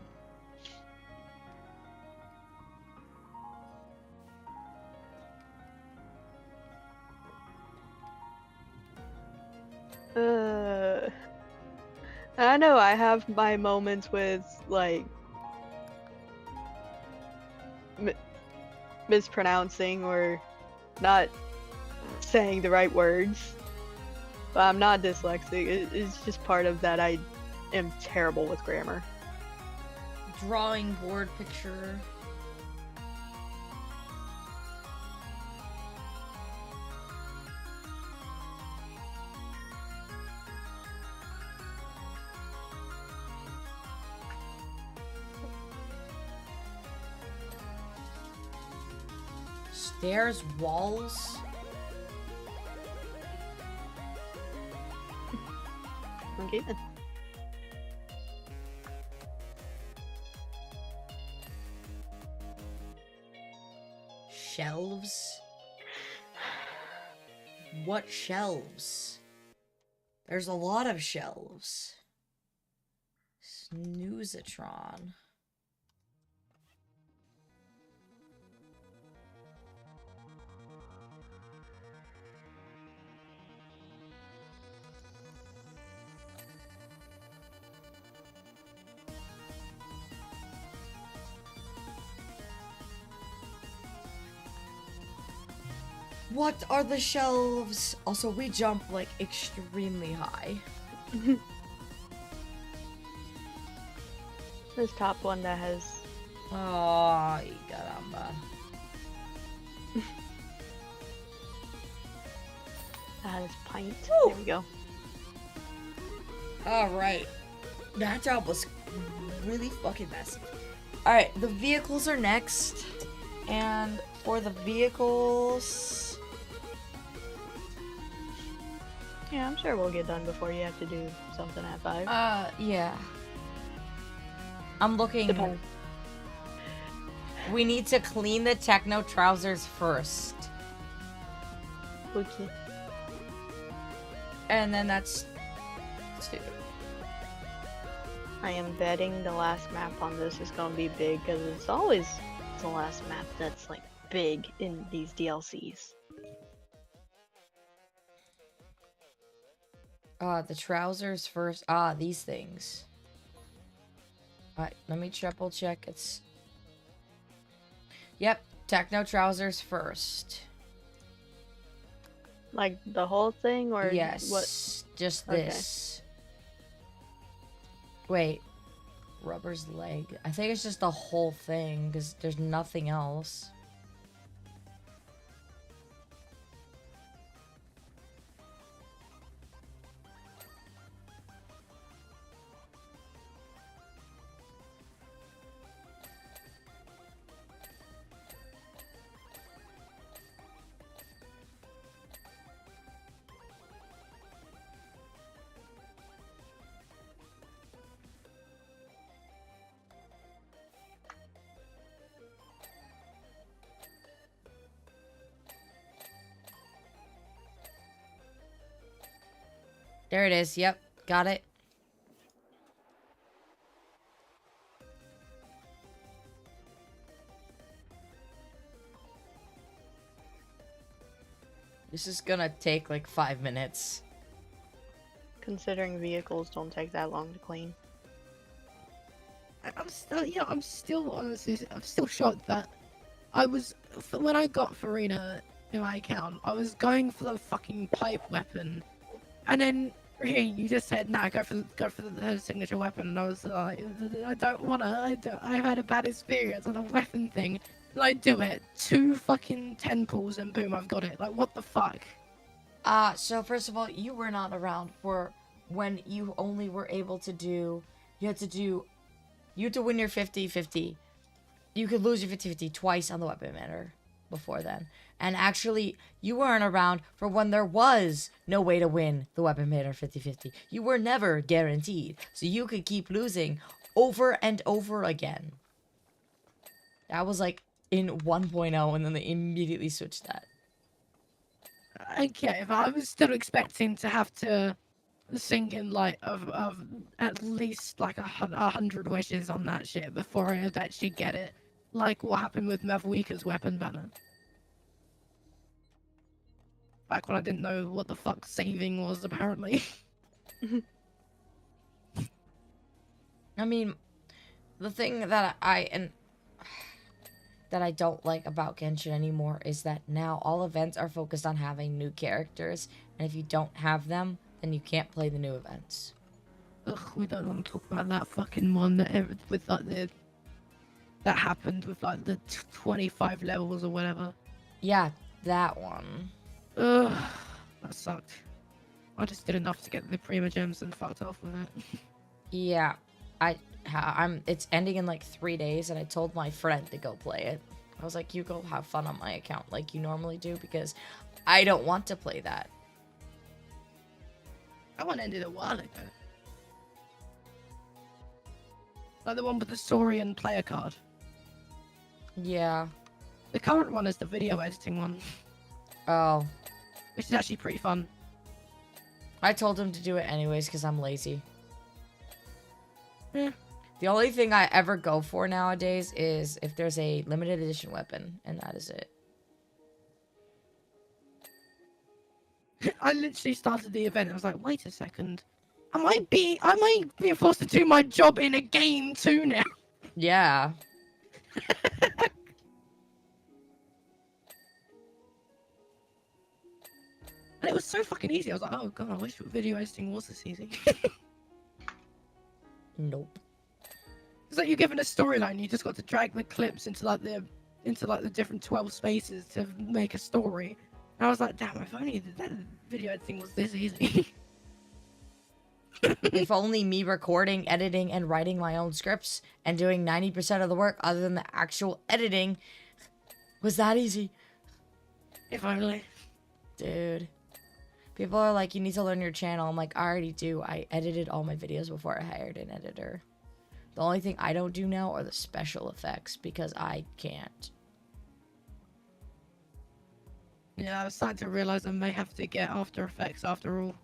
I know I have my moments with like mispronouncing or not saying the right words, but I'm not dyslexic. It's just part of that. I am terrible with grammar. Drawing board picture. Stairs, walls. Okay then. Shelves. What shelves? There's a lot of shelves. Snoozatron. What are the shelves? Also, we jump like extremely high. This top one that has Oh, caramba. pint. Woo. There we go. Alright. That job was really fucking messy. Alright, the vehicles are next. And for the vehicles... Yeah, I'm sure we'll get done before you have to do something at 5. Yeah. I'm looking... Depends. We need to clean the techno trousers first. Okay. And then that's 2. I am betting the last map on this is gonna be big because it's always the last map that's like big in these DLCs. The trousers first. These things. Alright, let me triple check. It's... Yep, techno trousers first. Like the whole thing, or Yes, what? just Okay. this. Wait, rubber's leg. I think it's just the whole thing, because there's nothing else. There it is. Yep, got it. This is gonna take like 5 minutes. Considering vehicles don't take that long to clean. I'm still, I'm still honestly, I'm still shocked that I was, when I got Farina in my account, I was going for the fucking pipe weapon, and then you just said, nah, go for the signature weapon, and I was like, I don't wanna, I've had a bad experience on the weapon thing, and I do it, 2 fucking 10 pulls, and boom, I've got it, like, what the fuck? So first of all, you were not around for when you only were able to do, you had to win your 50-50. You could lose your 50-50 twice on the weapon matter before then. And actually, you weren't around for when there was no way to win the weapon matter 50-50. You were never guaranteed. So you could keep losing over and over again. That was like in 1.0, and then they immediately switched that. Okay, but I was still expecting to have to sink in like of at least like 100 wishes on that shit before I would actually get it. Like what happened with Mavweeka's weapon banner. Back when I didn't know what the fuck saving was, apparently. I mean, the thing that I don't like about Genshin anymore is that now all events are focused on having new characters, and if you don't have them, then you can't play the new events. Ugh, we don't want to talk about that fucking one that with like that happened with like the 25 levels or whatever. Yeah, that one. Ugh, that sucked. I just did enough to get the Prima Gems and fucked off with it. Yeah, it's ending in like 3 days, and I told my friend to go play it. I was like, you go have fun on my account like you normally do, because I don't want to play that. That one ended a while ago. Like the one with the story and player card. Yeah. The current one is the video editing one, Oh. which is actually pretty fun. I told him to do it anyways because I'm lazy. Yeah. The only thing I ever go for nowadays is if there's a limited edition weapon, and that is it. I literally started the event. I was like, wait a second. I might be forced to do my job in a game too now. Yeah. And it was so fucking easy. I was like, oh god, I wish video editing was this easy. Nope. It's like you're given a storyline. You just got to drag the clips into the different 12 spaces to make a story. And I was like, damn, if only that video editing was this easy. If only me recording, editing, and writing my own scripts and doing 90% of the work other than the actual editing was that easy. If only. Dude. People are like, you need to learn your channel. I'm like, I already do. I edited all my videos before I hired an editor. The only thing I don't do now are the special effects because I can't. Yeah, I was starting to realize I may have to get After Effects after all.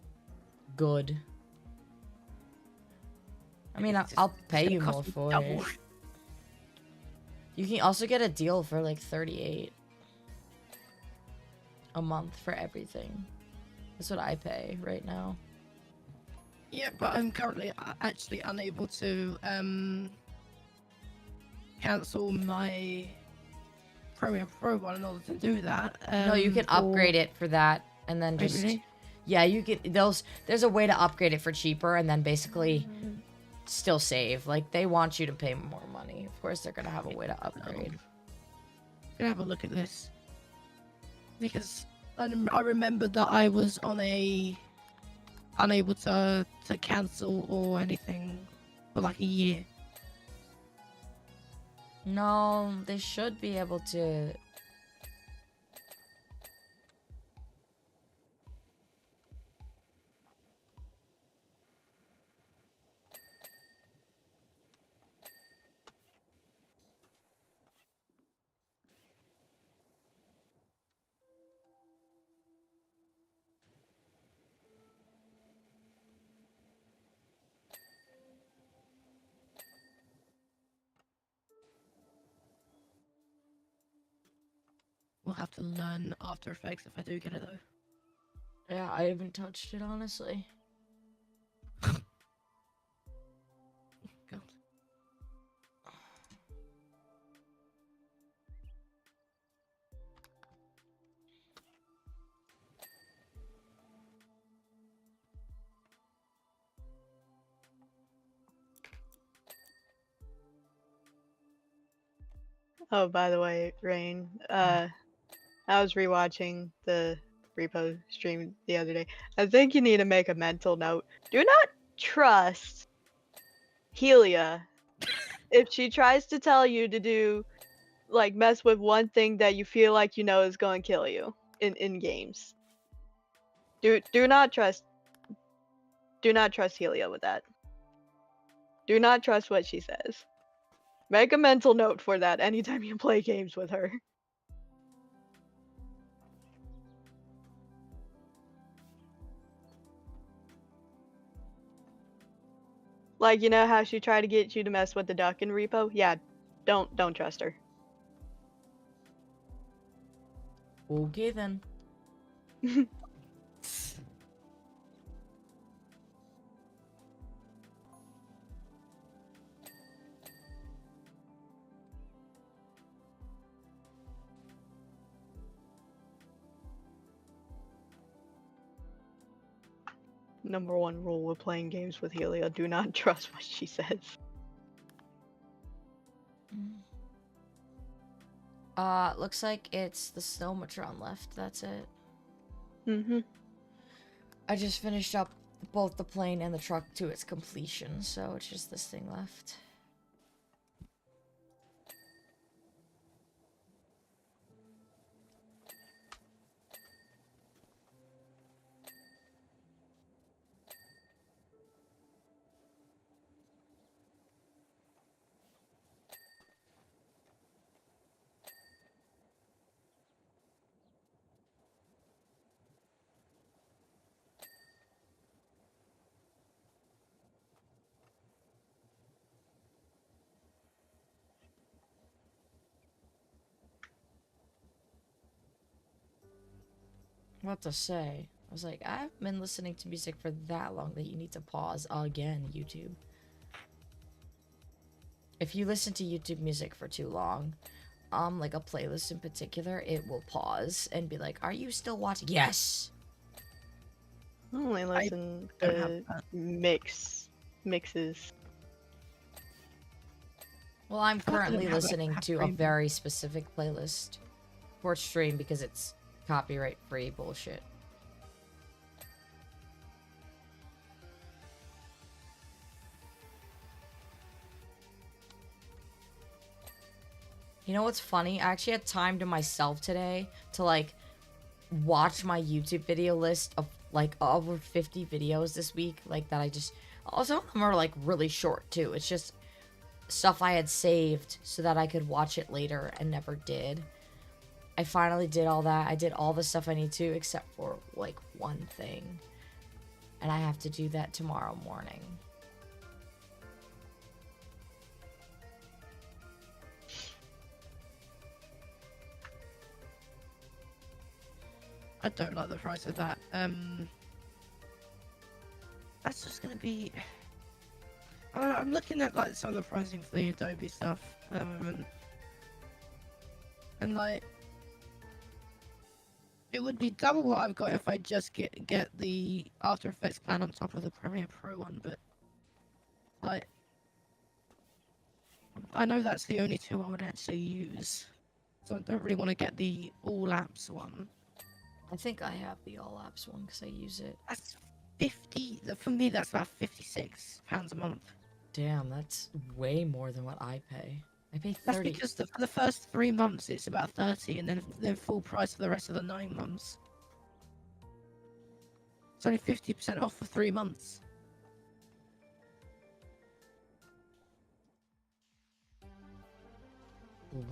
good. I mean, It's just- I'll it's pay gonna you more cost me for double. it. You can also get a deal for like 38 a month for everything. That's what I pay right now. Yeah, but I'm currently actually unable to cancel my Premiere Pro one in order to do that. No, you can upgrade it for that, and then Wait, just really? yeah, you can. There's a way to upgrade it for cheaper, and then basically still save. Like they want you to pay more money. Of course, they're gonna have a way to upgrade. I'm gonna have a look at this because I remember that I was on a unable to cancel or anything for like a year. No, they should be able to. We'll have to learn After Effects if I do get it though. Yeah, I haven't touched it honestly. God. Oh, by the way, Rain, I was rewatching the repo stream the other day. I think you need to make a mental note. Do not trust Helia if she tries to tell you to do, like, mess with one thing that you feel like you know is going to kill you in games. Do not trust Helia with that. Do not trust what she says. Make a mental note for that anytime you play games with her. Like, you know how she tried to get you to mess with the duck in repo? Yeah, don't trust her. Okay then. Number one rule with playing games with Helia, do not trust what she says. Looks like it's the Snowmatron left. That's it. Mm-hmm. I just finished up both the plane and the truck to its completion, so it's just this thing left. What to say? I was like, I haven't been listening to music for that long that you need to pause again, YouTube. If you listen to YouTube music for too long, like a playlist in particular, it will pause and be like, are you still watching? Yes! I only listen don't have to that. mixes. Well, I'm currently have a- listening have to a premium. very specific playlist for stream because it's copyright free bullshit. You know what's funny? I actually had time to myself today to like watch my YouTube video list of like over 50 videos this week, like that I just some of them are like really short too. It's just stuff I had saved so that I could watch it later and never did. I finally did all that. I did all the stuff I need to except for like one thing. And I have to do that tomorrow morning. I don't like the price of that. That's just gonna be. I'm looking at like some of the pricing for the Adobe stuff at the moment, and like it would be double what I've got if I just get the After Effects plan on top of the Premiere Pro one. But like, I know that's the only two I would actually use, so I don't really want to get the All Apps one. I think I have the All Apps one because I use it. That's 50. For me, that's about £56 a month. Damn, that's way more than what I pay. I pay 30. That's because for the first 3 months it's about 30, and then full price for the rest of the 9 months. It's only 50% off for 3 months.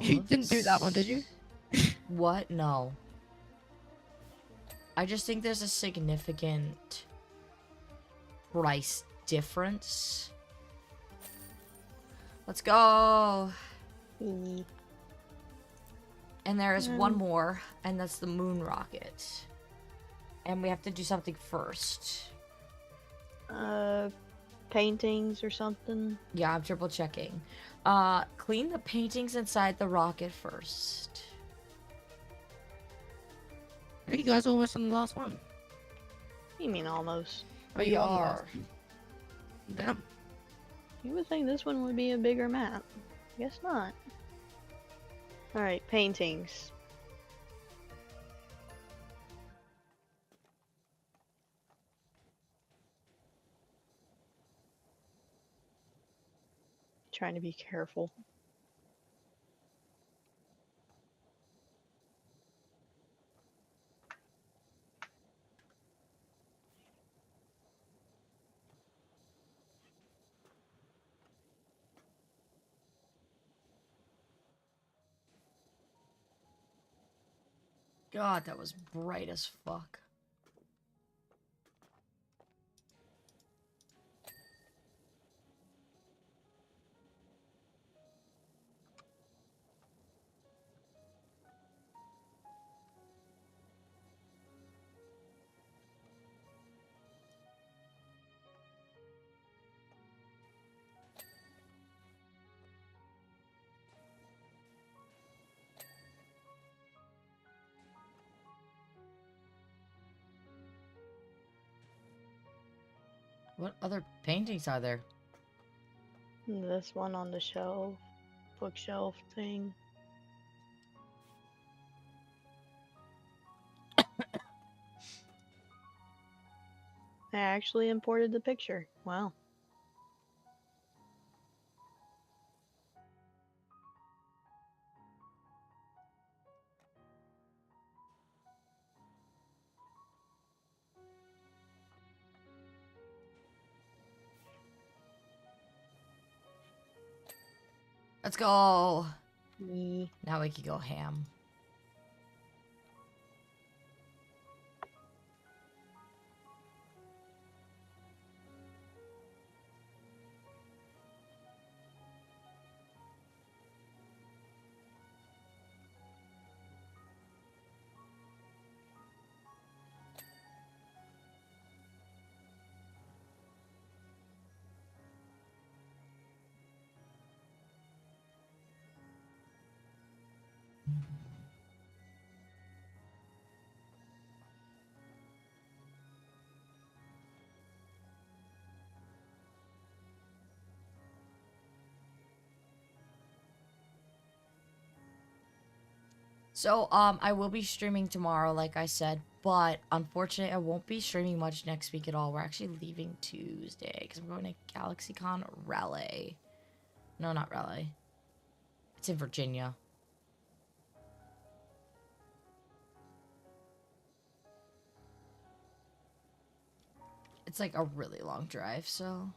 You didn't do that one, did you? What? No. I just think there's a significant price difference. Let's go. Mm. And there is one more, and that's the moon rocket. And we have to do something first. Paintings or something. Yeah, I'm triple checking. Clean the paintings inside the rocket first. Are you guys almost on the last one? You mean almost? Are you on the last one? Damn. You would think this one would be a bigger map. Guess not. Alright, paintings. Trying to be careful. God, that was bright as fuck. What other paintings are there? This one on the shelf, bookshelf thing. I actually imported the picture. Wow. Let's go. Me. Now we can go ham. So, I will be streaming tomorrow, like I said, but unfortunately, I won't be streaming much next week at all. We're actually leaving Tuesday, because I'm going to GalaxyCon Raleigh. No, not Raleigh. It's in Virginia. It's like a really long drive, so...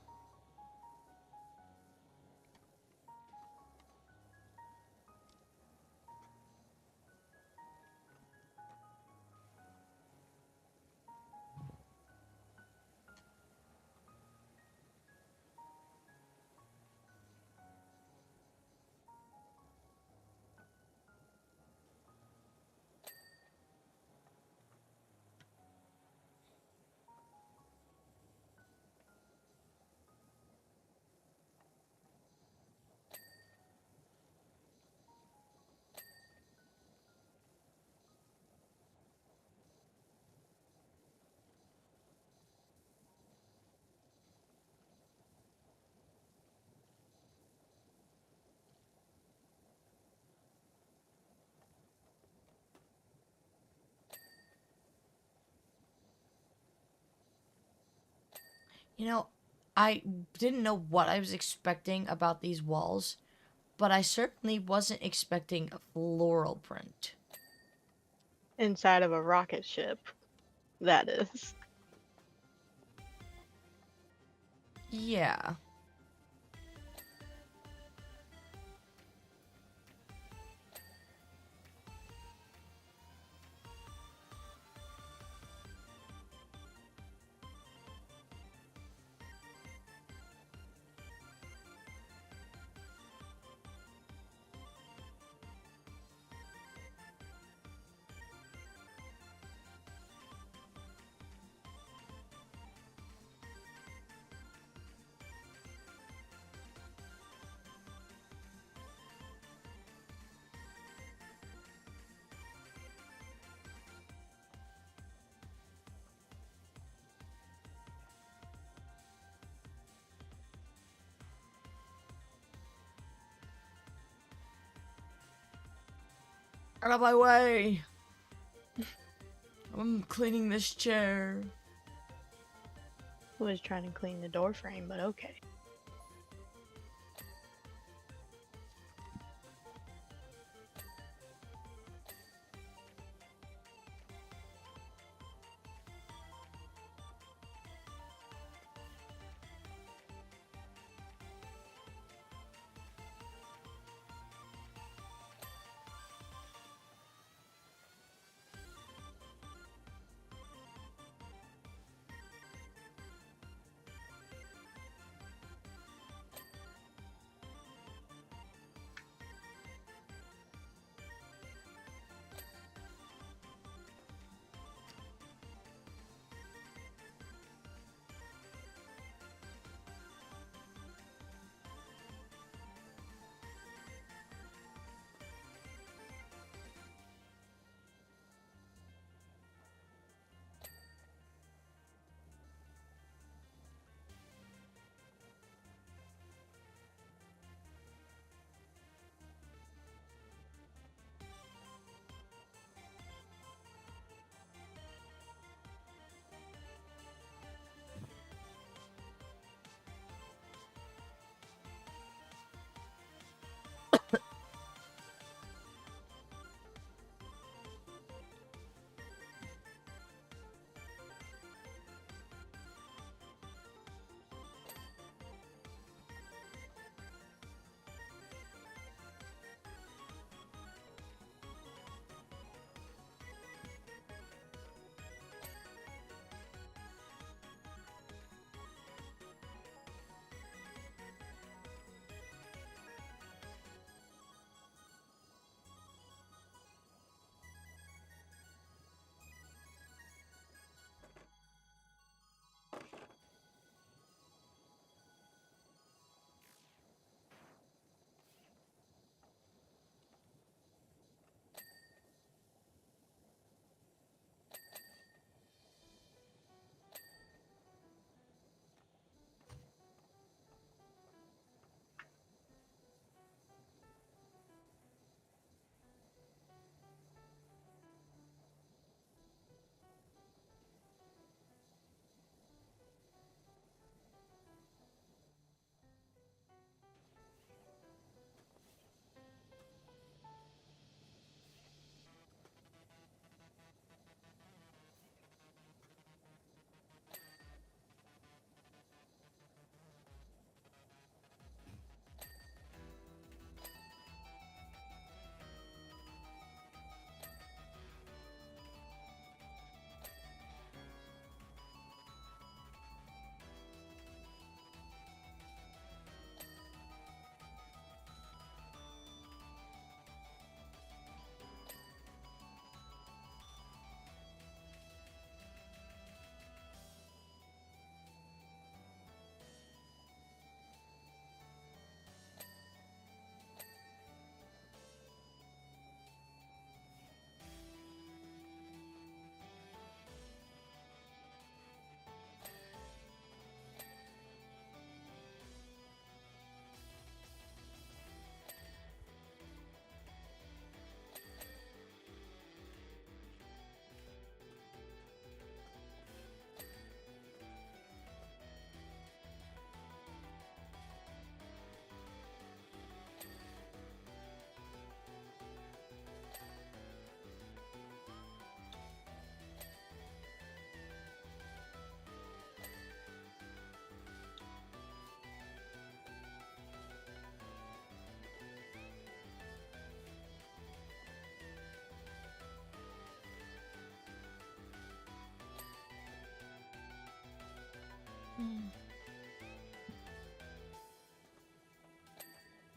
You know, I didn't know what I was expecting about these walls, but I certainly wasn't expecting a floral print. Inside of a rocket ship, that is. Yeah. Out of my way! I'm cleaning this chair. I was trying to clean the door frame, but okay.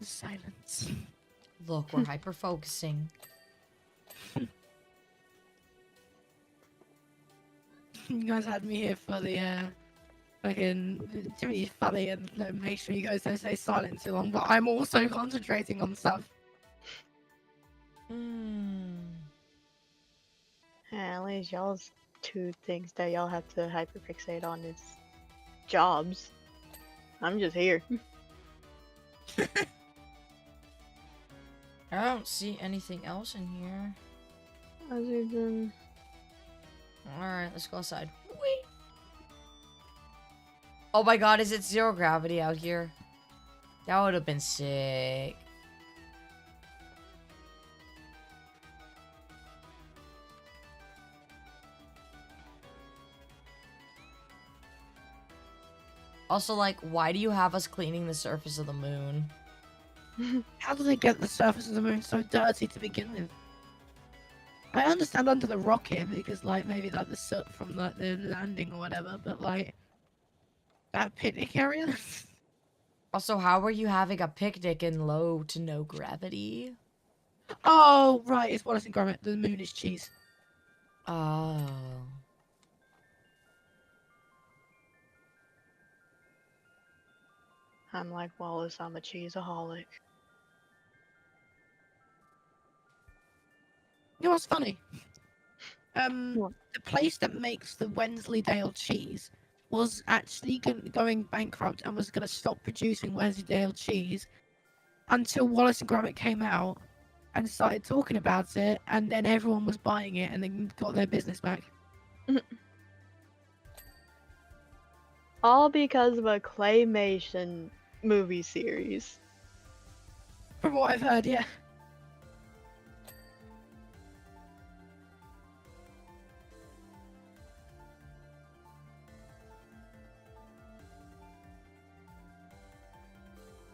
silence. Look, we're hyper focusing. You guys had me here for the fucking to be funny and make sure you guys don't stay silent too long, but I'm also concentrating on stuff. At least y'all's two things that y'all have to hyperfixate on is jobs. I'm just here. I don't see anything else in here. Other than Alright, let's go outside. Whee! Oh my god, is it zero gravity out here? That would have been sick. Also, like, why do you have us cleaning the surface of the moon? How do they get the surface of the moon so dirty to begin with? I understand under the rocket because, like, maybe like the soot from like the landing or whatever, but like that picnic area. Also, how are you having a picnic in low to no gravity? Oh right, it's Wallace and Gromit. The moon is cheese. Oh. I'm like Wallace, I'm a cheeseaholic. You know what's funny? What? The place that makes the Wensleydale cheese was actually going bankrupt and was going to stop producing Wensleydale cheese until Wallace and Gromit came out and started talking about it, and then everyone was buying it and then got their business back. All because of a claymation movie series. From what I've heard, yeah.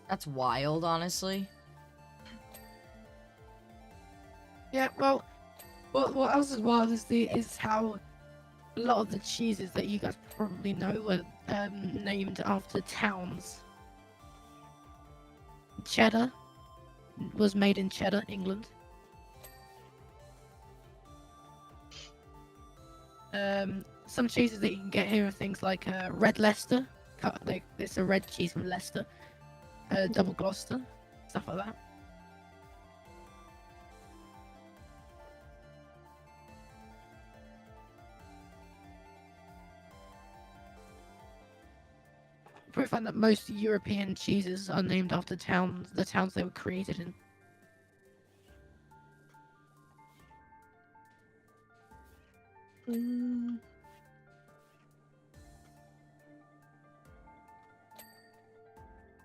That's wild, honestly. Yeah, well, what else is wild is how a lot of the cheeses that you guys probably know were named after towns. Cheddar was made in Cheddar, England. Some cheeses that you can get here are things like Red Leicester. It's a red cheese from Leicester. Double Gloucester, stuff like that. Probably find that most European cheeses are named after towns, the towns they were created in.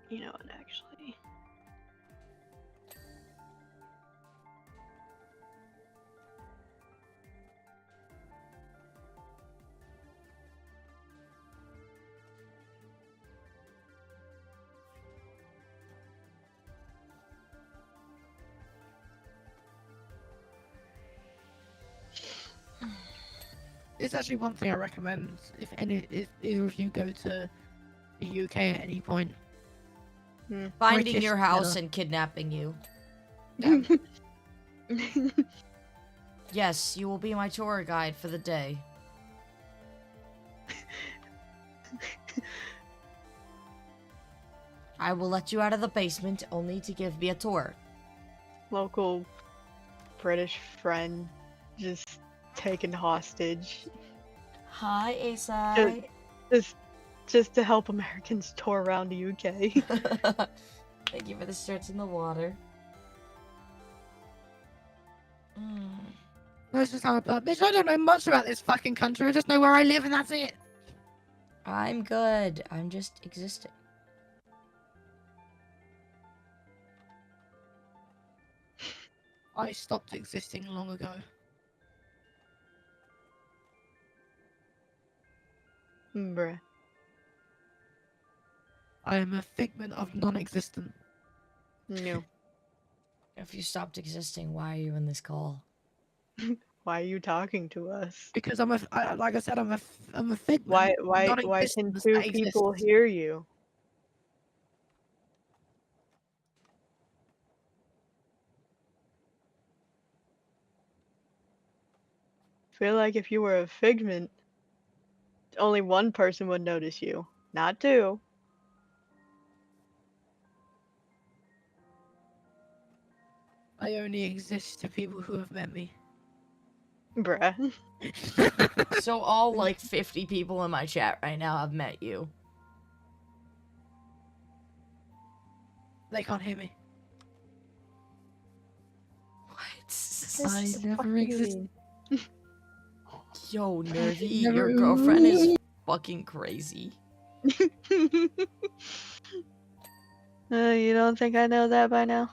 You know what, actually. It's actually one thing I recommend if either of you go to the UK at any point. Finding British your house cheddar. and kidnapping you. Yes, you will be my tour guide for the day. I will let you out of the basement only to give me a tour. Local British friend just taken hostage. Hi, Asai. Just to help Americans tour around the UK. Thank you for the shirts in the water. Most of the time, I'm like, bitch, I don't know much about this fucking country. I just know where I live, and that's it. I'm good. I'm just existing. I stopped existing long ago. Bruh. I am a figment of non-existent. No. If you stopped existing, why are you in this call? Why are you talking to us? Because like I said, I'm a figment. Why of can non-existence two that people exists. hear you? feel like if you were a figment, only one person would notice you, not two. I only exist to people who have met me. Bruh. So all like 50 people in my chat right now have met you. They can't hear me. What? I never exist. Yo, Nerdy, Never- your girlfriend is fucking crazy. You don't think I know that by now?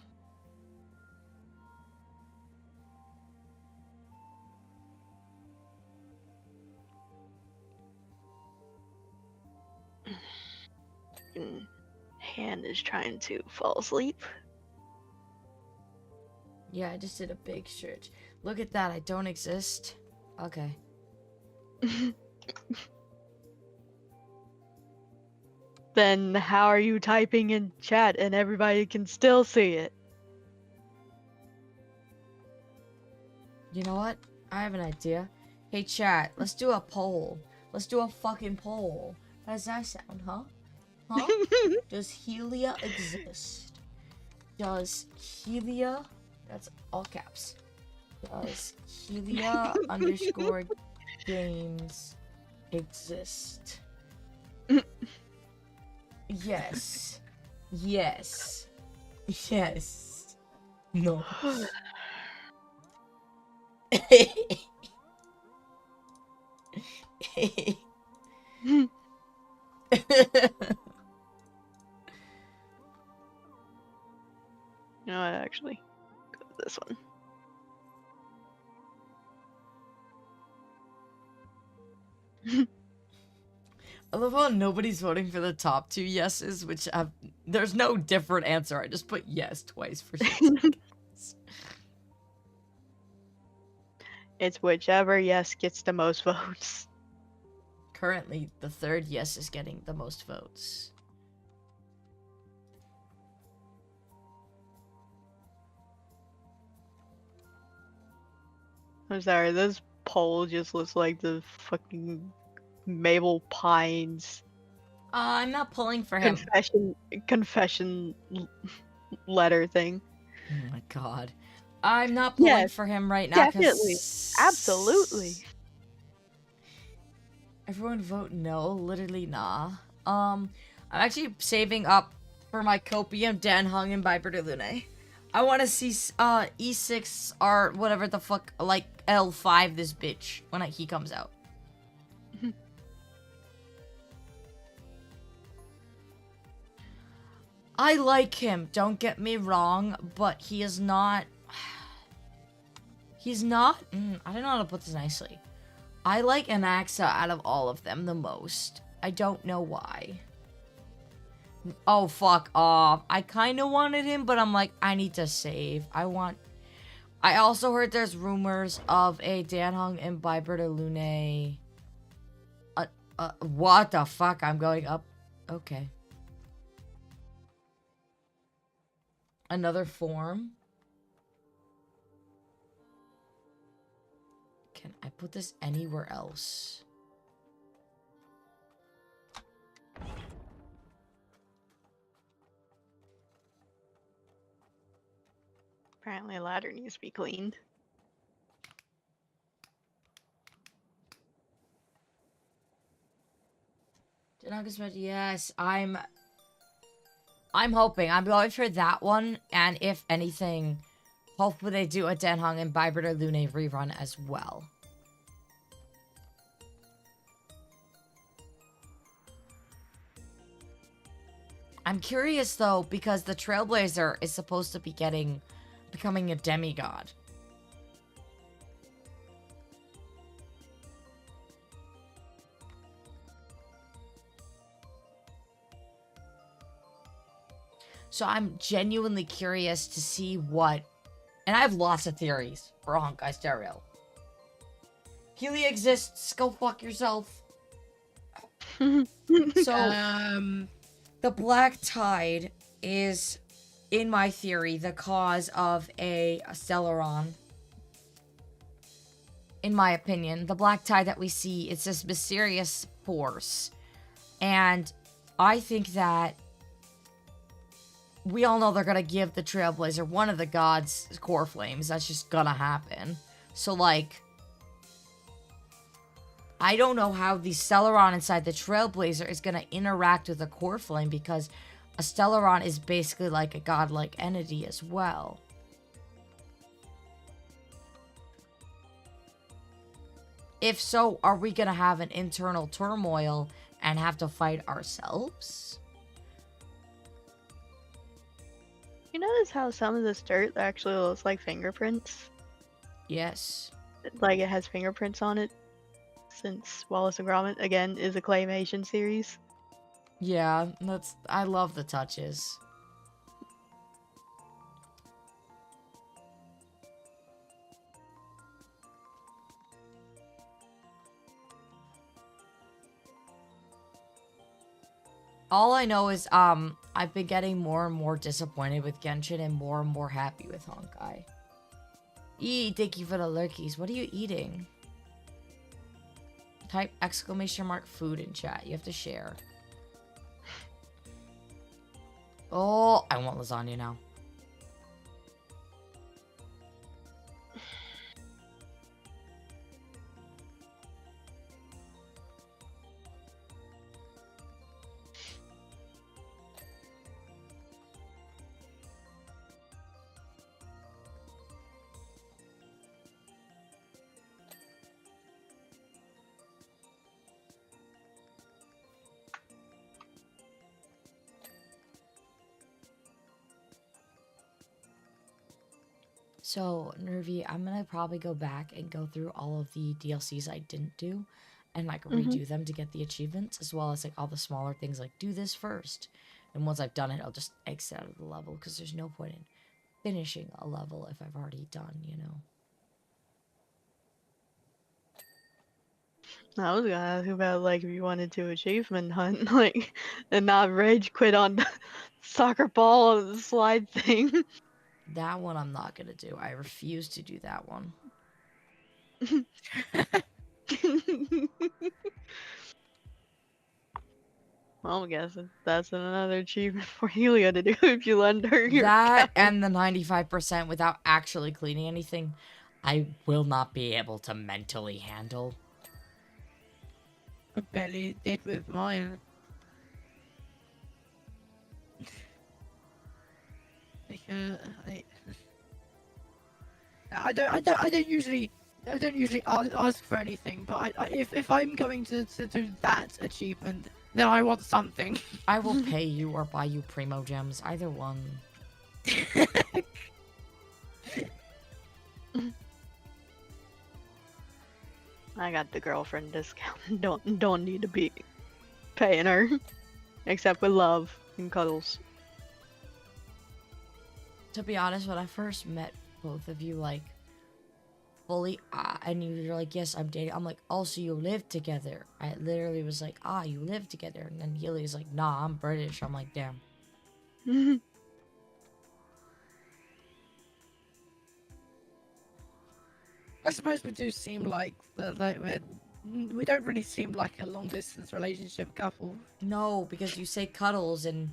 Hand is trying to fall asleep. Yeah, I just did a big search. Look at that, I don't exist. Okay. Then how are you typing in chat and everybody can still see it? You know what? I have an idea. Hey chat, let's do a poll. Let's do a fucking poll. How does that sound, huh? Huh? Does Helia exist? Does Helia, that's all caps. Does Helia underscore games exist? Yes. Yes. Yes. No. You know what, actually? Go with this one. I love how nobody's voting for the top two yeses, which have... There's no different answer. I just put yes twice for some seconds. It's whichever yes gets the most votes. Currently, the third yes is getting the most votes. I'm sorry, this poll just looks like the fucking Mabel Pines I'm not pulling for him. confession letter thing. Oh my god. I'm not pulling Yes, for him right now. definitely. Absolutely. Everyone vote no. Literally nah. I'm actually saving up for my copium Danhung and Viper Lune. I want to see E6 or whatever the fuck, like L5 this bitch when he comes out. I like him, don't get me wrong, but he is not... He's not... I don't know how to put this nicely. I like Anaxa out of all of them the most. I don't know why. Oh, fuck off. I kind of wanted him, but I'm like, I need to save. I also heard there's rumors of a Danhung and Viper Lune. What the fuck? I'm going up. Okay. Another form? Can I put this anywhere else? Apparently a ladder needs to be cleaned. Yes, I'm hoping. I'm going for that one, and if anything, hopefully they do a Danhung and Viper Lune rerun as well. I'm curious though, because the Trailblazer is supposed to be becoming a demigod. So I'm genuinely curious to see what... And I have lots of theories for Honkai Star Rail. Helia exists, go fuck yourself. So, the Black Tide is, in my theory, the cause of a Stellaron. in my opinion. The black tie that we see, it's this mysterious force. And I think that we all know they're gonna give the Trailblazer one of the gods' core flames. That's just gonna happen. So, like, I don't know how the Stellaron inside the Trailblazer is gonna interact with the core flame, because a Stellaron is basically like a godlike entity as well. If so, are we gonna have an internal turmoil and have to fight ourselves? You notice how some of this dirt actually looks like fingerprints? Yes. Like it has fingerprints on it, since Wallace and Gromit, again, is a claymation series. Yeah, I love the touches. All I know is, I've been getting more and more disappointed with Genshin and more happy with Honkai. Thank you for the lurkies. What are you eating? Type ! food in chat. You have to share. Oh, I want lasagna now. So, Nervy, I'm gonna probably go back and go through all of the DLCs I didn't do and like redo them to get the achievements, as well as like all the smaller things, like do this first. And once I've done it, I'll just exit out of the level, because there's no point in finishing a level if I've already done, you know. I was gonna ask about, like, if you wanted to achievement hunt, like, and not rage quit on the soccer ball and the slide thing. That one I'm not gonna do. I refuse to do that one. Well, I'm guessing that's another achievement for Helia to do if you lend her your That cow. and the 95% without actually cleaning anything, I will not be able to mentally handle. I barely did with mine. Like, I don't usually ask for anything, but if I'm going to do that achievement, then I want something. I will pay you or buy you Primo Gems, either one. I got the girlfriend discount. Don't need to be paying her, except with love and cuddles. To be honest, when I first met both of you, like, fully, and you were like, yes, I'm dating, I'm like, oh, so you live together. I literally was like, you live together. And then Healy's like, nah, I'm British. I'm like, damn. I suppose we do seem like we don't really seem like a long distance relationship couple. No, because you say cuddles, and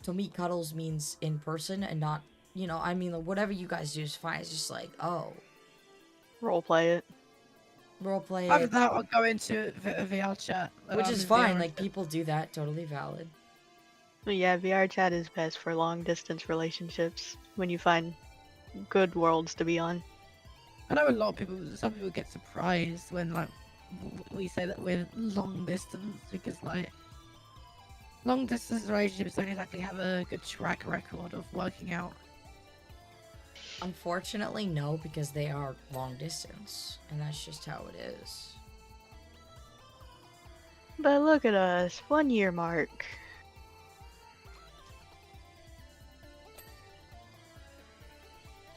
to me, cuddles means in person and not, you know, I mean, whatever you guys do is fine. It's just like, oh, Roleplay it. roleplay Either it, that or go into a VR chat. which is fine. Like, people do that, totally valid. But yeah, VR chat is best for long distance relationships when you find good worlds to be on. I know a lot of people, some people get surprised when, like, we say that we're long distance, because, like, long distance relationships don't exactly have a good track record of working out. Unfortunately, no, because they are long distance, and that's just how it is. But look at us, 1 year mark.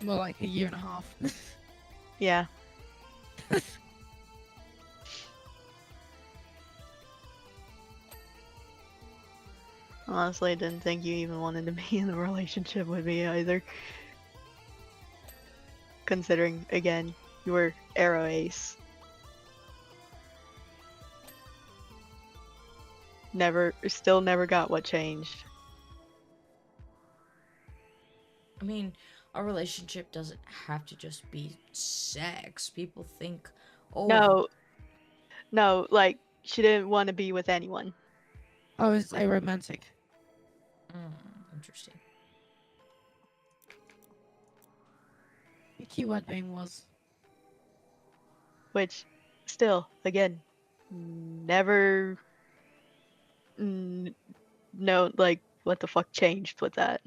More like a year and a half. Yeah. Honestly, I didn't think you even wanted to be in a relationship with me either. Considering, again, You were Arrow Ace. Still never got what changed. I mean, a relationship doesn't have to just be sex. People think, oh, No, like, she didn't want to be with anyone. I was aromantic. Interesting. The keyword name was. Which, still, again, never know, like, what the fuck changed with that.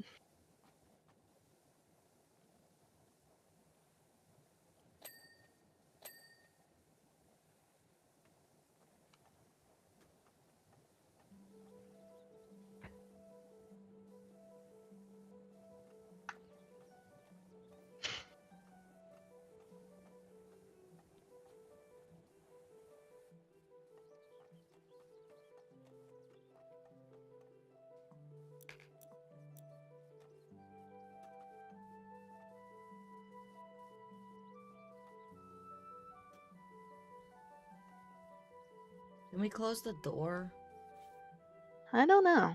Can we close the door? I don't know.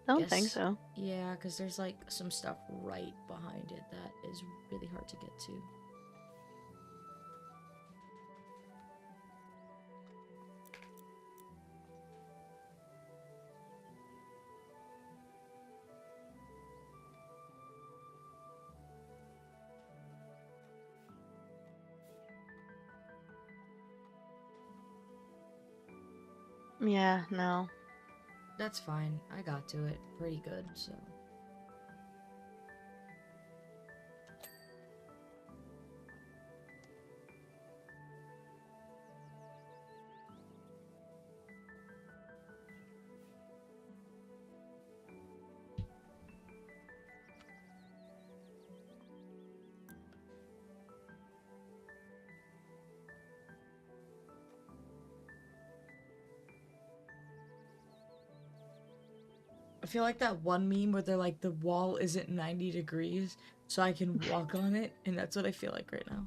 Don't think Guess- so. Yeah, because there's like some stuff right behind it that is really hard to get to. Yeah, no. That's fine. I got to it pretty good, so. I feel like that one meme where they're like, the wall isn't 90 degrees, so I can walk on it, and that's what I feel like right now.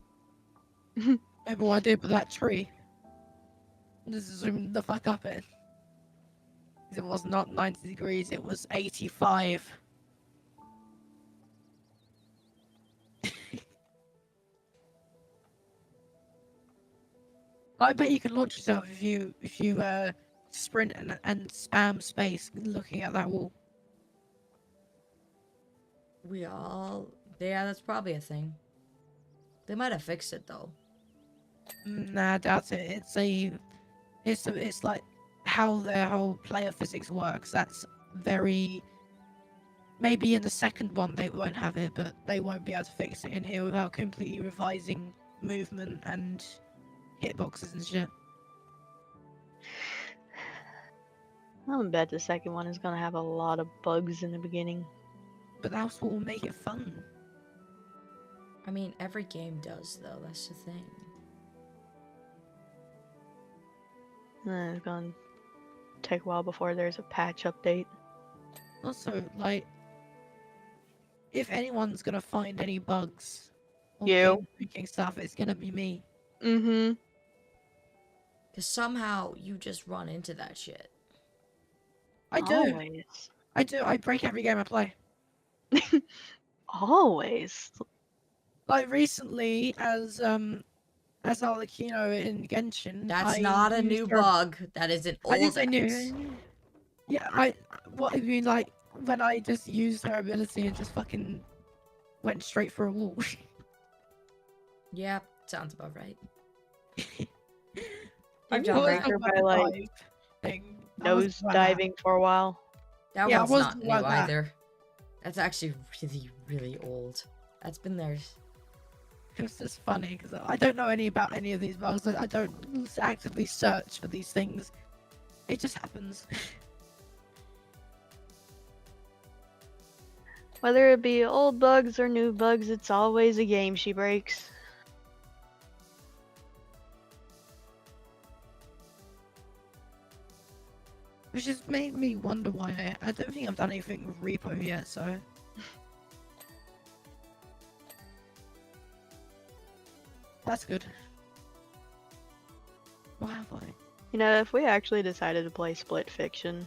Remember what I did with that tree? This is zoom the fuck up in. It was not 90 degrees, it was 85. I bet you can launch yourself if you sprint and spam space looking at that wall. Yeah, that's probably a thing. They might have fixed it though. Nah, I doubt it. It's like how their whole player physics works. That's very. Maybe in the second one they won't have it, but they won't be able to fix it in here without completely revising movement and hitboxes and shit. I bet the second one is gonna have a lot of bugs in the beginning. But that's what will make it fun. I mean, every game does though, that's the thing. It's gonna take a while before there's a patch update. Also, like, if anyone's gonna find any bugs or You. game stuff, it's gonna be me. Mm-hmm. Because somehow you just run into that shit. I do. Always. I do. I break every game I play. Always. Like recently, as Alakino in Genshin. That's I not a used new her- bug. That is an I old didn't say axe. new. Yeah, what I mean, like when I just used her ability and just fucking went straight for a wall. Yeah, sounds about right. Didn't done you that. break her by like nose diving for a while? That Yeah, I one's wasn't not new about that. either. That's actually really, really old. That's been there. It was just funny because I don't know about any of these bugs. I don't actively search for these things. It just happens. Whether it be old bugs or new bugs, it's always a game she breaks. Which just made me wonder why I don't think I've done anything with Repo yet, so That's good. What have I? You know, if we actually decided to play Split Fiction,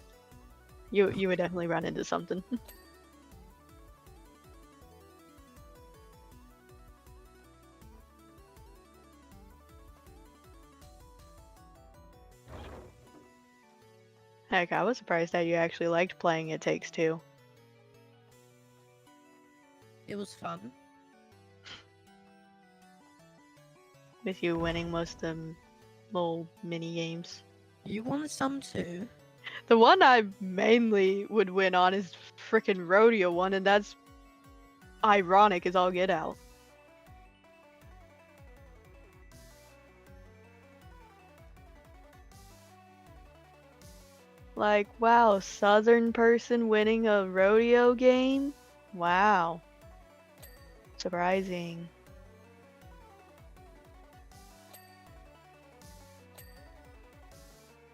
you would definitely run into something. Heck, I was surprised that you actually liked playing It Takes Two. It was fun. With you winning most of them little mini games. You won some too. The one I mainly would win on is frickin' Rodeo one, and that's ironic as all get out. Like, wow, Southern person winning a rodeo game? Wow. Surprising.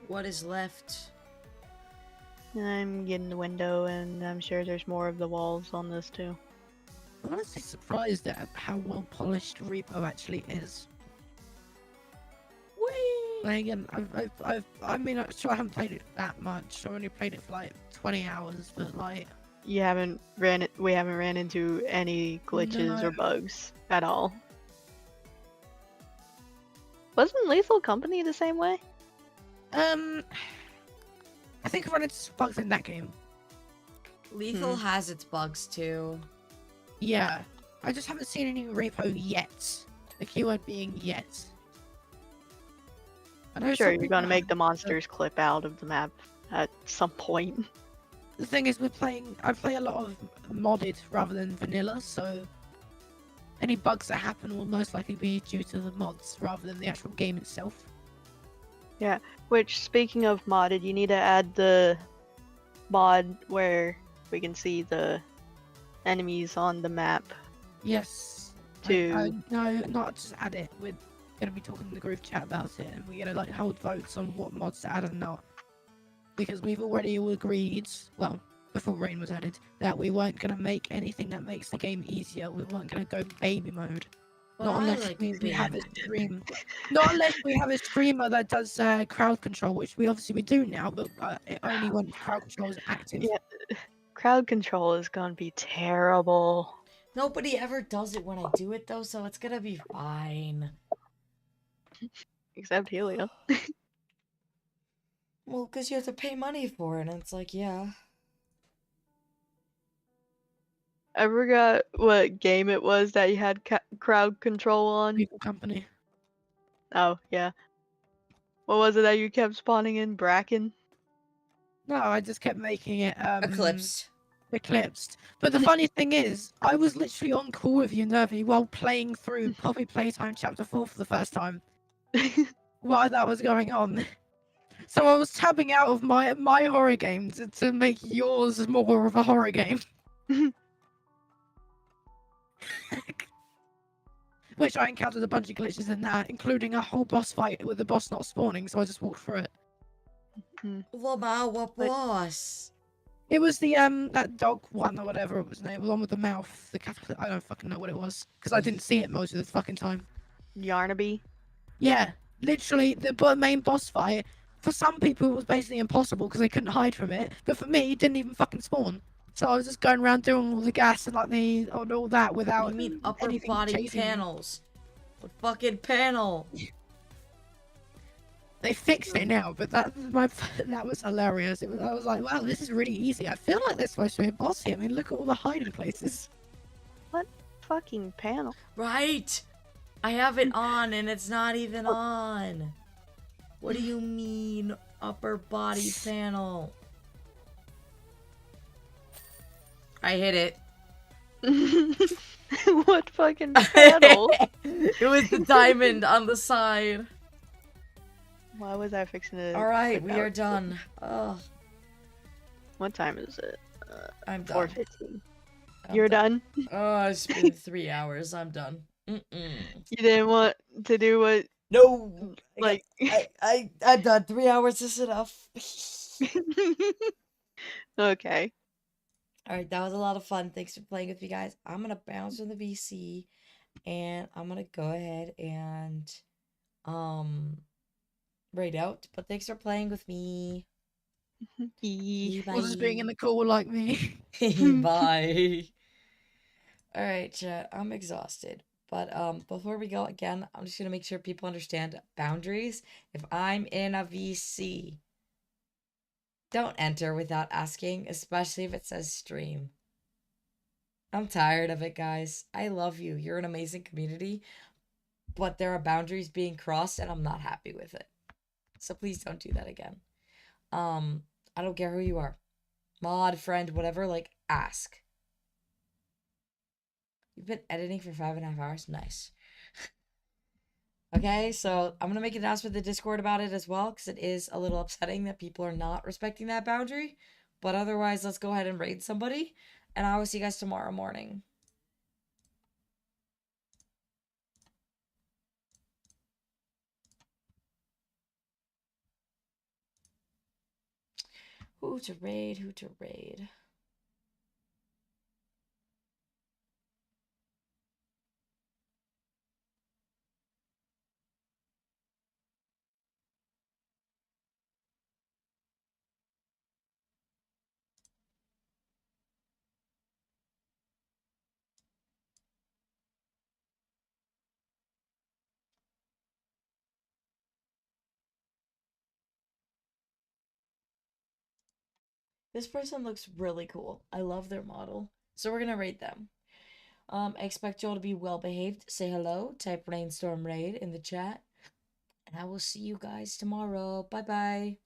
What is left? I'm getting the window, and I'm sure there's more of the walls on this too. I'm honestly surprised at how well polished Repo actually is. Whee! Like, again, I mean, I'm sure I haven't played it that much. I only played it for like 20 hours, but like, We haven't ran into any glitches or No. bugs at all. Wasn't Lethal Company the same way? I think I've run into some bugs in that game. Lethal has its bugs too. Yeah, I just haven't seen any Repo yet. The keyword being yet. I know I'm sure some you're people gonna make have- the monsters clip out of the map at some point. The thing is, I play a lot of modded rather than vanilla, so any bugs that happen will most likely be due to the mods rather than the actual game itself. Which, speaking of modded, you need to add the mod where we can see the enemies on the map. Yes. To No, not just add it. We're gonna be talking in the group chat about it, and we're gonna like hold votes on what mods to add and not. Because we've already all agreed, well, before Rain was added, that we weren't gonna make anything that makes the game easier. We weren't gonna go baby mode. But Not I unless like we have a baby. stream. Not unless we have a streamer that does crowd control, which we do now, but only when crowd control is active. Yeah, crowd control is gonna be terrible. Nobody ever does it when I do it though, so it's gonna be fine. Except Helio. Well, because you have to pay money for it, and it's like, yeah. I forgot what game it was that you had crowd control on. People company. Oh, yeah. What was it that you kept spawning in? Bracken? No, I just kept making it Eclipsed. eclipsed. But the funny thing is, I was literally on call with you, Nervy, while playing through Poppy Playtime Chapter 4 for the first time. While that was going on. So I was tabbing out of my horror game to make yours more of a horror game. Which I encountered a bunch of glitches in that, including a whole boss fight with the boss not spawning, so I just walked through it. What boss? It was the that dog one or whatever it was named, the one with the mouth, the capital. I don't fucking know what it was because I didn't see it most of the fucking time. Yarnaby? Yeah, literally the main boss fight. For some people, it was basically impossible because they couldn't hide from it, but for me, it didn't even fucking spawn. So I was just going around doing all the gas and like all that without You mean upper anything body chasing me. panels? What fucking panel? They fixed it now, but that was hilarious. I was like, wow, this is really easy. I feel like there's supposed to be a boss here. I mean, look at all the hiding places. Fucking panel. Right. I have it on and it's not even on. What do you mean upper body panel? I hit it. What fucking panel? It was the diamond on the side. Why was I fixing it? Alright, we are done. Ugh, What time is it? I'm done. 4:15. I'm You're done? Oh, it's been 3 hours. I'm done. Mm-mm. You didn't want to do what, No! like... I'm done. 3 hours is enough. Okay. Alright, that was a lot of fun. Thanks for playing with me, guys. I'm gonna bounce on the VC, And I'm gonna go ahead and raid out. But thanks for playing with me. Yee. Bye. Or just being in the call like me. Bye. All right, chat. I'm exhausted. But before we go again, I'm just gonna make sure people understand boundaries. If I'm in a VC, don't enter without asking, especially if it says stream. I'm tired of it, guys. I love you. You're an amazing community, but there are boundaries being crossed, and I'm not happy with it. So please don't do that again. I don't care who you are, mod, friend, whatever. Like, ask. You've been editing for 5.5 hours. Nice. Okay, so I'm gonna make an announcement to Discord about it as well, because it is a little upsetting that people are not respecting that boundary. But otherwise, let's go ahead and raid somebody, and I will see you guys tomorrow morning. Who to raid? Who to raid? This person looks really cool. I love their model. So we're gonna raid them. I expect y'all to be well behaved. Say hello. Type Rainstorm Raid in the chat. And I will see you guys tomorrow. Bye bye.